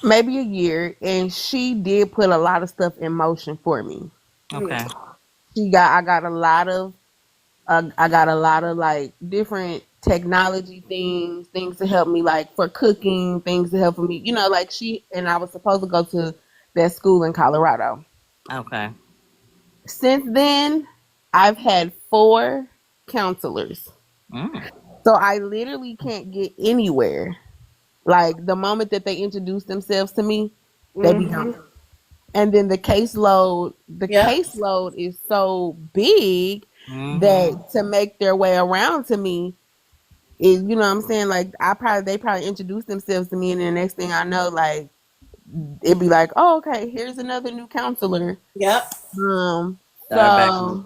maybe a year, and she did put a lot of stuff in motion for me. Okay. I got a lot of like different technology things to help me, like for cooking, things to help me, like I was supposed to go to that school in Colorado. Okay. Since then, I've had 4 counselors. Mm. So I literally can't get anywhere. Like the moment that they introduce themselves to me, they be gone. And then the caseload is so big that to make their way around to me is, what I'm saying, like they probably introduce themselves to me, and then the next thing I know, like it'd be like, oh, okay, here's another new counselor. Yep. Start back So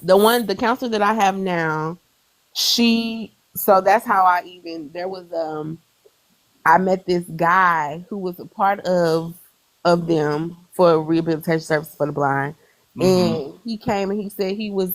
over. the counselor that I have now, so that's how I met this guy who was a part of them for rehabilitation services for the blind. And he came and he said he was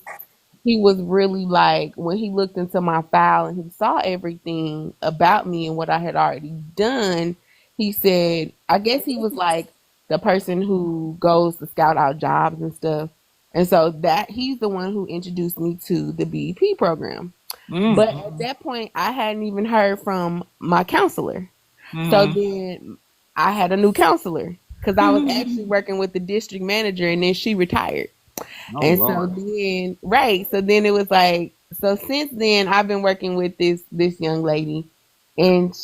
really, like, when he looked into my file and he saw everything about me and what I had already done, he said, I guess he was like the person who goes to scout out jobs and stuff. And so that he's the one who introduced me to the BEP program. But at that point, I hadn't even heard from my counselor. So then I had a new counselor because I was actually working with the district manager, and then she retired. Oh, And Lord. so then it was like, so since then I've been working with this young lady, and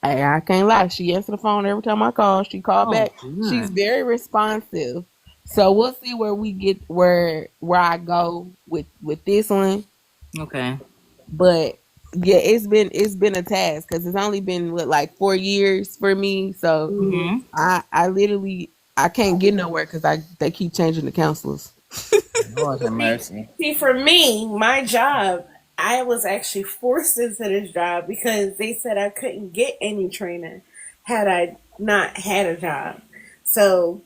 I can't lie, she answered the phone every time I call. She called back. She's very responsive. So we'll see where we get where I go with this one. Okay. But yeah, it's been a task because it's only been like 4 years for me. So I literally I can't get nowhere because they keep changing the counselors. Lord have mercy. See, for me, my job, I was actually forced into this job because they said I couldn't get any training had I not had a job. So,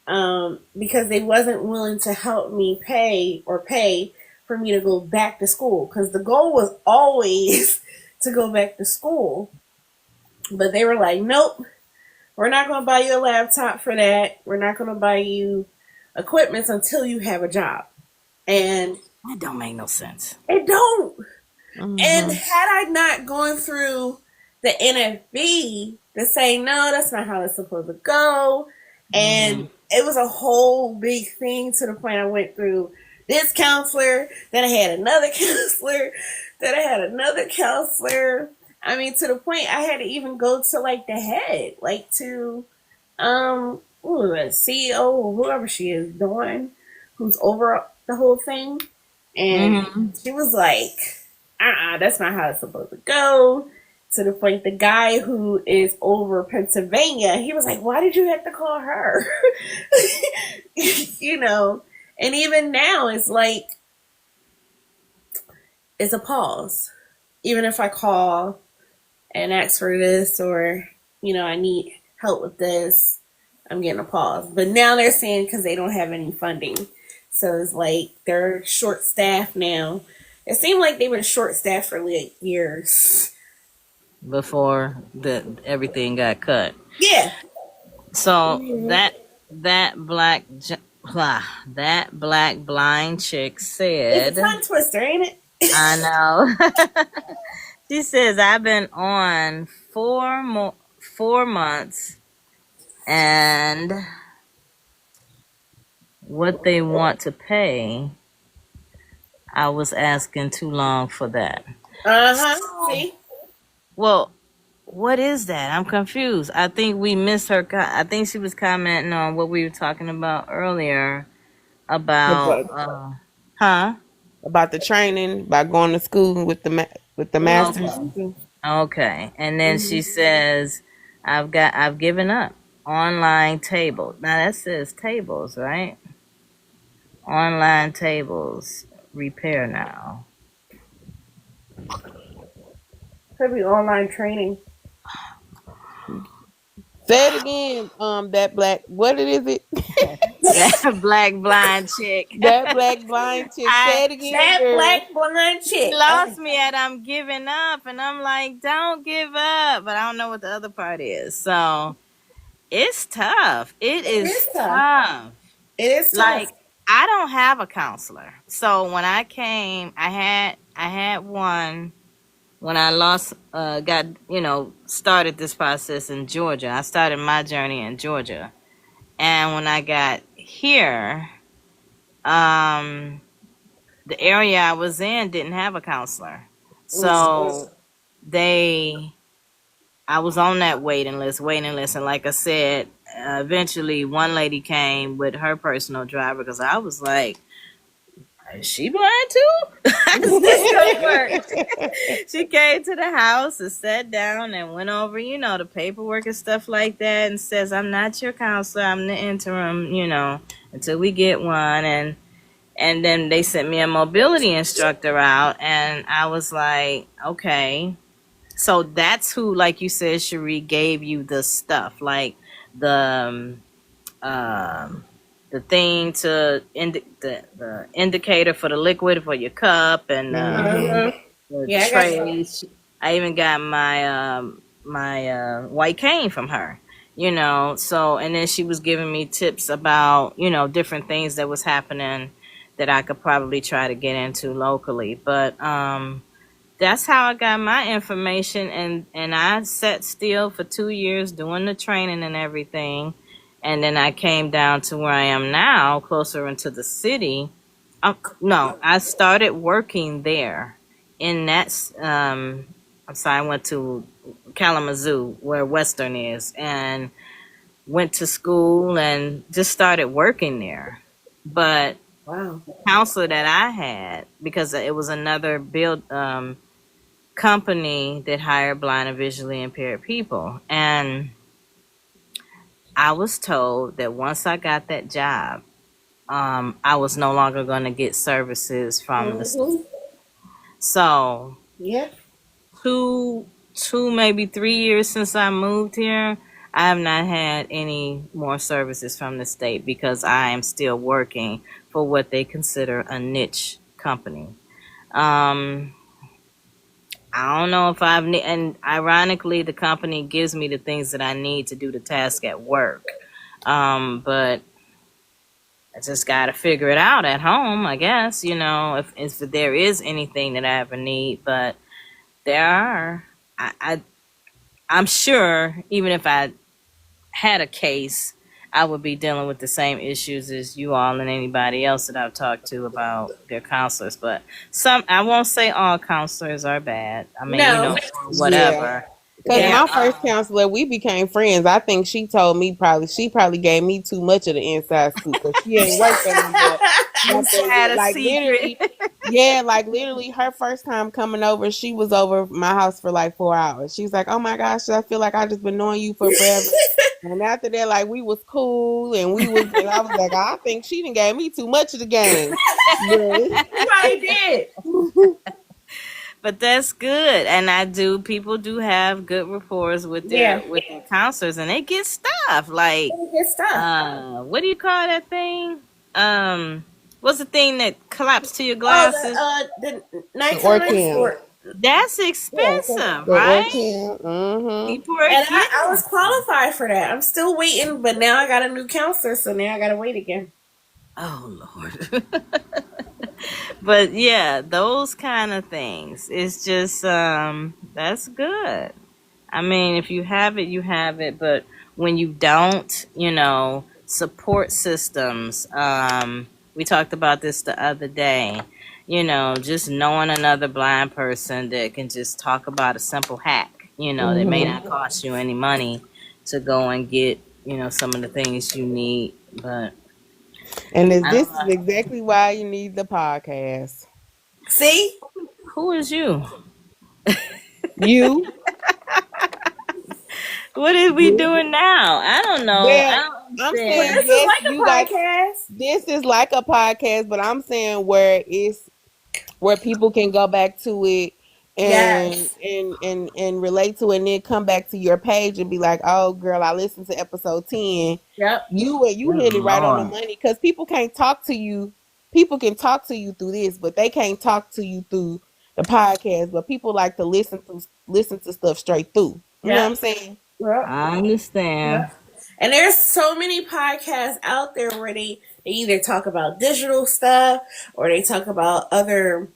because they wasn't willing to help me pay for me to go back to school, because the goal was always to go back to school. But they were like, nope, we're not going to buy you a laptop for that. We're not going to buy you equipment until you have a job. And That don't make no sense. it don't. And had I not gone through the NFB to say, no, that's not how it's supposed to go. And it was a whole big thing to the point I went through this counselor, then I had another counselor, then I had another counselor. I mean, to the point I had to even go to like the head, like to the CEO or whoever she is, Dawn, who's over the whole thing. And she was like, that's not how it's supposed to go. To the point, the guy who is over Pennsylvania, he was like, why did you have to call her? And even now it's like, it's a pause. Even if I call and ask for this, or, I need help with this, I'm getting a pause. But now they're saying because they don't have any funding. So it's like they're short staffed now. It seemed like they've been short staffed for like years Before everything got cut. Yeah. So that black blind chick It's said, a tongue twister, ain't it? I know. She says I've been on 4 months, and what they want to pay, I was asking too long for that. See? Well, what is that? I'm confused. I think we missed her. I think she was commenting on what we were talking about earlier about, huh? About the training, about going to school with the master. Okay. Okay. And then she says, I've given up online table. Now that says tables, right? Online tables repair now. Could be online training. Say it again. That black. What is it? That black blind chick. That black blind chick. Say it again, That girl. black blind She chick. lost me at I'm giving up, and I'm like, don't give up. But I don't know what the other part is. So it's tough. It is tough. It is tough. Like, I don't have a counselor. So when I came, I had one when I started this process in Georgia. I started my journey in Georgia. And when I got here, the area I was in didn't have a counselor. So I was on that waiting list. And like I said, eventually one lady came with her personal driver because I was like, is she blind too? How's this gonna work? She came to the house and sat down and went over, the paperwork and stuff like that, and says, I'm not your counselor, I'm the interim, until we get one. And then they sent me a mobility instructor out, and I was like, okay. So that's who, like you said, Sheree, gave you the stuff, like the thing to the indicator for the liquid for your cup, and the trays. I even got my white cane from her, So, and then she was giving me tips about different things that was happening that I could probably try to get into locally, but that's how I got my information, and I sat still for 2 years doing the training and everything. And then I came down to where I am now, closer into the city. No, I started working there in that, I went to Kalamazoo, where Western is, and went to school and just started working there. But the counselor that I had, because it was another company that hired blind and visually impaired people, and I was told that once I got that job, I was no longer going to get services from the state. So, two, maybe 3 years since I moved here, I have not had any more services from the state because I am still working for what they consider a niche company. I don't know if and ironically, the company gives me the things that I need to do the task at work. But I just got to figure it out at home, I guess, if there is anything that I ever need. But there are, I'm sure even if I had a case, I would be dealing with the same issues as you all and anybody else that I've talked to about their counselors. But I won't say all counselors are bad. I mean, whatever. Because my first counselor, we became friends. I think she told me she probably gave me too much of the inside scoop because she ain't worked anymore. Like literally, her first time coming over, she was over my house for like 4 hours. She's like, "Oh my gosh, I feel like I just been knowing you for forever." And after that, like, we was cool, and I was like, I think she done gave me too much of the game. I did. But that's good, and people do have good rapport with their counselors, and they get stuff like what do you call that thing? What's the thing that collapsed to your glasses? The nighttime. That's expensive, right? And I was qualified for that. I'm still waiting, but now I got a new counselor, so now I got to wait again. Oh, Lord. But yeah, those kind of things. It's just that's good. I mean, if you have it, you have it. But when you don't, support systems. We talked about this the other day. Just knowing another blind person that can just talk about a simple hack. That may not cost you any money to go and get, some of the things you need. But And I this don't is know. exactly why you need the podcast. See? Who is you? You, What are we you. doing now? I don't know. I Well, don't I'm Well, saying understand. this is yes, like a you got podcast. this is like a podcast, but I'm saying where people can go back to it and Yes. and relate to it and then come back to your page and be like, oh girl, I listened to episode 10. Yep. You Good hit it right on the Lord. money because people can't talk to you. People can talk to you through this, but they can't talk to you through the podcast. But people like to listen to stuff straight through. You know what Yep. I'm saying? Yep. I understand. Yep. And there's so many podcasts out there where they either talk about digital stuff or they talk about other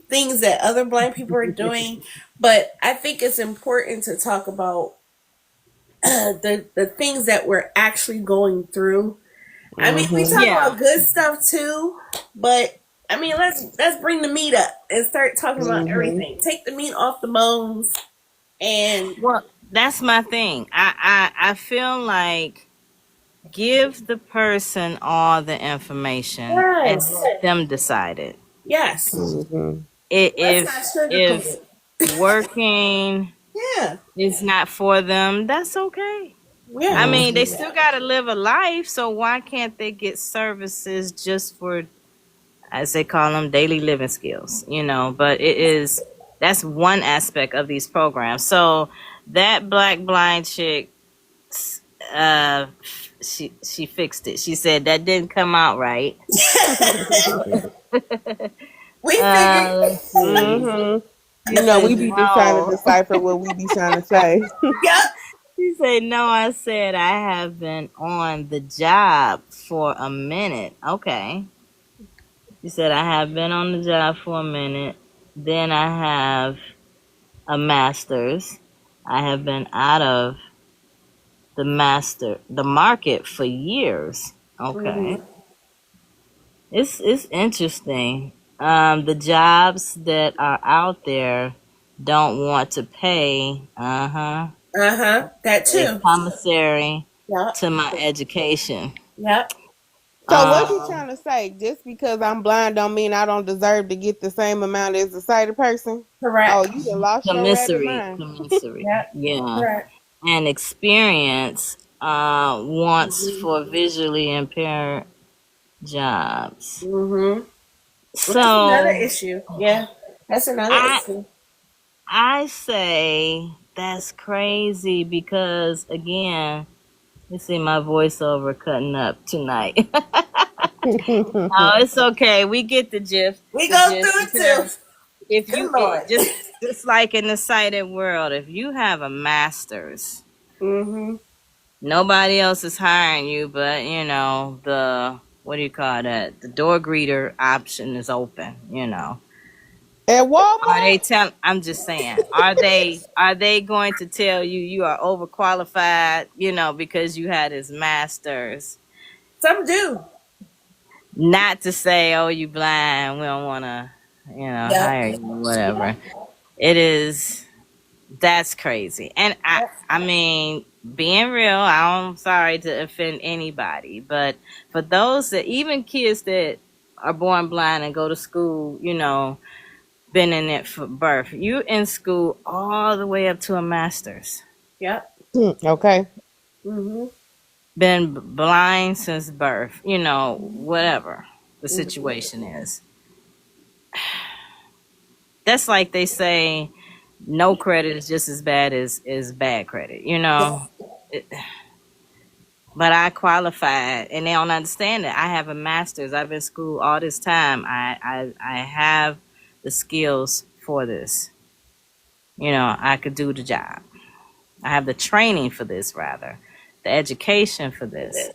things that other blind people are doing. But I think it's important to talk about the things that we're actually going through. I mean, we Mm-hmm. talk Yeah. about good stuff too, but I mean, let's bring the meat up and start talking about Mm-hmm. everything. Take the meat off the bones, and Well, that's my thing. I feel like give the person all the information and yes, let them decide it. yes, Mm-hmm. let's not sugarcoat If it. working Yeah, is not for them, that's okay. I yeah, mean, they Mm-hmm. still got to live a life, so why can't they get services just for, as they call them, daily living skills? But that's one aspect of these programs. So that black blind chick, uh, she fixed it. She said that didn't come out right. we figured. Let's see. Mm-hmm. She You know, said we be just trying to no. decipher what we be trying to say. Yep. She said, no, I said I have been on the job for a minute. Okay. She said, I have been on the job for a minute. Then I have a master's. I have been out of the market for years. Okay. Mm-hmm. It's interesting. The jobs that are out there don't want to pay, Uh huh. That a too. commissary Yep. to my education. Yep. So what you Um, trying to say? Just because I'm blind don't mean I don't deserve to get the same amount as a sighted person? Oh, Correct. you done lost your rabbit commissary, mind. commissary, Yep. yeah, Correct. and experience wants Mm-hmm. for visually impaired jobs. Mm-hmm. That's another So issue. Yeah. That's another I issue. I say that's crazy because again, you see my voiceover cutting up tonight. Oh, it's okay. We get the gist. We The go gist through it too. because if Good you Lord. just like in the sighted world, if you have a master's, Mm-hmm. nobody else is hiring you, but the what do you call that? The door greeter option is open. At Are Walmart? they tell? I'm just saying. Are they going to tell you you are overqualified? Because you had his master's. Some do. Not to say, oh, you blind. We don't want to, Yep. hire you, whatever. It is. That's crazy. And Yep. I mean, being real, I'm sorry to offend anybody, but for those that, even kids that are born blind and go to school, been in it for birth, you in school all the way up to a master's, Yep. Okay. Mm-hmm. been blind since birth, whatever the Mm-hmm. situation is. That's like they say no credit is just as bad as bad credit, It- but I qualified and they don't understand it. I have a master's. I've been in school all this time. I have the skills for this. I could do the job. I have the training for this, rather, the education for this,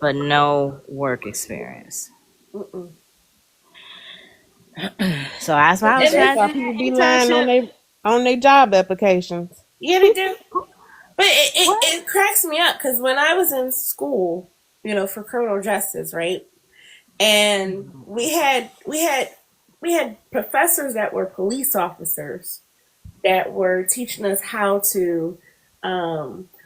but no work experience. Mm-mm. So that's why I was And That's trying why to do people be the lying internship. on their job applications. yeah, they do. But What? it cracks me up because when I was in school, for criminal justice, right? And we had professors that were police officers that were teaching us how to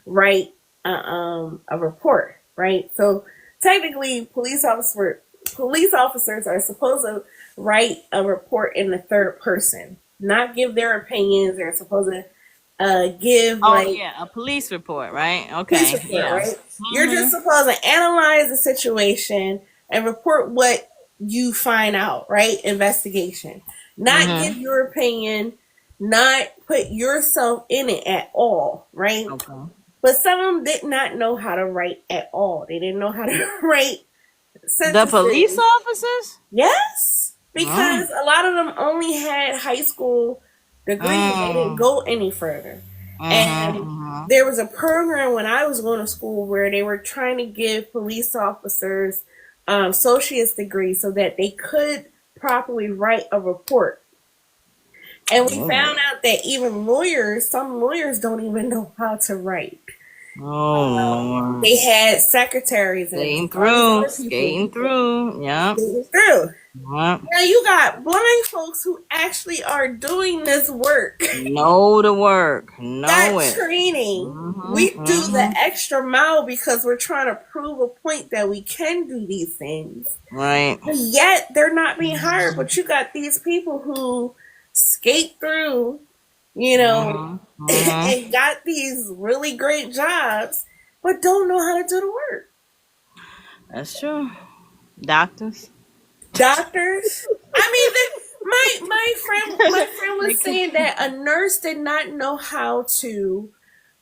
write a report, right? So technically, police officers are supposed to write a report in the third person, not give their opinions. They're supposed to give Oh like yeah, a police report, right? police Okay. report, Yeah. right? You're just Mhm. supposed to analyze the situation and report what you find out, right? Investigation. Not give Mhm. your opinion, not put yourself in it at all, right? Okay. But some of them did not know how to write at all. They didn't know how to write The police sentences. officers? Yes, Mm. because a lot of them only had high school degrees. They didn't Mm. go any further. Mhm. And Mhm. there was a program when I was going to school where they were trying to give police officers associate's degrees so that they could properly write a report. And we Oh. found out that even some lawyers don't even know how to write. Oh Lord. They had secretaries and Skating all these through. other people Skating through. Yep. getting through. Yep. Now you got blind folks who actually are doing this work. Know the work. Got Know it. training. Mhm. We do the Mhm. extra mile because we're trying to prove a point that we can do these things. Right. But yet they're not being hired. But you got these people who skate through, you know, Mhm. Mhm. and got these really great jobs, but don't know how to do the work. That's true. Doctors. Doctors. I mean, my friend They was could. saying that a nurse did not know how to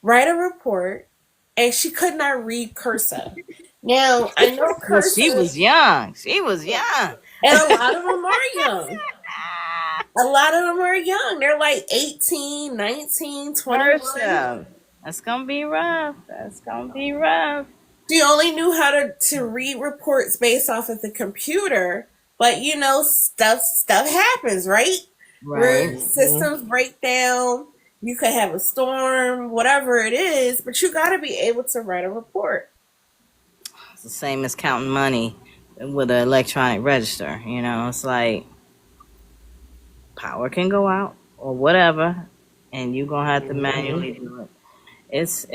write a report, and she could not read cursive. Now I know Well, she cursive, was young. She was young. and a lot of them are young. A lot of them are young. They're like 18, 19, 21. Cursive. That's gonna be rough. That's gonna be rough. She only knew how to read reports based off of the computer, but stuff happens, right? Where Right. Mhm. systems break down, you could have a storm, whatever it is, but you got to be able to write a report. It's the same as counting money with an electronic register. It's like power can go out or whatever, and you're gonna have to Mhm. manually do it. It's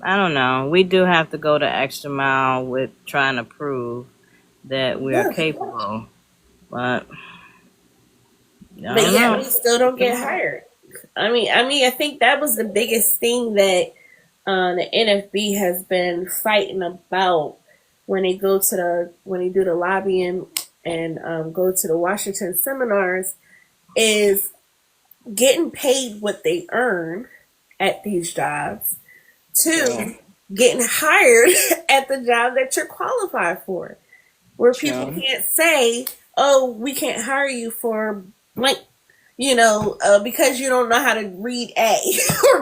I don't know. We do have to go the extra mile with trying to prove that we are Yeah. capable, but I But don't yet know. we still don't get hired. I think that was the biggest thing that the NFB has been fighting about when they when they do the lobbying and go to the Washington seminars is getting paid what they earn at these jobs True. to getting hired at the job that you're qualified for. Where people True. can't say, oh, we can't hire you for blank, because you don't know how to read A or